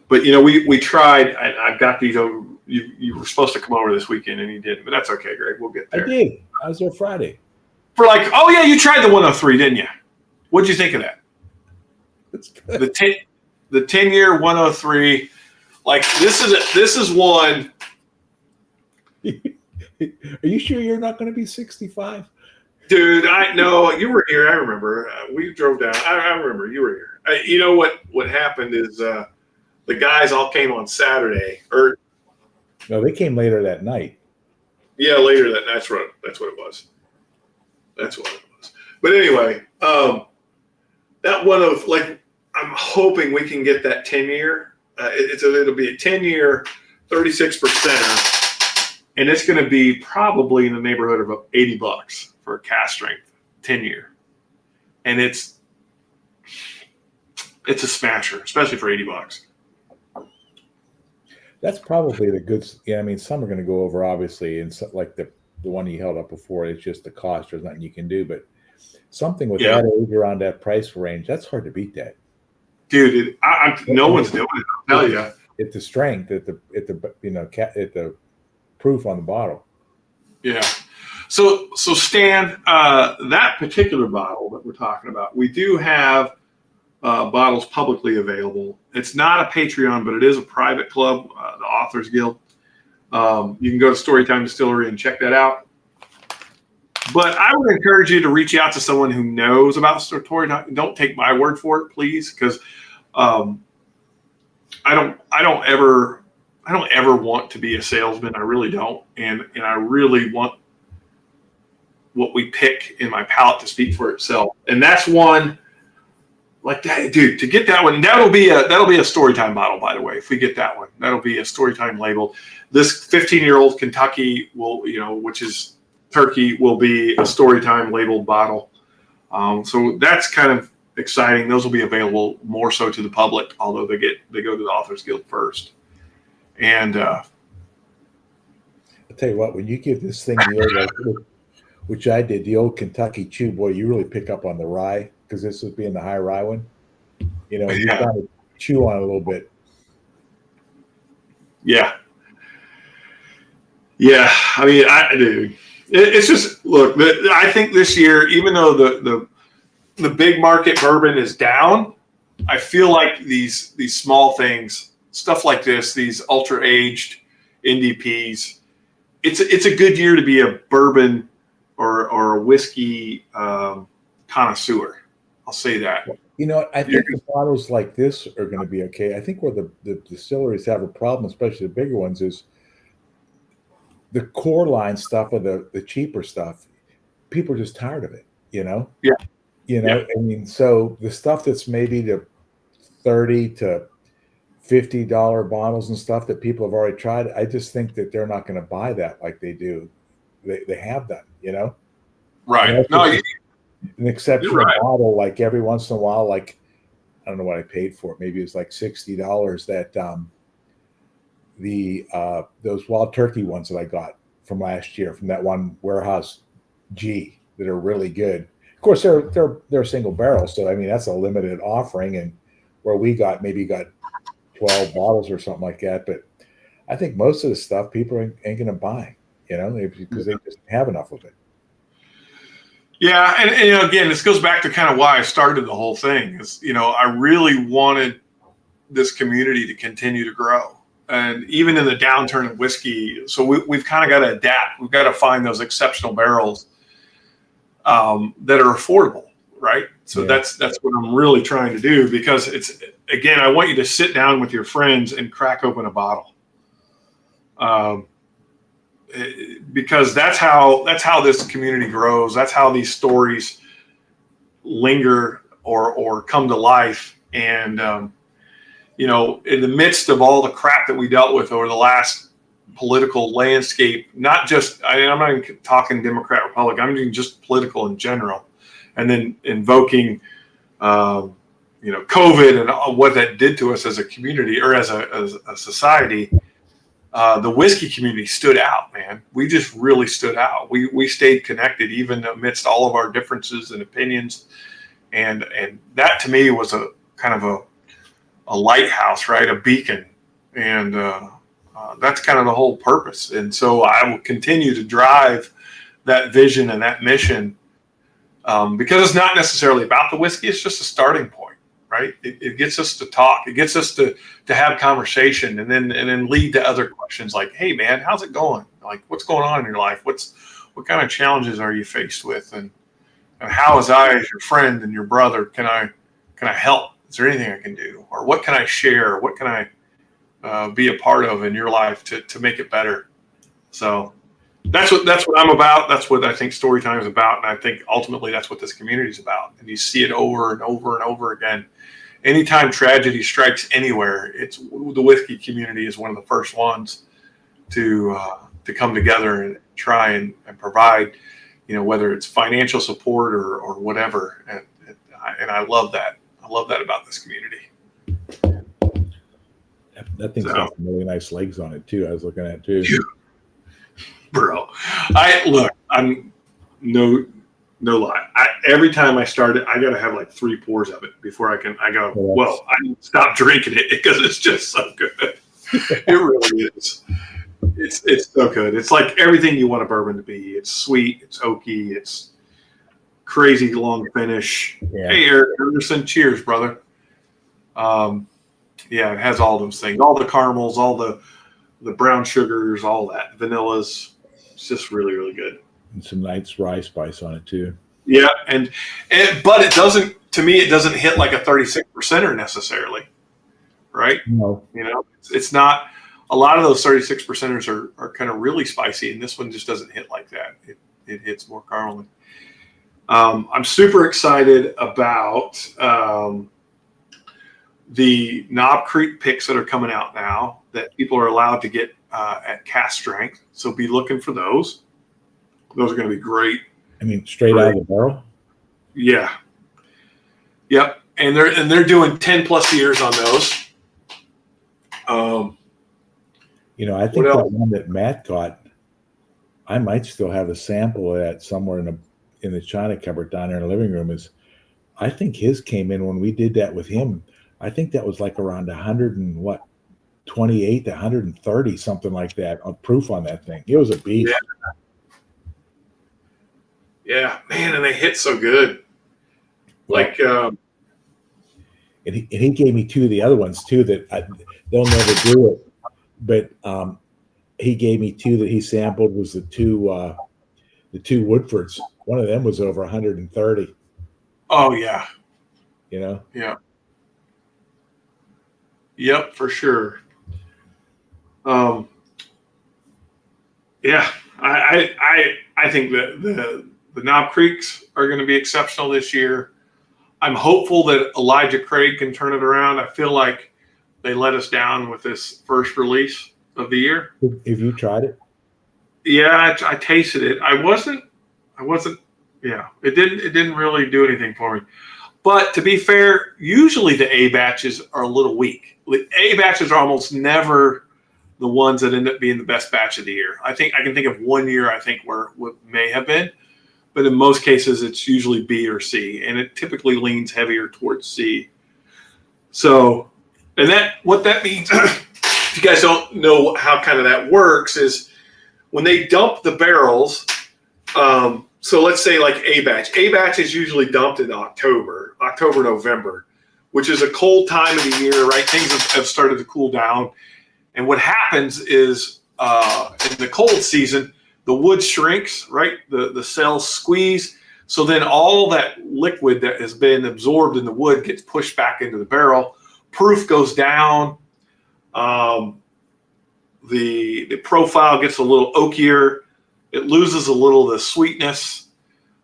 we tried. I've got these. You were supposed to come over this weekend and you didn't, but that's okay, Greg. We'll get there. I did. I was there Friday. For oh yeah, you tried the 103, didn't you? What'd you think of that? That's good. The 10-year 103. Like this is one. Are you sure you're not going to be 65? Dude, I know you were here. I remember we drove down. I remember you were here. You know what happened is the guys all came on Saturday. No, they came later that night. Yeah, later that. That's what it was. That's what it was. But anyway, that one of I'm hoping we can get that 10-year. It'll be a 10-year, 36%, and it's going to be probably in the neighborhood of $80 for a cast strength 10-year, and it's a smasher, especially for $80. That's probably the good. Yeah, I mean, some are going to go over, obviously, and so, like the one you held up before. It's just the cost. There's nothing you can do, but something with that age around that price range, that's hard to beat. That, dude, no one's doing it. I'll tell you, it's the strength at the proof on the bottle. Yeah. So Stan, that particular bottle that we're talking about, we do have bottles publicly available. It's not a Patreon, but it is a private club, the Authors Guild. You can go to Storytime Distillery and check that out. But I would encourage you to reach out to someone who knows about Storytime. Don't take my word for it, please, because I don't ever want to be a salesman. I really don't, and I really want what we pick in my palate to speak for itself. And that's one. Like that, dude, to get that one, that'll be a Storytime bottle, by the way. If we get that one, that'll be a Storytime labeled. This 15-year-old Kentucky will, which is turkey, will be a Storytime labeled bottle. So that's kind of exciting. Those will be available more so to the public, although they go to the Authors Guild first. And I'll tell you what, when you give this thing the old, which I did, the old Kentucky Chew, boy, you really pick up on the rye. Because this would be in the high rye one, you kind of chew on it a little bit. Yeah. I mean, dude, it's just look. I think this year, even though the big market bourbon is down, I feel like these small things, stuff like this, these ultra aged NDPs, it's a good year to be a bourbon or a whiskey connoisseur. I'll say that. I think the bottles like this are going to be okay. I think where the distilleries have a problem, especially the bigger ones, is the core line stuff of the cheaper stuff. People are just tired of it, Yeah. I mean, so the stuff that's maybe the $30 to $50 bottles and stuff that people have already tried, I just think that they're not going to buy that like they do. They have done, Right. An exceptional bottle, like every once in a while, like I don't know what I paid for it. Maybe it was like $60. That those Wild Turkey ones that I got from last year from that one warehouse G that are really good. Of course, they're single barrel, so I mean that's a limited offering, and where we got 12 bottles or something like that. But I think most of the stuff people ain't going to buy, because they just have enough of it. Yeah, and again, this goes back to kind of why I started the whole thing. Is I really wanted this community to continue to grow, and even in the downturn of whiskey, so we've kind of got to adapt. We've got to find those exceptional barrels that are affordable, right? So that's what I'm really trying to do, because it's, again, I want you to sit down with your friends and crack open a bottle. Because that's how this community grows. That's how these stories linger or come to life. And in the midst of all the crap that we dealt with over the last political landscape, I'm not even talking Democrat, Republican, I'm mean just political in general, and then invoking COVID and what that did to us as a community or as a society, the whiskey community stood out, man. We just really stood out. We stayed connected even amidst all of our differences and opinions. And that to me was a kind of a lighthouse, right? A beacon. And that's kind of the whole purpose. And so I will continue to drive that vision and that mission because it's not necessarily about the whiskey. It's just a starting point, right? It gets us to talk. It gets us to have conversation and then lead to other questions like, hey, man, how's it going? Like, what's going on in your life? What kind of challenges are you faced with? And how, as your friend and your brother, can I help? Is there anything I can do? Or what can I share? What can I be a part of in your life to make it better? So that's what I'm about. That's what I think Storytime is about. And I think ultimately that's what this community is about. And you see it over and over and over again. Anytime tragedy strikes anywhere, it's the whiskey community is one of the first ones to come together and try and provide, whether it's financial support or whatever. And I love that. I love that about this community. That thing's got some really nice legs on it too. I was looking at too. Bro, I'm no lie. Every time I start it, I got to have like 3 pours of it before I stop drinking it because it's just so good. It really is. It's so good. It's like everything you want a bourbon to be. It's sweet. It's oaky. It's crazy long finish. Yeah. Hey, Eric Anderson, cheers, brother. Yeah, it has all those things, all the caramels, all the brown sugars, all that vanillas. It's just really, really good. And some nice rye spice on it too. Yeah, but it doesn't. To me, it doesn't hit like a 36%er necessarily, right? No, it's not. A lot of those 36%ers are kind of really spicy, and this one just doesn't hit like that. It hits more caramely. I'm super excited about the Knob Creek picks that are coming out now that people are allowed to get at cast strength. So be looking for those. Those are going to be great. I mean, straight out of the barrel. Yeah. Yep. And they're doing 10+ years on those. I think that one that Matt got, I might still have a sample of that somewhere in the china cupboard down there in the living room. I think his came in when we did that with him. I think that was like around 28 to 130, something like that, on proof on that thing. It was a beast. Yeah, man, and they hit so good. Like, and he gave me 2 of the other ones too that they'll never do it. But he gave me 2 that he sampled. Was the two Woodfords. One of them was over 130. Oh yeah. Yeah. Yep, for sure. Yeah, I think that the Knob Creeks are going to be exceptional this year. I'm hopeful that Elijah Craig can turn it around. I feel like they let us down with this first release of the year. Have you tried it? Yeah, I tasted it. I wasn't. Yeah, it didn't really do anything for me. But to be fair, usually the A batches are a little weak. A batches are almost never the ones that end up being the best batch of the year. I can think of one year where what may have been, but in most cases it's usually B or C, and it typically leans heavier towards C. So, and what that means, if you guys don't know how kind of that works, is when they dump the barrels. So let's say like A batch. A batch is usually dumped in October, November, which is a cold time of the year, right? Things have started to cool down. And what happens is in the cold season, the wood shrinks, right? The cells squeeze. So then all that liquid that has been absorbed in the wood gets pushed back into the barrel. Proof goes down. The profile gets a little oakier. It loses a little of the sweetness.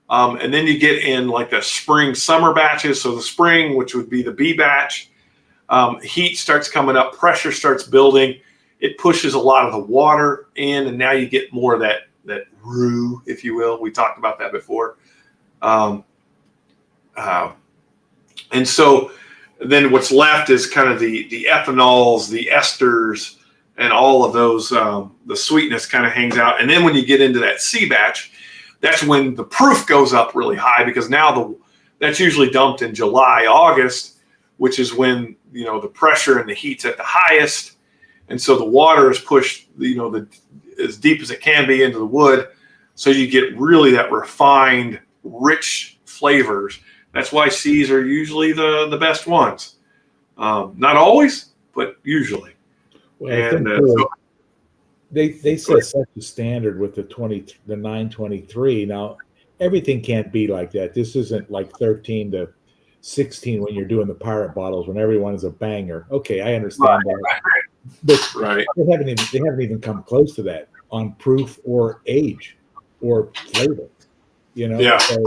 And then you get in like the spring, summer batches. So the spring, which would be the B batch, heat starts coming up, pressure starts building. It pushes a lot of the water in, and now you get more of that roux, if you will. We talked about that before. And so then what's left is kind of the ethanols, the esters, and all of those. The sweetness kind of hangs out. And then when you get into that C batch, that's when the proof goes up really high, because now that's usually dumped in July, August, which is when, you know, the pressure and the heat's at the highest. And so the water is pushed, you know, as deep as it can be into the wood. So you get really that refined, rich flavors. That's why C's are usually the best ones. Not always, but usually. Well, And they set such a standard with the 923. Now everything can't be like that. This isn't like 13 to 16 when you're doing the pirate bottles when everyone is a banger. Okay, I understand that. But right. they haven't even come close to that on proof or age or flavor. You know, Yeah. so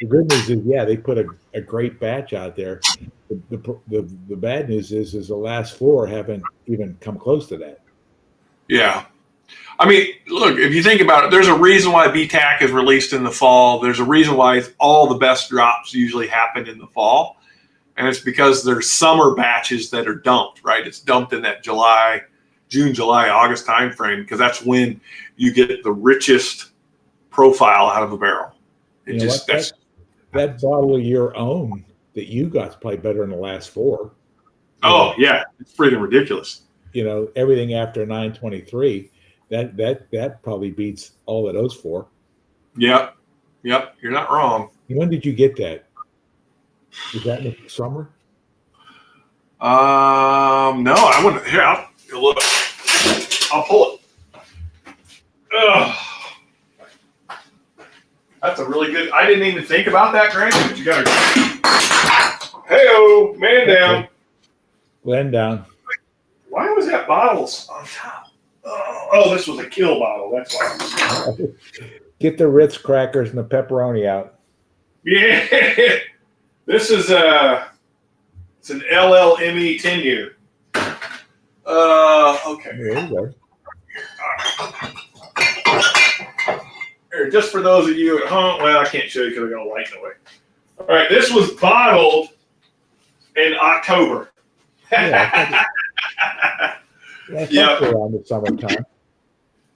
the good news is, yeah, they put a great batch out there. The bad news is the last 4 haven't even come close to that. Yeah. I mean, look, if you think about it, there's a reason why BTAC is released in the fall. There's a reason why all the best drops usually happen in the fall. And it's because there's summer batches that are dumped, right? It's dumped in that June, July, August timeframe, because that's when you get the richest profile out of a barrel. That bottle of your own that you got is probably better than the last 4. Oh, yeah. It's freaking ridiculous. You know, everything after 923, that probably beats all of those 4. Yep. You're not wrong. When did you get that? Was that in the summer? No, I wouldn't. Here, I'll look. I'll pull it. Ugh. That's a really good. I didn't even think about that, Grant, but you got to. Hey-oh, man down. Glenn down. Why was that bottle on top? Oh, this was a kill bottle. That's why. Get the Ritz crackers and the pepperoni out. Yeah. This is it's an LLME 10-year. Okay. There you go. Here, just for those of you at home, well, I can't show you because I got a light in the way. All right, this was bottled in October. Yeah, Yep. Around the summertime.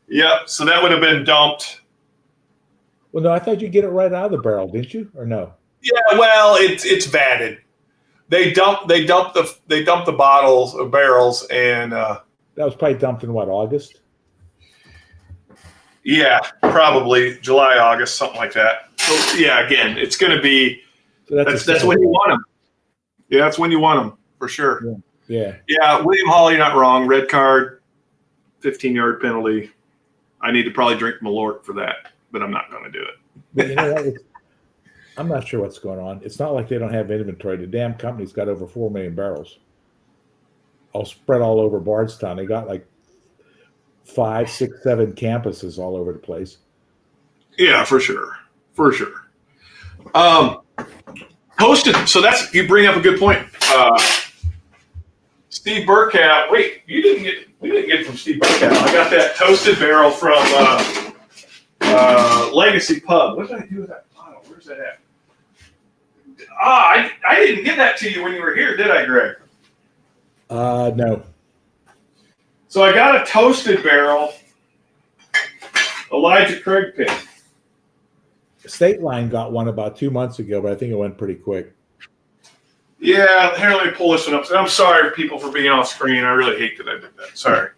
Yep. So that would have been dumped. Well, no, I thought you'd get it right out of the barrel, didn't you? Or no? Yeah. Well, it's vatted. They dump the bottles or barrels, and that was probably dumped in what, August? Yeah, probably July, August, something like that. So yeah, again, it's going to be. So that's when you want them. Yeah, that's when you want them for sure. Yeah. Yeah, William Hall, you're not wrong. Red card, 15-yard penalty. I need to probably drink Malort for that, but I'm not going to do it. But you know what? I'm not sure what's going on. It's not like they don't have inventory. The damn company's got over 4 million barrels, all spread all over Bardstown. They got like 5, 6, 7 campuses all over the place. Yeah, for sure. Toasted. So you bring up a good point. Steve Burkow. Wait, we didn't get it from Steve Burkow. I got that toasted barrel from Legacy Pub. What did I do with that bottle? Where's that at? I didn't get that to you when you were here, did I, Greg? No. So I got a toasted barrel. Elijah Craig picked. State Line got one about 2 months ago, but I think it went pretty quick. Yeah, here, let me pull this one up. I'm sorry, people, for being off screen. I really hate that I did that. Sorry.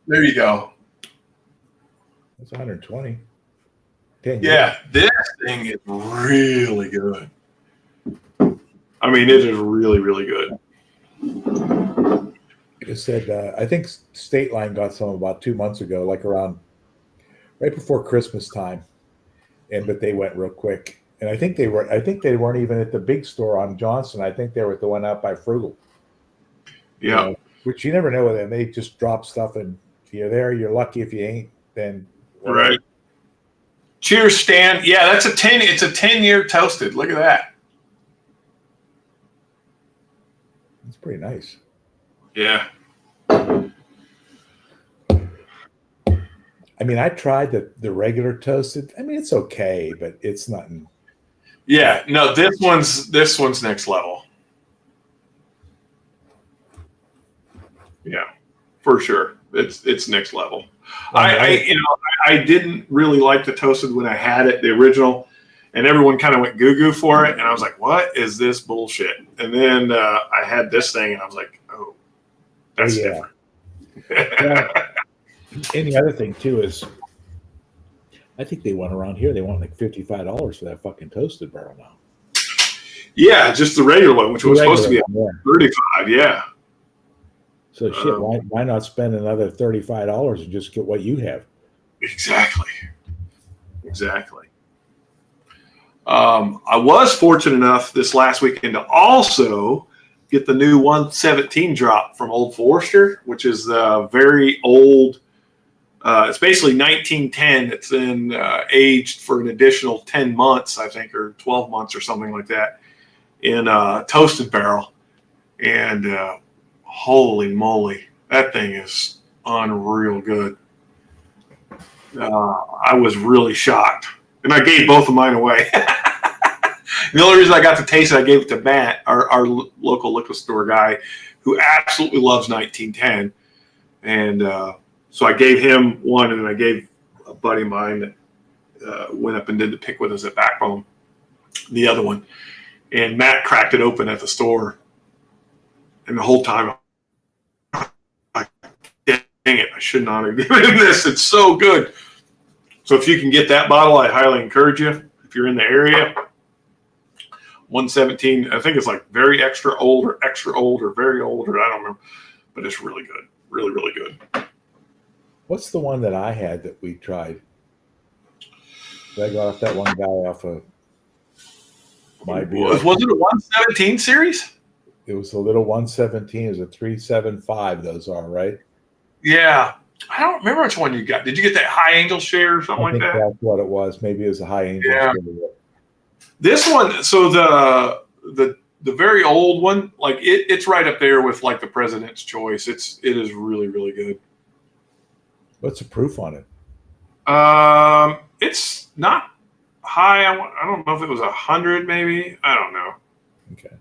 There you go. That's 120. 10 Yeah, this thing is really good. I mean, it is really, really good. Like I said, I think State Line got some about 2 months ago, like around right before Christmas time, but they went real quick. And I think they weren't even at the big store on Johnson. I think they were at the one out by Frugal. Yeah, which you never know with them. They just drop stuff, and if you're there, you're lucky. If you ain't, then right. Cheers, Stan. Yeah, that's a 10. It's a 10-year toasted. Look at that. It's pretty nice. Yeah. I mean, I tried the regular toasted. I mean, it's okay, but it's nothing. Yeah, no, this one's next level. Yeah, for sure. It's next level. I didn't really like the toasted when I had it, the original, and everyone kind of went goo for it, and I was like, "What is this bullshit?" And then I had this thing, and I was like, "Oh, that's different." Yeah. And the other thing too is, I think they want around here. They want like $55 for that fucking toasted barrel now. Yeah, just the regular one, which was supposed to be $35. Yeah. So shit, why not spend another $35 and just get what you have? Exactly. I was fortunate enough this last weekend to also get the new 117 drop from Old Forester, which is the very old. It's basically 1910. It's been aged for an additional 10 months, I think, or 12 months or something like that in a toasted barrel. And holy moly, that thing is unreal good. I was really shocked. And I gave both of mine away. The only reason I got to taste it, I gave it to Matt, our local liquor store guy, who absolutely loves 1910. And so I gave him one, and then I gave a buddy of mine that went up and did the pick with us at Backbone, the other one. And Matt cracked it open at the store. And the whole time, dang it, I should not have given him this. It's so good. So if you can get that bottle, I highly encourage you. If you're in the area, 117, I think it's like very extra old or very old, or I don't remember. But it's really good. Really, really good. What's the one that I had that we tried? I got off that one guy off of my beer. Was it a 117 series? It was a little 117. It was a 375. Those are, right? Yeah. I don't remember which one you got. Did you get that High Angel share or something like that? That's what it was. Maybe it was a High Angel share. This one, so the very old one, like it's right up there with like the President's Choice. It is really, really good. What's the proof on it? It's not high. I don't know if it was 100, maybe. I don't know. Okay.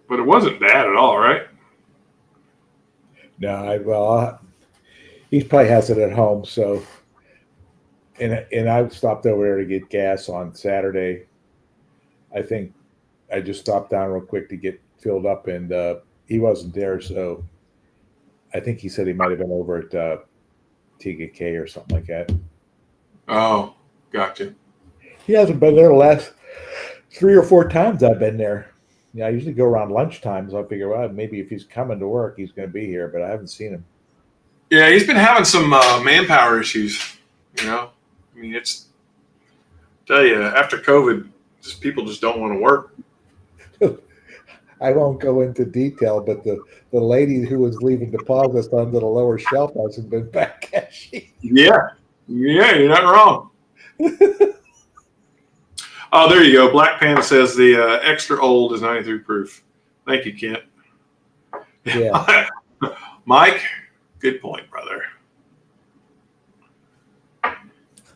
But it wasn't bad at all, right? No, he probably has it at home. So, and I stopped over there to get gas on Saturday. I think I just stopped down real quick to get filled up, and he wasn't there. So, I think he said he might have been over at TAKEOVER or something like that. Oh, gotcha. He hasn't been there the last 3 or 4 times I've been there. Yeah, I usually go around lunchtime, so I figure, well, maybe if he's coming to work, he's going to be here, but I haven't seen him. Yeah, he's been having some manpower issues, you know. I mean, I tell you, after COVID, people just don't want to work. I won't go into detail, but the lady who was leaving deposits onto the lower shelf hasn't been back, has she? Yeah, you're not wrong. Oh, there you go. Black Panda says the extra old is 93 proof. Thank you, Kent. Yeah. Mike, good point, brother.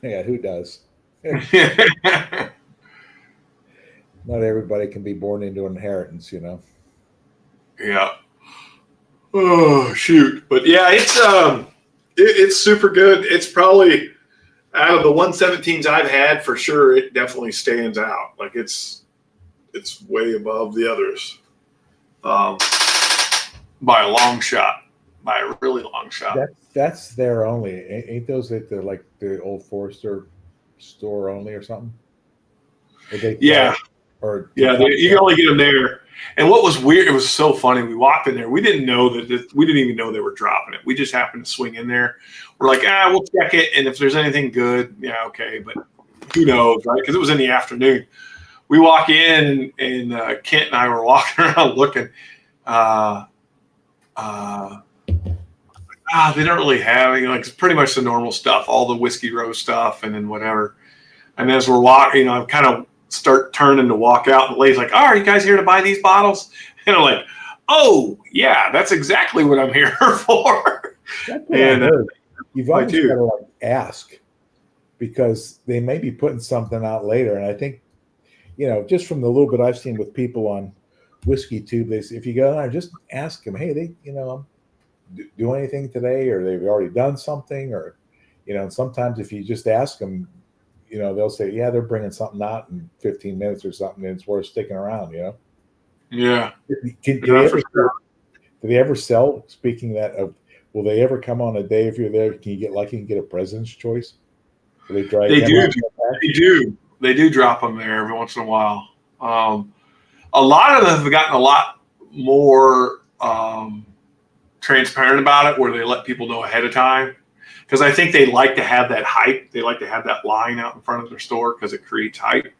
Yeah, who does? Not everybody can be born into inheritance, you know. Yeah. Oh, shoot. But yeah, it's super good. It's probably out of the 117s I've had, for sure, it definitely stands out. Like it's way above the others, by a long shot, by a really long shot. That's there only. Ain't those at the Old Forester store only or something? Yeah. You can only get them there. And what was weird, it was so funny. We walked in there. We didn't know we didn't even know they were dropping it. We just happened to swing in there. We're like, we'll check it. And if there's anything good, yeah, okay. But who knows, right? Because it was in the afternoon. We walk in, and Kent and I were walking around looking. They don't really have anything. Like, it's pretty much the normal stuff, all the Whiskey Row stuff, and then whatever. And as we're walking, I'm kind of start turning to walk out, and the lady's like, "Oh, are you guys here to buy these bottles?" And I'm like, "Oh, yeah, that's exactly what I'm here for." And you've always got to ask. because they may be putting something out later. And I think, just from the little bit I've seen with people on Whiskey Tube, if you go there, just ask them, hey, they, do anything today, or they've already done something, or, and sometimes if you just ask them, they'll say, yeah, they're bringing something out in 15 minutes or something, and it's worth sticking around, Yeah. Do they ever sell, speaking will they ever come on a day if you're there? Can you get lucky and get a President's Choice? Will they drag They them do. out? They do. They do drop them there every once in a while. A lot of them have gotten a lot more transparent about it, where they let people know ahead of time. Because I think they like to have that hype. They like to have that line out in front of their store because it creates hype.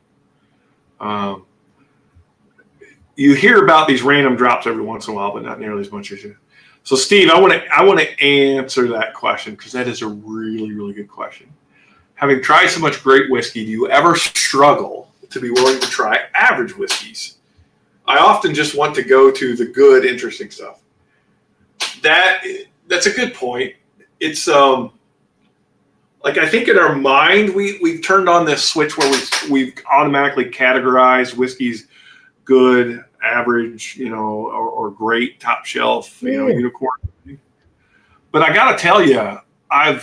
You hear about these random drops every once in a while, but not nearly as much as you. So, Steve, I want to answer that question, because that is a really, really good question. Having tried so much great whiskey, do you ever struggle to be willing to try average whiskeys? I often just want to go to the good, interesting stuff. That's a good point. It's like, I think in our mind we've turned on this switch where we've automatically categorized whiskeys good, average, or great, top shelf, unicorn. But I got to tell you, I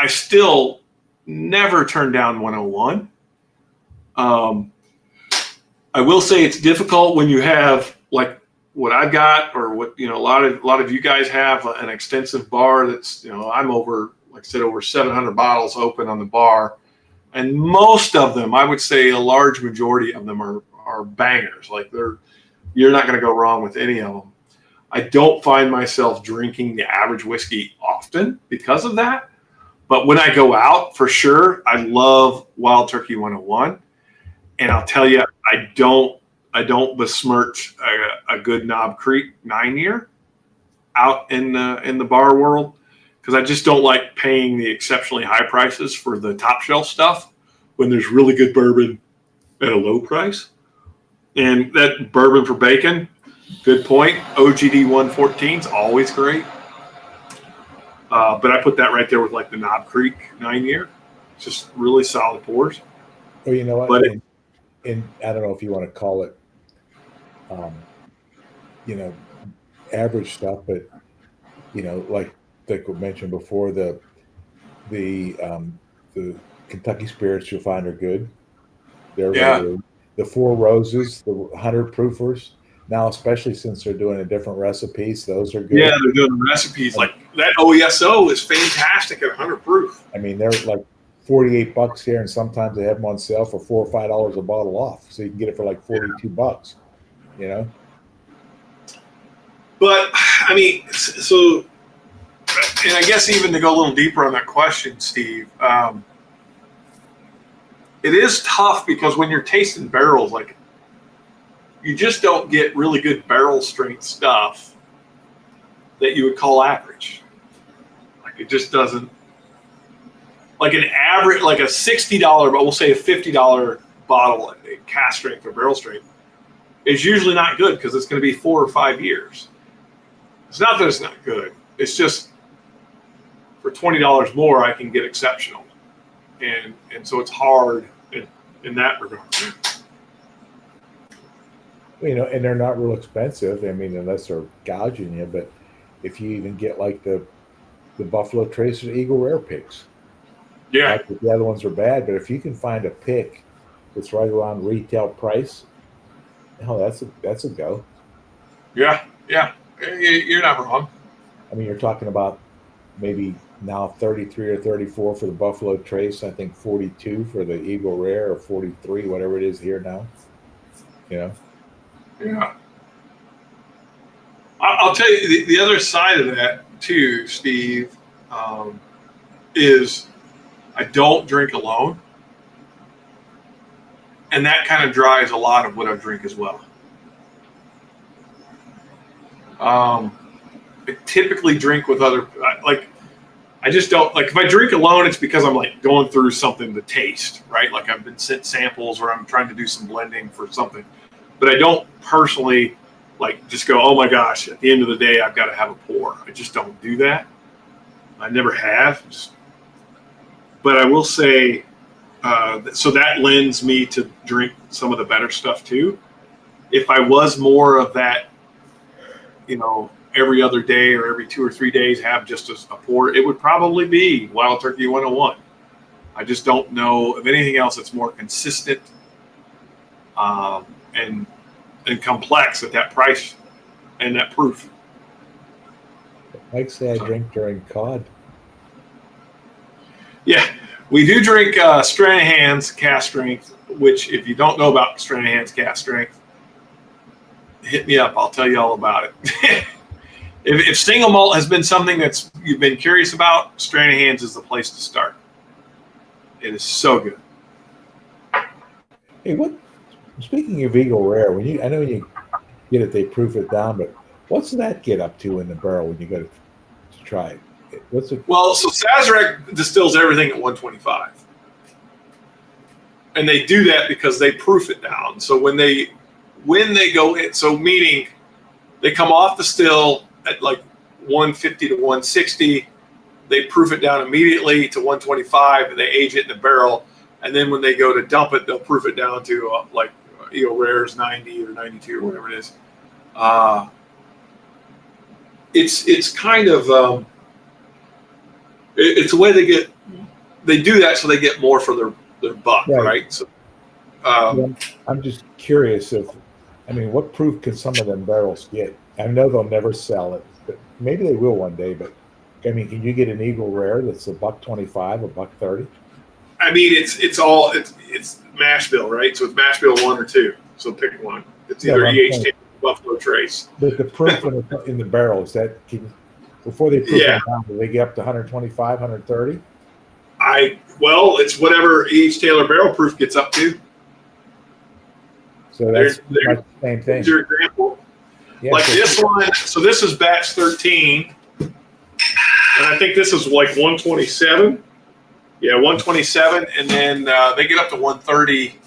still never turned down 101. I will say it's difficult when you have, like what I've got, or what a lot of you guys have, an extensive bar that's, I'm over, like I said, over 700 bottles open on the bar, and most of them, I would say a large majority of them are bangers. Like, you're not going to go wrong with any of them. I don't find myself drinking the average whiskey often because of that. But when I go out, for sure, I love Wild Turkey 101. And I'll tell you, I don't besmirch a good Knob Creek 9-year out in the bar world, because I just don't like paying the exceptionally high prices for the top shelf stuff when there's really good bourbon at a low price. And that bourbon for bacon, good point. OGD 114 is always great. But I put that right there with, like, the Knob Creek 9-year. It's just really solid pours. Oh, you know what? But and I don't know if you want to call it, average stuff, but like we mentioned before, the Kentucky spirits you'll find are good. They're regular. The Four Roses, the 100 proofers. Now, especially since they're doing a different recipes, those are good. Yeah, they're doing recipes like that. OESO is fantastic at 100 proof. I mean, they're like $48 here, and sometimes they have them on sale for $4 or $5 a bottle off, so you can get it for like $42. But I mean, so, and I guess even to go a little deeper on that question, Steve, it is tough, because when you're tasting barrels, like, you just don't get really good barrel strength stuff that you would call average. Like, it just doesn't. Like an average, like a $60, but we'll say a $50 bottle at cask strength or barrel strength is usually not good, because it's going to be 4 or 5 years. It's not that it's not good. It's just, for $20 more, I can get exceptional, and so it's hard in that regard. And they're not real expensive. I mean, unless they're gouging you. But if you even get like the Buffalo Tracer Eagle Rare picks, Yeah, the other ones are bad. But if you can find a pick that's right around retail price, hell, that's a go. yeah. You're not wrong. I mean, you're talking about maybe now 33 or 34 for the Buffalo Trace. I think 42 for the Eagle Rare, or 43, whatever it is here now. Yeah. I'll tell you the other side of that too, Steve, is I don't drink alone, and that kind of drives a lot of what I drink as well. I typically drink with other, like, I just don't, like, if I drink alone, it's because I'm like going through something to taste, right? Like, I've been sent samples, or I'm trying to do some blending for something. But I don't personally, like, just go, oh my gosh, at the end of the day, I've got to have a pour. I just don't do that. I never have. But I will say, so that lends me to drink some of the better stuff too. If I was more of that, every other day or every 2 or 3 days have just a pour, it would probably be Wild Turkey 101. I just don't know of anything else that's more consistent and complex at that price and that proof. Mike said I drink during cod. Yeah, we do drink Stranahan's cast strength, which if you don't know about Stranahan's cast strength, hit me up. I'll tell you all about it. If single malt has been something that's you've been curious about, Stranahan's is the place to start. It is so good. Hey, speaking of Eagle Rare, I know when you get it, they proof it down, but what's that get up to in the barrel when you go to try it? What's it? Well, so Sazerac distills everything at 125, and they do that because they proof it down. So when they go in, so meaning they come off the still at like 150 to 160, they proof it down immediately to 125, and they age it in the barrel. And then when they go to dump it, they'll proof it down to Rare's 90 or 92 or whatever it is. It's kind of it's a way they do that so they get more for their buck, right? So I'm just curious what proof can some of them barrels get? I know they'll never sell it, but maybe they will one day. But can you get an Eagle Rare that's $125, $130? I mean, it's mash bill, right? So it's mash bill 1 or 2. So pick one. It's either EH10 or Buffalo Trace. But the proof in the barrel, is that before they proof it down, do they get up to 125, 130? It's whatever EH Taylor barrel proof gets up to. So that's the same thing. Here's your example. Yeah, like this one, so this is batch 13, and I think this is like 127. Yeah, 127, and then they get up to 130.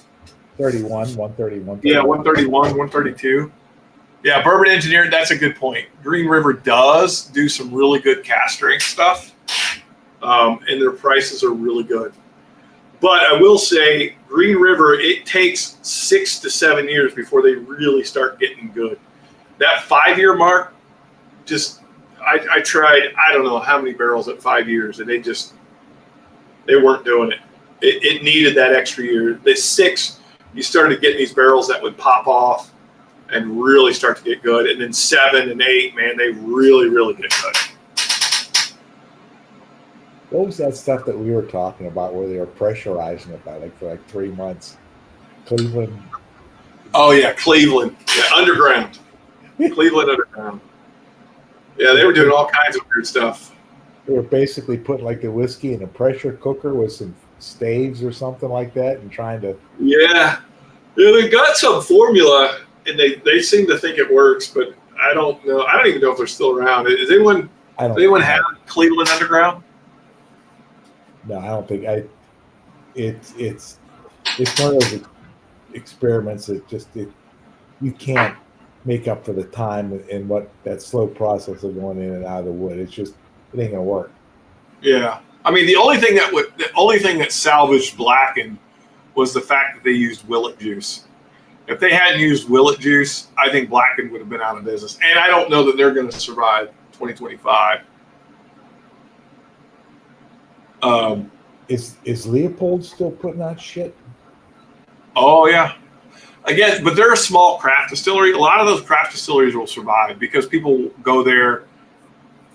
31, 130, 130. Yeah, 131, 132. Yeah, Bourbon Engineering, that's a good point. Green River does do some really good cast strength stuff, and their prices are really good. But I will say, Green River, it takes 6 to 7 years before they really start getting good. That 5-year mark, I tried, I don't know how many barrels at 5 years, and they weren't doing it. It needed that extra year. The 6, you started getting these barrels that would pop off and really start to get good. And then 7 and 8, man, they really, really get good. What was that stuff that we were talking about where they were pressurizing it for 3 months? Cleveland. Oh, yeah, Cleveland. Yeah, underground. Cleveland underground. Yeah, they were doing all kinds of weird stuff. They were basically putting the whiskey in a pressure cooker with some staves or something like that and trying to... Yeah, they got some formula, and they seem to think it works, but I don't know. I don't even know if they're still around. Does anyone have Cleveland Underground? No, I don't think it's one of those experiments that you can't make up for the time and what that slow process of going in and out of the wood. It ain't gonna work. Yeah, I mean the only thing that salvaged Blacken was the fact that they used willet juice. If they hadn't used willet juice, I think Blacken would have been out of business. And I don't know that they're going to survive 2025. Is Leopold still putting out shit? Oh yeah. Again, but they're a small craft distillery. A lot of those craft distilleries will survive because people go there.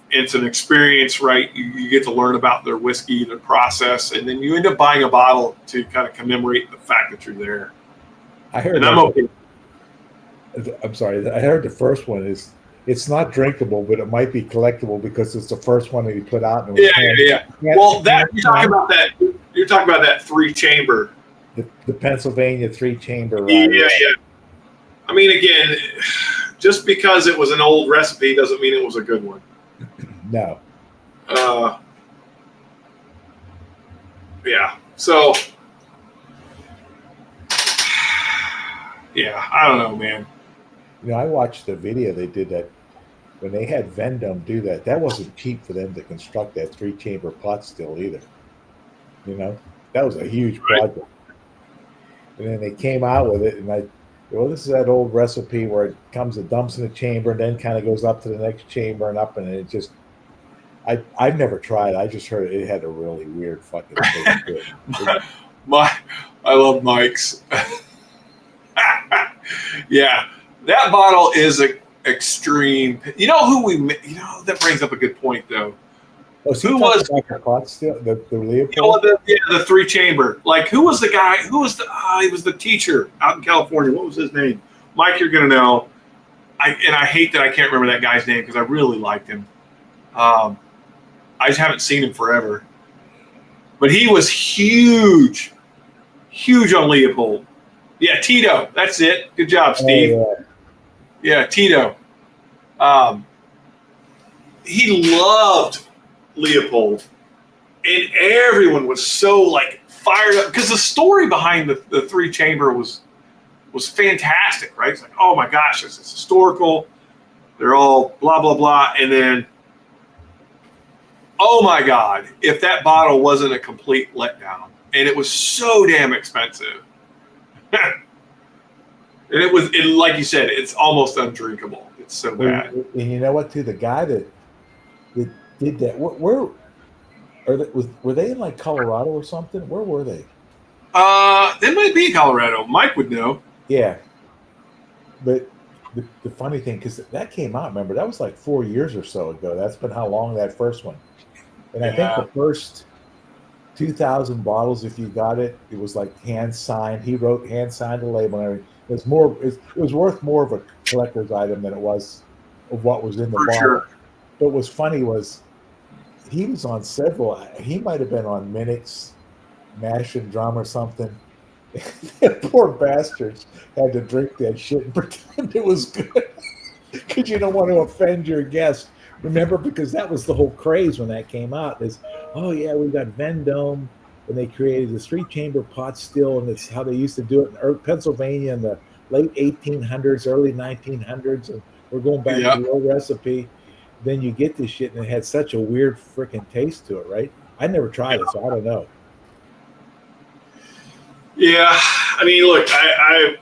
It's an experience, right? You get to learn about their whiskey, their process, and then you end up buying a bottle to kind of commemorate the fact that you're there. I heard. And I'm okay. I'm sorry. I heard the first one is it's not drinkable, but it might be collectible because it's the first one that he put out. And yeah. Well, you're talking about that 3-chamber. The Pennsylvania 3-chamber. Yeah. I mean, again, just because it was an old recipe doesn't mean it was a good one. No. Yeah. So. Yeah, I don't know, man. I watched the video they did that when they had Vendome do that. That wasn't cheap for them to construct that 3-chamber pot still either. You know, that was a huge Right. project. And then they came out with it, and well, this is that old recipe where it comes, it dumps in the chamber, and then kind of goes up to the next chamber and up, and it just. I've never tried. I just heard it had a really weird fucking taste to it. I love Mike's. Yeah, that bottle is an extreme. You know who that brings up a good point though. Oh, so Who you was talking about the pot still? The Leopold? you know, the 3-chamber? Like, who was the guy? Who was he was the teacher out in California. What was his name? Mike, you're gonna know. I hate that I can't remember that guy's name because I really liked him. I just haven't seen him forever. But he was huge on Leopold. Yeah, Tito. That's it. Good job, Steve. Oh, Yeah, Tito. He loved Leopold, and everyone was so like fired up because the story behind the 3-chamber was fantastic, right? It's like, oh my gosh, this is historical. They're all blah blah blah, and then, oh my God, if that bottle wasn't a complete letdown, and it was so damn expensive. And like you said, it's almost undrinkable. It's so bad. And you know what, too? The guy that did that, were they in like Colorado or something? Where were they? They might be Colorado. Mike would know. Yeah. But the funny thing, because that came out, remember, that was like 4 years or so ago. That's been how long that first one. And I think the first 2,000 bottles, if you got it, it was like hand signed. He wrote hand signed the label and everything. It was worth more of a collector's item than it was of what was in the bottle. Sure. But what was funny was he was on several. He might have been on Minix, Mash and Drum or something. Poor bastards had to drink that shit and pretend it was good because you don't want to offend your guest. Remember, because that was the whole craze when that came out. Is, oh yeah, we got Vendome, and they created this 3-chamber pot still, and it's how they used to do it in Pennsylvania in the late 1800s, early 1900s, and we're going back to the old recipe. Then you get this shit, and it had such a weird freaking taste to it, right? I never tried it, so I don't know. Yeah, I mean, look, I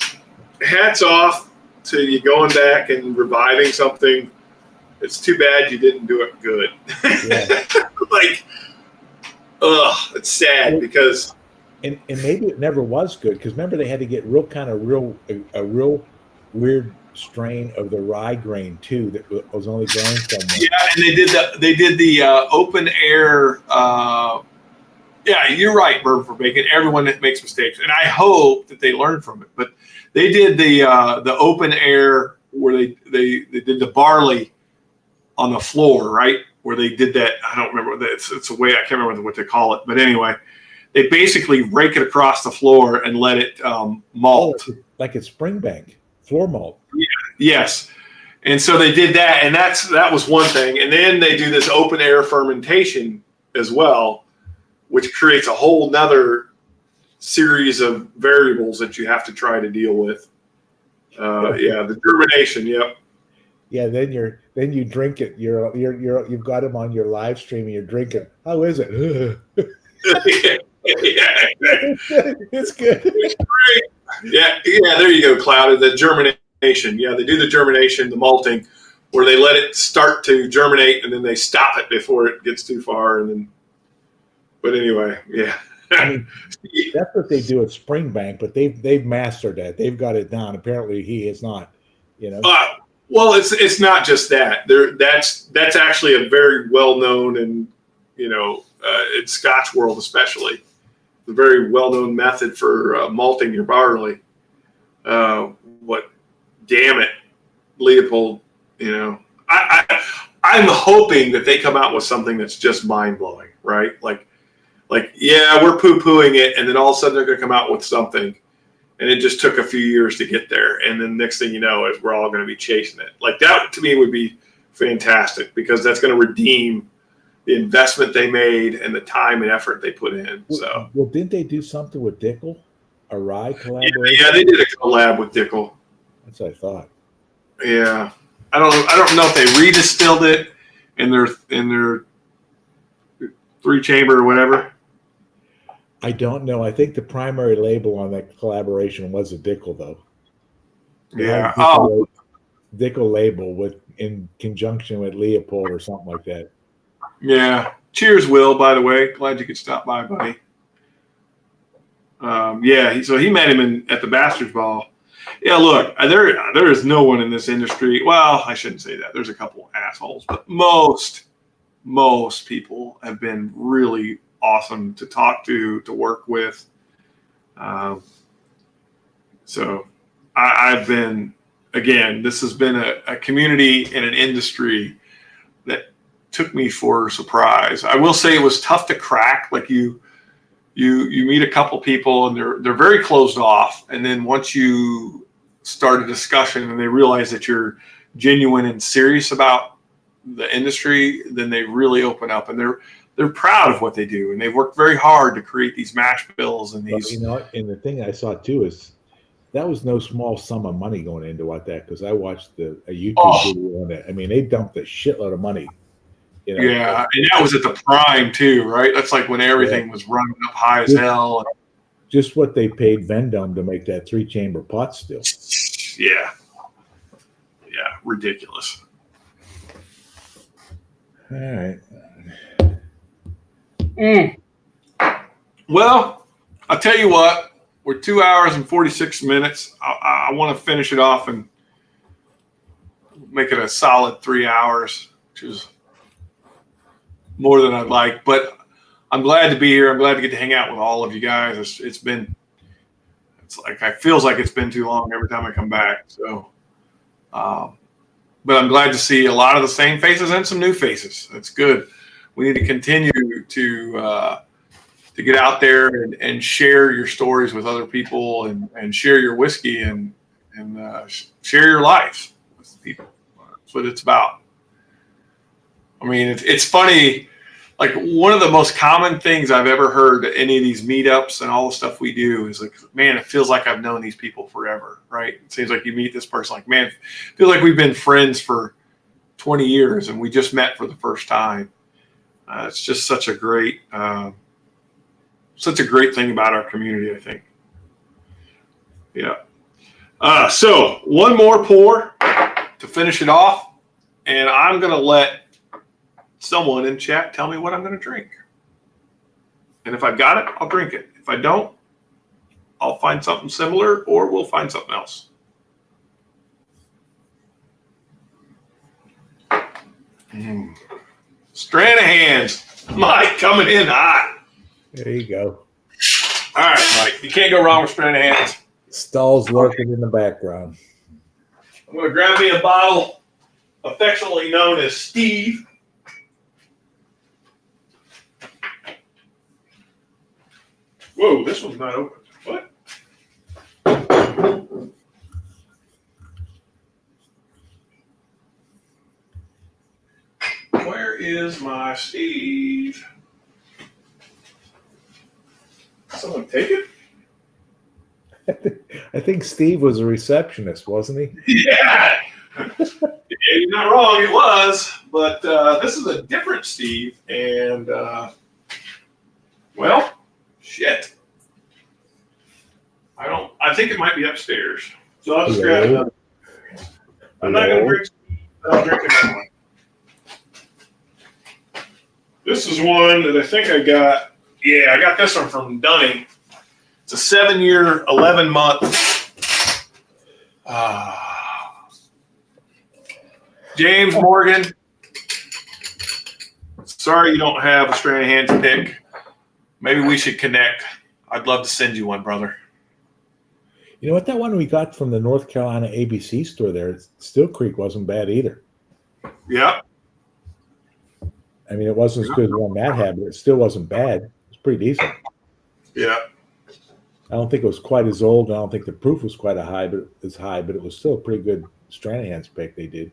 hats off to you going back and reviving something. It's too bad you didn't do it good. Yeah. Like, it's sad because. And maybe it never was good because remember they had to get a real weird strain of the rye grain too that was only grown somewhere. Yeah, and they did the open air. Yeah, you're right, Bird for Bacon. Everyone that makes mistakes, and I hope that they learn from it. But they did the open air where they did the barley on the floor, right? Where they did that. I don't remember. It's a way I can't remember what they call it. But anyway, they basically rake it across the floor and let it malt. Oh, like it's Springbank floor malt. Yeah, yes. And so they did that, and that was one thing. And then they do this open air fermentation as well, which creates a whole nother series of variables that you have to try to deal with. The germination. Yep. Yeah. Then you drink it. You've got them on your live stream and you're drinking. How is it? It's good. It's great. Yeah. There you go, Cloud. The germination. Yeah, they do the germination, the malting, where they let it start to germinate and then they stop it before it gets too far, and then. But anyway, yeah. I mean, that's what they do at Springbank, but they've mastered that. They've got it down. Apparently, he is not. You know. Well, it's not just that. That's actually a very well known and in Scotch world especially, a very well known method for malting your barley. Damn it, Leopold. I'm hoping that they come out with something that's just mind blowing, right? Like, yeah, we're poo-pooing it, and then all of a sudden they're going to come out with something, and it just took a few years to get there, and then next thing you know is we're all going to be chasing it. Like, that to me would be fantastic because that's going to redeem the investment they made and the time and effort they put in. So, well, didn't they do something with Dickel, a rye collaboration? Yeah, they did a collab with Dickel. That's what I thought. Yeah, I don't know if they redistilled it in their 3-chamber or whatever. I don't know. I think the primary label on that collaboration was a Dickel, though. They had a Yeah. Oh, Dickel label in conjunction with Leopold or something like that. yeah. Cheers, Will, by the way. Glad you could stop by, buddy. Yeah, so he met him at the Bastards Ball. Yeah, look, there is no one in this industry. Well, I shouldn't say that. There's a couple assholes, but most people have been really awesome to talk to work with. So I've been, again, this has been a community and an industry that took me for a surprise. I will say it was tough to crack. Like you meet a couple people and they're very closed off, and then once you start a discussion and they realize that you're genuine and serious about the industry, then they really open up, and they're proud of what they do, and they've worked very hard to create these mash bills and these. Well, and the thing I saw too is that was no small sum of money going into that, because I watched a YouTube video on it. I mean, they dumped a shitload of money. Yeah, and that was at the prime too, right? That's like when everything was running up high as hell. Just what they paid Vendome to make that 3-chamber pot still. Yeah, ridiculous. All right. Well, I'll tell you what. We're 2 hours and 46 minutes. I want to finish it off and make it a solid 3 hours, which is more than I'd like. But I'm glad to be here. I'm glad to get to hang out with all of you guys. It's like it feels like it's been too long every time I come back. So, but I'm glad to see a lot of the same faces and some new faces. That's good. We need to continue to get out there and share your stories with other people and share your whiskey and share your life with people. That's what it's about. I mean, it's funny. Like, one of the most common things I've ever heard at any of these meetups and all the stuff we do is like, man, it feels like I've known these people forever, right? It seems like you meet this person, like, man, it feels like we've been friends for 20 years and we just met for the first time. It's just such a great thing about our community, I think. Yeah. So one more pour to finish it off, and I'm going to let someone in chat tell me what I'm going to drink. And if I've got it, I'll drink it. If I don't, I'll find something similar, or we'll find something else. Stranahan's. Mike coming in hot. There you go. All right, Mike. You can't go wrong with Stranahan's. Stalls lurking in the background. I'm going to grab me a bottle affectionately known as Steve. Whoa, this one's not open. What? Where is my Steve? Someone take it? I think Steve was a receptionist, wasn't he? Yeah. You're not wrong, it was. But this is a different Steve. And, well, shit. I think it might be upstairs. So I'll just grab another. I'm not going to drink Steve, but I'll drink another one. This is one that I think I got. Yeah, I got this one from Dunning. It's a 7-year, 11-month. James Morgan. Sorry you don't have a Stranahan's pick. Maybe we should connect. I'd love to send you one, brother. You know what? That one we got from the North Carolina ABC store there, Still Creek, wasn't bad either. Yeah. I mean, it wasn't as good as the one Matt had, but it still wasn't bad. It was pretty decent. Yeah. I don't think it was quite as old. And I don't think the proof was quite but it was still a pretty good Stranahan's pick they did.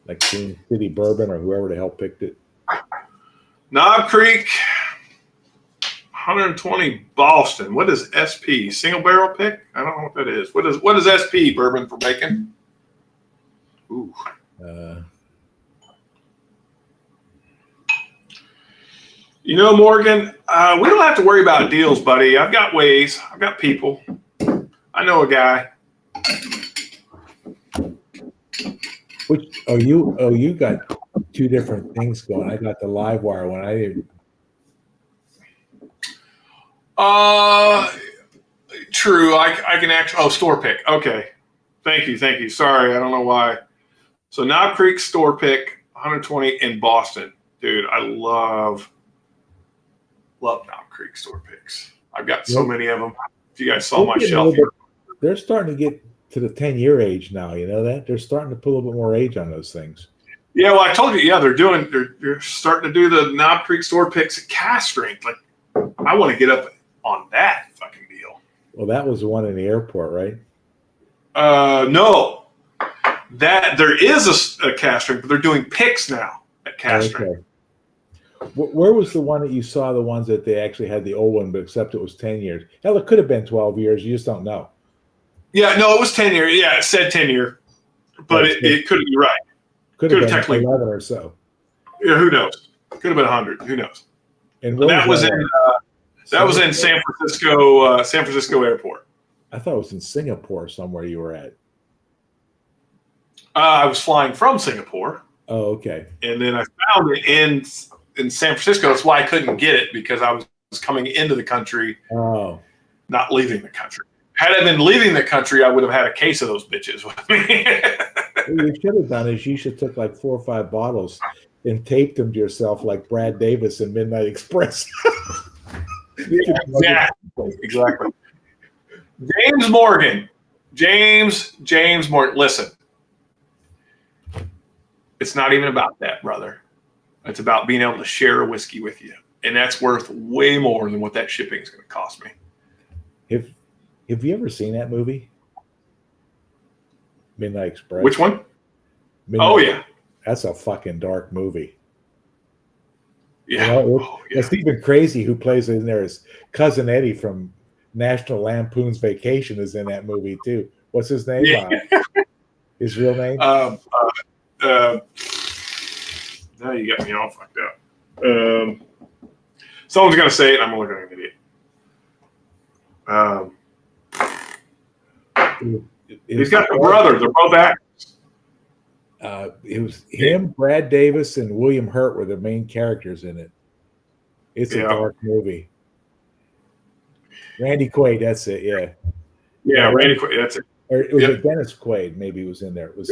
Like Queen City Bourbon or whoever the hell picked it. Knob Creek, 120 Boston. What is SP? Single barrel pick? I don't know what that is. What is SP, bourbon for bacon? Ooh. You know, Morgan, we don't have to worry about deals, buddy. I've got ways. I've got people. I know a guy. Which you got two different things going. I got the live wire one. I didn't. True. I can actually. Oh, store pick. Okay. Thank you. Sorry, I don't know why. So Knob Creek store pick, 120 in Boston, dude. I love Knob Creek store picks. I've got so many of them. If you guys saw my shelf here. They're starting to get to the 10-year age now. You know that? They're starting to put a little bit more age on those things. Yeah, well, I told you, they're starting to do the Knob Creek store picks at cast strength. Like, I want to get up on that fucking deal. Well, that was the one in the airport, right? No. That there is a cast strength, but they're doing picks now at cast strength. Where was the one that you saw, the ones that they actually had the old one, but except it was 10 years? Hell, it could have been 12 years. You just don't know. Yeah, no, it was 10 year. Yeah, it said 10 year, but it couldn't be right. Could have been technically 11 or so. Yeah, who knows? Could have been 100. Who knows? And that was in San Francisco Airport. I thought it was in Singapore somewhere you were at. I was flying from Singapore. Oh, okay. And then I found it in San Francisco. That's why I couldn't get it, because I was coming into the country, not leaving the country. Had I been leaving the country, I would have had a case of those bitches with me. What you should have done is you should have took like 4 or 5 bottles and taped them to yourself like Brad Davis in Midnight Express. Yeah, exactly. James Morgan. Listen, it's not even about that, brother. It's about being able to share a whiskey with you. And that's worth way more than what that shipping is going to cost me. Have you ever seen that movie? Midnight Express. Which one? Midnight. Yeah. That's a fucking dark movie. Yeah. It's even crazy who plays in there. His cousin Eddie from National Lampoon's Vacation is in that movie too. What's his name? Yeah. His real name? Now you got me all fucked up. Someone's going to say it, and I'm going to look like an idiot. He's got the brother. They're both actors. It was him, Brad Davis, and William Hurt were the main characters in it. It's a dark movie. Randy Quaid, that's it. Yeah. Yeah, Randy Quaid. That's it. Or it was Dennis Quaid. Maybe was in there. It was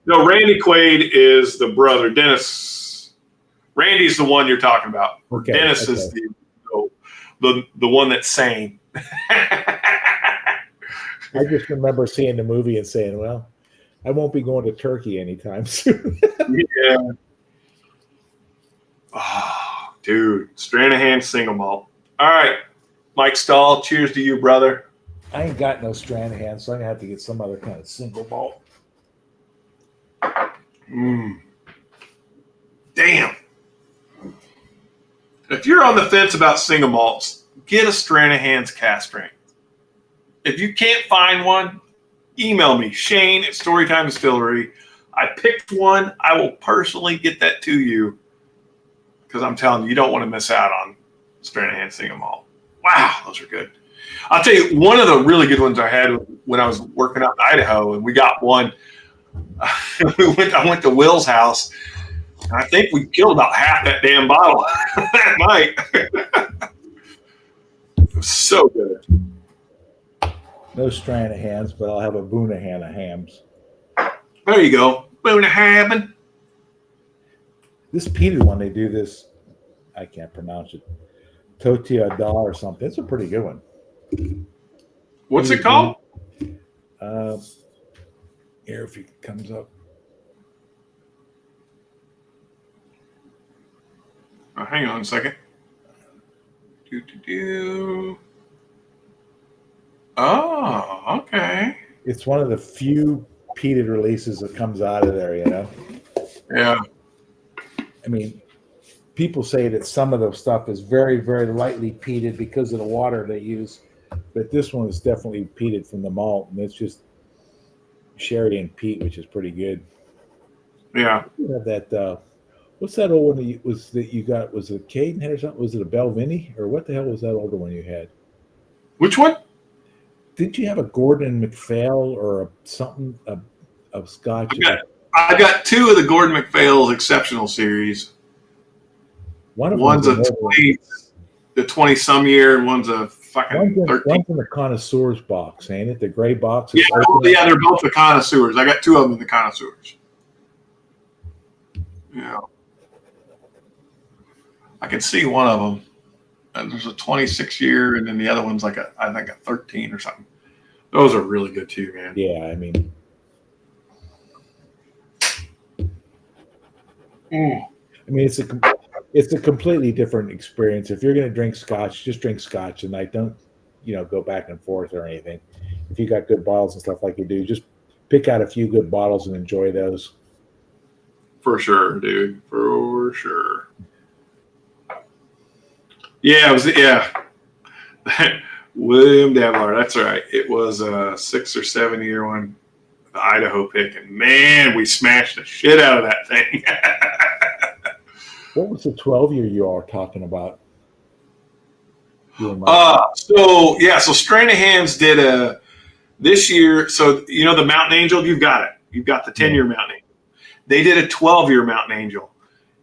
no, Randy Quaid is the brother. Randy's the one you're talking about. Okay, Dennis is the one that's sane. I just remember seeing the movie and saying, well, I won't be going to Turkey anytime soon. Yeah. Oh, dude. Stranahan single malt. All right. Mike Stahl, cheers to you, brother. I ain't got no Stranahan, so I'm going to have to get some other kind of single malt. Damn. If you're on the fence about single malts, get a Stranahan's cast strength. If you can't find one, email me, Shane at Storytime Distillery. I picked one. I will personally get that to you, because I'm telling you, you don't want to miss out on Stranahan single malt. Wow, those are good. I'll tell you, one of the really good ones I had when I was working out in Idaho, and we got one. I went to Will's house, and I think we killed about half that damn bottle that night. It was so good. No Stranahans, but I'll have a Boonahan of hams. There you go. Boonahan. This peated one, they do this, I can't pronounce it, Totia Da or something. It's a pretty good one. What's it called? Here, if it comes up. Hang on a second. Oh, okay. It's one of the few peated releases that comes out of there, you know? Yeah. I mean, people say that some of the stuff is very, very lightly peated because of the water they use, but this one is definitely peated from the malt, and it's just sherry and peat, which is pretty good. Yeah. You have that, What's that old one that you got? Was it a Cadenhead or something? Was it a Belvini? Or what the hell was that older one you had? Which one? Didn't you have a Gordon MacPhail or something of Scotch? I got two of the Gordon MacPhail's Exceptional Series. One's a 20 some year, and one's a fucking 13. One's in the connoisseur's box, ain't it? The gray box. Yeah, they're both the connoisseurs. I got two of them in the connoisseurs. Yeah, I can see one of them. And there's a 26 year, and then the other one's like I think a 13 or something. Those are really good too, man. Yeah, I mean, it's a completely different experience. If you're going to drink Scotch, just drink Scotch, and don't go back and forth or anything. If you got good bottles and stuff like you do, just pick out a few good bottles and enjoy those. For sure, dude. For sure. Yeah, it was William Davlar. That's right. It was a 6 or 7 year one, the Idaho pick, and man, we smashed the shit out of that thing. What was the 12-year you are talking about? So Stranahan's did this year. So the Mountain Angel, you've got it. You've got the 10-year Mountain Angel. They did a 12-year Mountain Angel,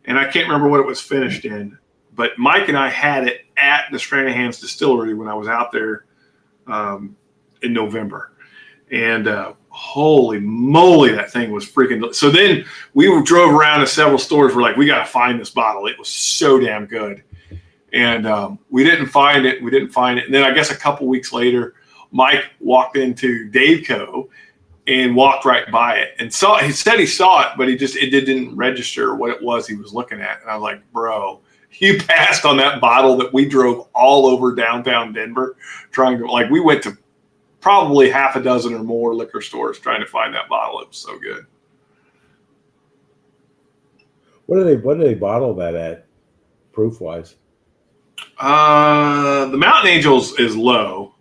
and I can't remember what it was finished in. But Mike and I had it at the Stranahan's distillery when I was out there in November. And holy moly, that thing was freaking. So then we drove around to several stores. We're like, we got to find this bottle. It was so damn good. And we didn't find it. And then I guess a couple weeks later, Mike walked into Daveco and walked right by it and he said he saw it, but it didn't register what it was he was looking at. And I was like, bro, you passed on that bottle that we drove all over downtown Denver trying to, we went to probably half a dozen or more liquor stores trying to find that bottle. It was so good. What do they bottle that at, proof wise? The Mountain Angels is low.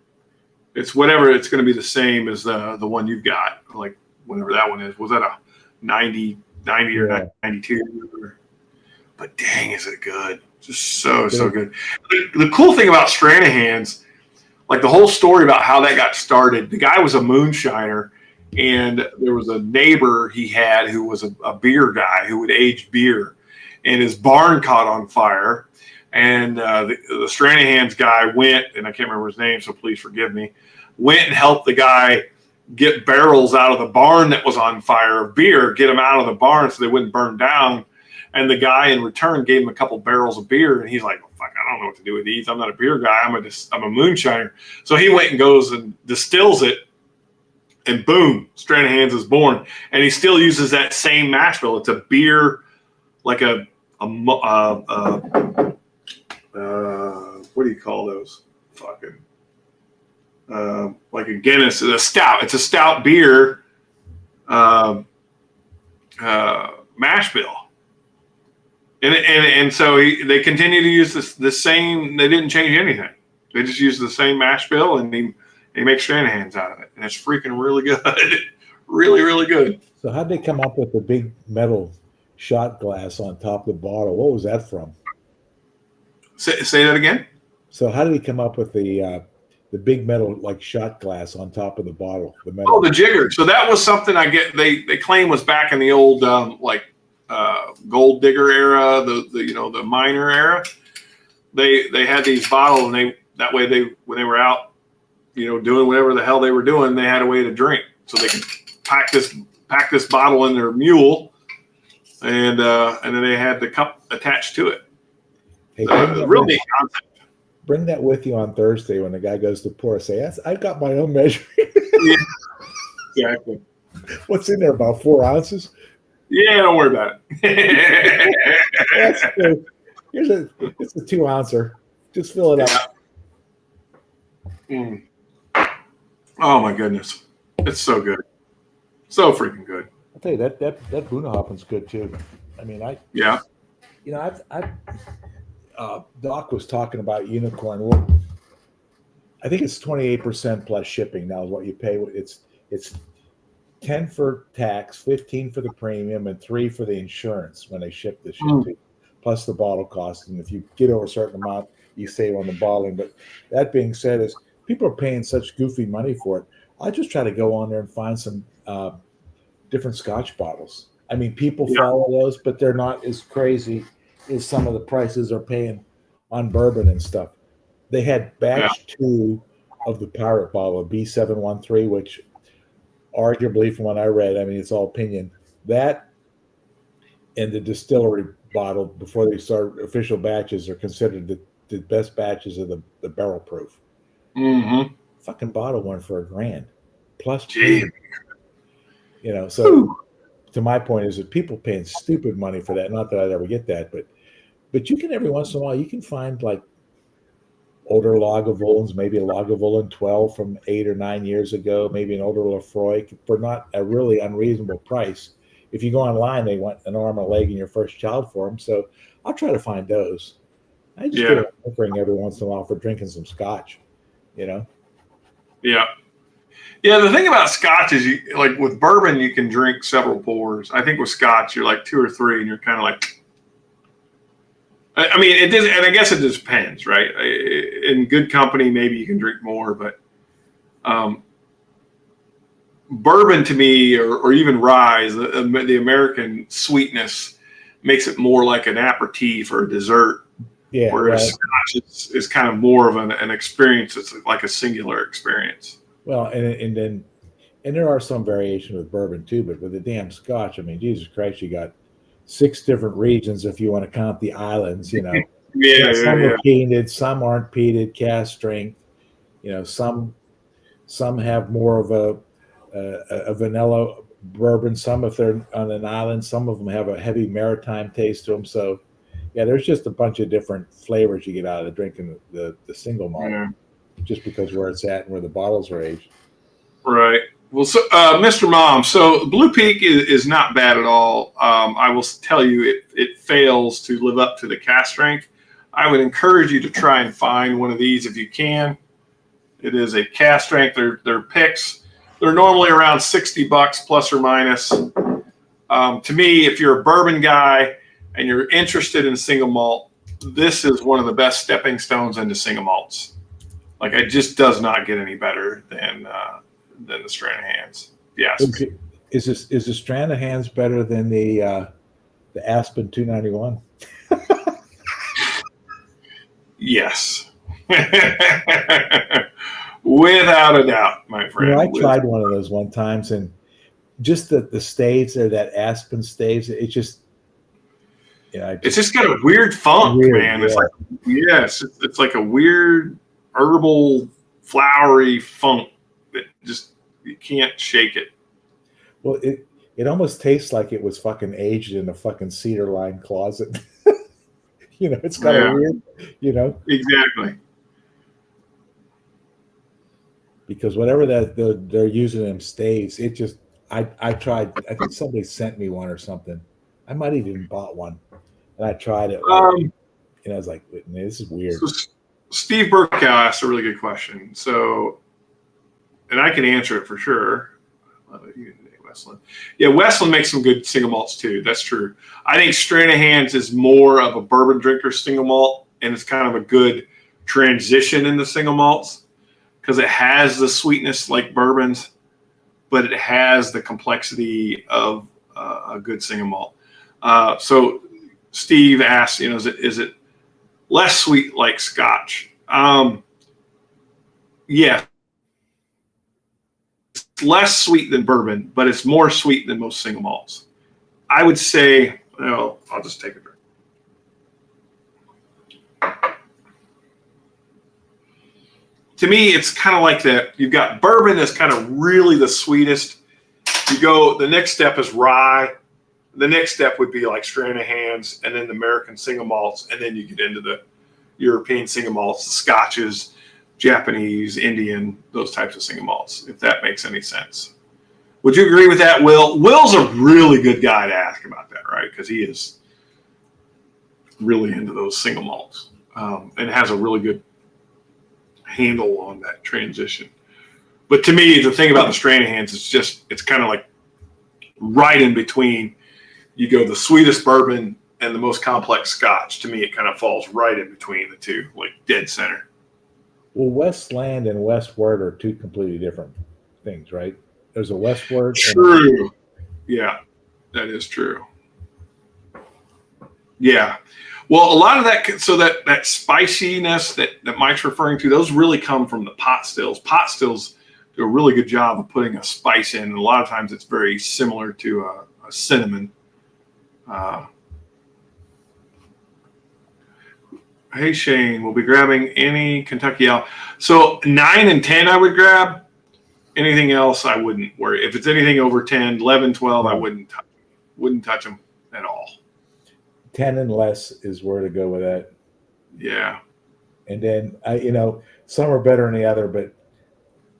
It's whatever. It's going to be the same as the one you've got, like whatever that one is. Was that a 90 or 92? But dang, is it good. Just so good. The cool thing about Stranahan's, like the whole story about how that got started, the guy was a moonshiner, and there was a neighbor he had who was a beer guy who would age beer, and his barn caught on fire. And the Stranahan's guy went, and I can't remember his name, so please forgive me, went and helped the guy get barrels out of the barn that was on fire of beer, get them out of the barn so they wouldn't burn down. And the guy in return gave him a couple barrels of beer, and he's like, well, fuck, I don't know what to do with these. I'm not a beer guy. I'm a moonshiner. So he went and goes and distills it, and boom, Stranahan's is born. And he still uses that same mash bill. It's a beer, like what do you call those? Fucking like a Guinness. It's a stout. It's a stout beer mash bill. And so they continue to use the same. They didn't change anything. They just use the same mash bill, and he makes Stranahan's out of it, and it's freaking really good, really, really good. So how'd they come up with the big metal shot glass on top of the bottle? What was that from? Say that again. So how did he come up with the big metal shot glass on top of the bottle? The metal. Oh, the jigger. So that was something they claim was back in the old gold digger era, the miner era. They had these bottles, and when they were out, doing whatever the hell they were doing, they had a way to drink, so they could pack this bottle in their mule, and then they had the cup attached to it. Hey, real neat concept. Bring that with you on Thursday when the guy goes to pour. Say, I've got my own measure. Yeah, exactly. What's in there? About 4 ounces? Yeah, don't worry about it. That's good. It's a 2 ouncer. Just fill it up. Mm. Oh my goodness, it's so good, so freaking good. I'll tell you that Bunahoppen's good too. I mean, Doc was talking about Unicorn. Well, I think it's 28% plus shipping now is what you pay. It's 10 for tax, 15 for the premium, and 3 for the insurance when they ship this shit to you, plus the bottle cost. And if you get over a certain amount, you save on the bottling. But that being said, is people are paying such goofy money for it. I just try to go on there and find some different Scotch bottles. I mean, people follow those, but they're not as crazy as some of the prices are paying on bourbon and stuff. They had batch 2 of the Pirate bottle, B713, which arguably, from what I read, I mean, it's all opinion, that and the distillery bottle before they start official batches are considered the best batches of the barrel proof. Mm-hmm. Fucking bottle went for $1,000 plus premium. You know, so to my point is that people paying stupid money for that. Not that I'd ever get that, but you can every once in a while you can find like older Lagavulins, maybe a Lagavulin 12 from 8 or 9 years ago, maybe an older Lefroy for not a really unreasonable price. If you go online, they want an arm, a leg, and your first child for them. So I'll try to find those. I just get a whimpering every once in a while for drinking some Scotch, you know? Yeah. Yeah, the thing about Scotch is, you like with bourbon, you can drink several pours. I think with Scotch, you're like 2 or 3, and you're kind of like, I mean, it does, and I guess it just depends, right? In good company, maybe you can drink more, but bourbon to me, or even rye, the American sweetness makes it more like an aperitif or a dessert. Yeah. Whereas Scotch is kind of more of an experience. It's like a singular experience. Well, and there are some variation with bourbon too, but with the damn Scotch, I mean, Jesus Christ, you got 6 different regions if you want to count the islands, you know. Some are peated, some aren't peated, cast strength. You know, some have more of a vanilla bourbon. Some, if they're on an island, some of them have a heavy maritime taste to them. So, yeah, there's just a bunch of different flavors you get out of the drinking the single malt, just because where it's at and where the bottles are aged. Right. Well, so Mr. Mom, so Blue Peak is not bad at all. I will tell you, it fails to live up to the cast strength. I would encourage you to try and find one of these if you can. It is a cast strength. They're picks. They're normally around $60 plus or minus. To me, if you're a bourbon guy and you're interested in single malt, this is one of the best stepping stones into single malts. Like, it just does not get any better than the Stranahan's. Yes. Is the Stranahan's better than the Aspen 291? Yes. Without a doubt, my friend. You know, I tried one of those one times, and just the staves there, that Aspen staves, it just, it's just got a weird funk, man. It's like, it's like a weird herbal, flowery funk that just, you can't shake it. Well, it almost tastes like it was fucking aged in a fucking cedar lined closet. It's got a weird, Exactly. Because whatever that they're using them staves, it just, I tried, I think somebody sent me one or something. I might have even bought one, and I tried it. And I was like, man, this is weird. So Steve Burkow asked a really good question. So, and I can answer it for sure. Westland. Yeah, Westland makes some good single malts too. That's true. I think Stranahan's is more of a bourbon drinker single malt, and it's kind of a good transition into single malts because it has the sweetness like bourbons, but it has the complexity of a good single malt. So Steve asked, is it less sweet like Scotch? Yeah. It's less sweet than bourbon, but it's more sweet than most single malts. I would say, I'll just take a drink. To me, it's kind of like that. You've got bourbon is kind of really the sweetest. The next step is rye. The next step would be like Stranahan's, and then the American single malts, and then you get into the European single malts, the Scotches, Japanese, Indian, those types of single malts, if that makes any sense. Would you agree with that, Will? Will's a really good guy to ask about that, right? Because he is really into those single malts and has a really good handle on that transition. But to me, the thing about the Stranahan's is it's kind of like right in between. You go the sweetest bourbon and the most complex Scotch. To me, it kind of falls right in between the two, like dead center. Well, Westland and Westward are two completely different things, right? There's a Westward. True. Yeah, that is true. Yeah. Well, a lot of that, so that spiciness that Mike's referring to, those really come from the pot stills. Pot stills do a really good job of putting a spice in. And a lot of times it's very similar to a cinnamon. Hey, Shane, we'll be grabbing any Kentucky Owl. So 9 and 10 I would grab. Anything else I wouldn't worry. If it's anything over 10, 11, 12, I wouldn't touch them at all. 10 and less is where to go with that. Yeah. And then, some are better than the other, but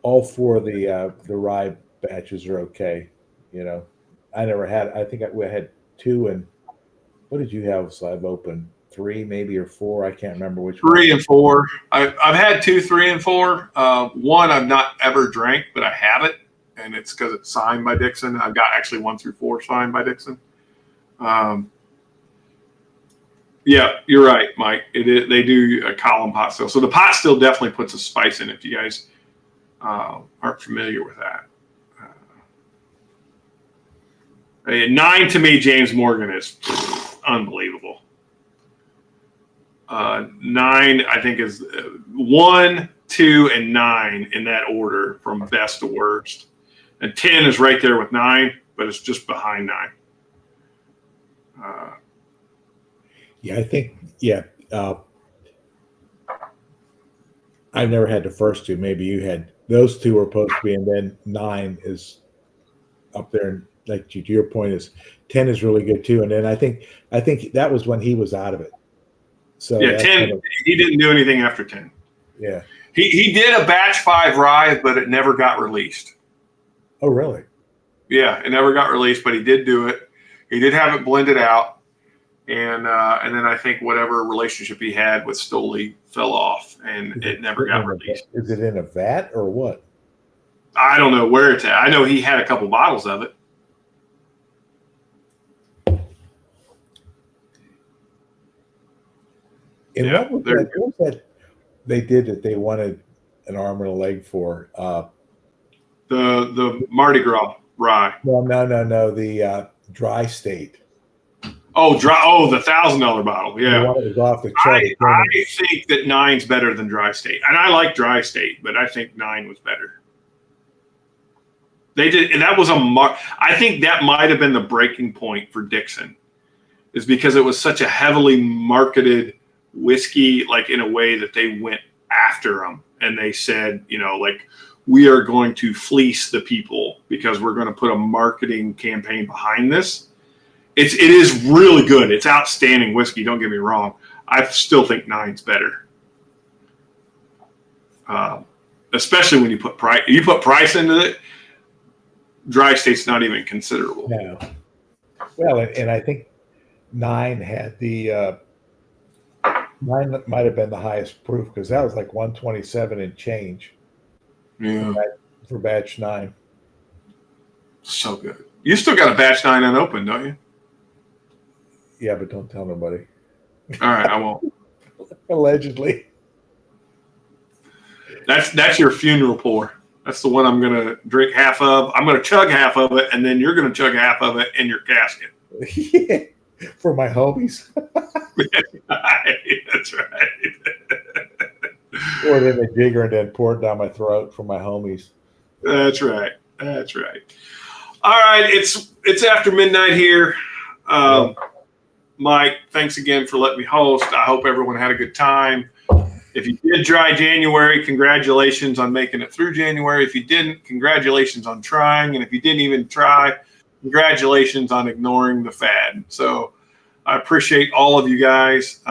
all four of the rye batches are okay. I never had, I think we had 2 and what did you have? So I've opened 3 maybe or 4. I can't remember which 3 one. and 4. I've had 2, 3 and 4. One I've not ever drank, but I have it. And it's because it's signed by Dixon. I've got actually 1 through 4 signed by Dixon. Yeah, you're right, Mike. They do a column pot still. So the pot still definitely puts a spice in it if you guys aren't familiar with that. 9 to me, James Morgan is unbelievable. 9, I think, is 1, 2, and 9 in that order from best to worst. And 10 is right there with 9, but it's just behind 9. Yeah, I think, I've never had the first 2. Maybe you had. Those 2 were supposed to be, and then 9 is up there. And like to your point, is 10 is really good too. And then I think that was when he was out of it. So yeah, 10. He didn't do anything after 10. Yeah, he did a batch 5 rye, but it never got released. Oh, really? Yeah, it never got released, but he did do it. He did have it blended out. And then I think whatever relationship he had with Stoli fell off, and it never got released. Is it in a vat or what? I don't know where it's at. I know he had a couple bottles of it. And yeah, what was that they did that they wanted an arm and a leg for? The Mardi Gras rye. No. The dry state. Oh, dry. Oh, the $1,000 bottle. Yeah. It was off the I think that 9's better than dry state, and I like dry state, but I think 9 was better. They did, and that was I think that might have been the breaking point for Dixon, is because it was such a heavily marketed whiskey, like in a way that they went after them, and they said, like, we are going to fleece the people because we're going to put a marketing campaign behind this. It is really good. It's outstanding whiskey. Don't get me wrong. I still think 9's better, especially when you put price. You put price into it. Dry state's not even considerable. No. Well, and I think 9 had the 9 might have been the highest proof because that was like 127 and change. Yeah. For batch 9. So good. You still got a batch 9 unopened, don't you? Yeah, but don't tell nobody. All right, I won't. Allegedly. That's your funeral pour. That's the one I'm going to drink half of. I'm going to chug half of it, and then you're going to chug half of it in your casket. Yeah, for my homies. That's right. Pour it in the jigger and then pour it down my throat for my homies. That's right. That's right. All right, it's after midnight here. Mike, thanks again for letting me host. I hope everyone had a good time. If you did try January, congratulations on making it through January. If you didn't, congratulations on trying. And if you didn't even try, congratulations on ignoring the fad. So I appreciate all of you guys.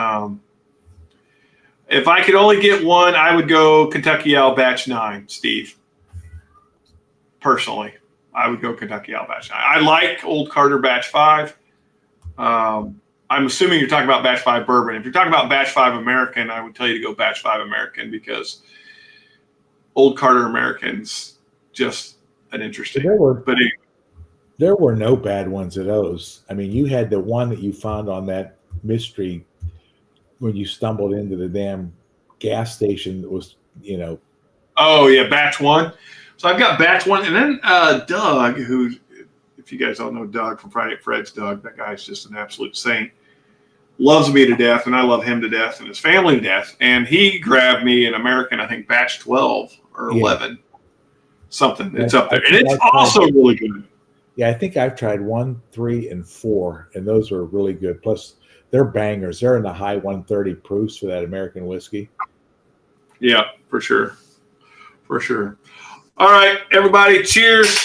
If I could only get one, I would go Kentucky Owl Batch 9, Steve. Personally, I would go Kentucky Owl Batch 9. I like Old Carter Batch 5. I'm assuming you're talking about Batch 5 bourbon. If you're talking about Batch 5 American, I would tell you to go Batch 5 American because Old Carter American's just an interesting. There were no bad ones of those. I mean, you had the one that you found on that mystery when you stumbled into the damn gas station that was, you know. Oh yeah, batch one. So I've got batch one, and then Doug, who, if you guys don't know Doug from Friday at Fred's, Doug, that guy's just an absolute saint. Loves me to death, and I love him to death, and his family to death. And he grabbed me an American, I think, batch 12 or 11, something. It's up there, and it's also really good. Yeah, I think I've tried 1, 3, and 4, and those are really good. Plus, they're bangers. They're in the high 130 proofs for that American whiskey. Yeah, for sure. For sure. All right, everybody, cheers.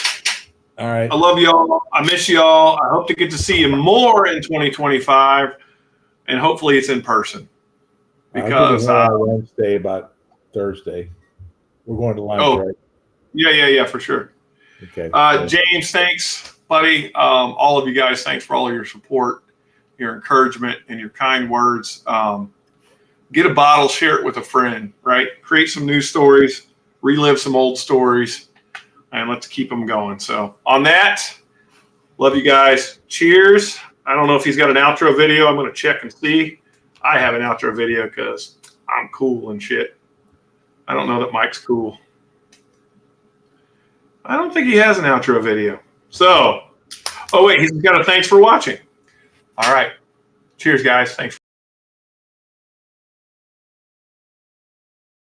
All right. I love y'all. I miss y'all. I hope to get to see you more in 2025, and hopefully it's in person. Because Wednesday, about Thursday, we're going to lunch, right? Yeah, for sure. Okay. James, thanks, buddy. All of you guys, thanks for all of your support, your encouragement, and your kind words. Get a bottle, share it with a friend, right? Create some new stories, relive some old stories, and let's keep them going. So on that, love you guys. Cheers. I don't know if he's got an outro video. I'm going to check and see. I have an outro video because I'm cool and shit. I don't know that Mike's cool. I don't think he has an outro video. So, oh wait, he's got a thanks for watching. All right. Cheers, guys. Thanks.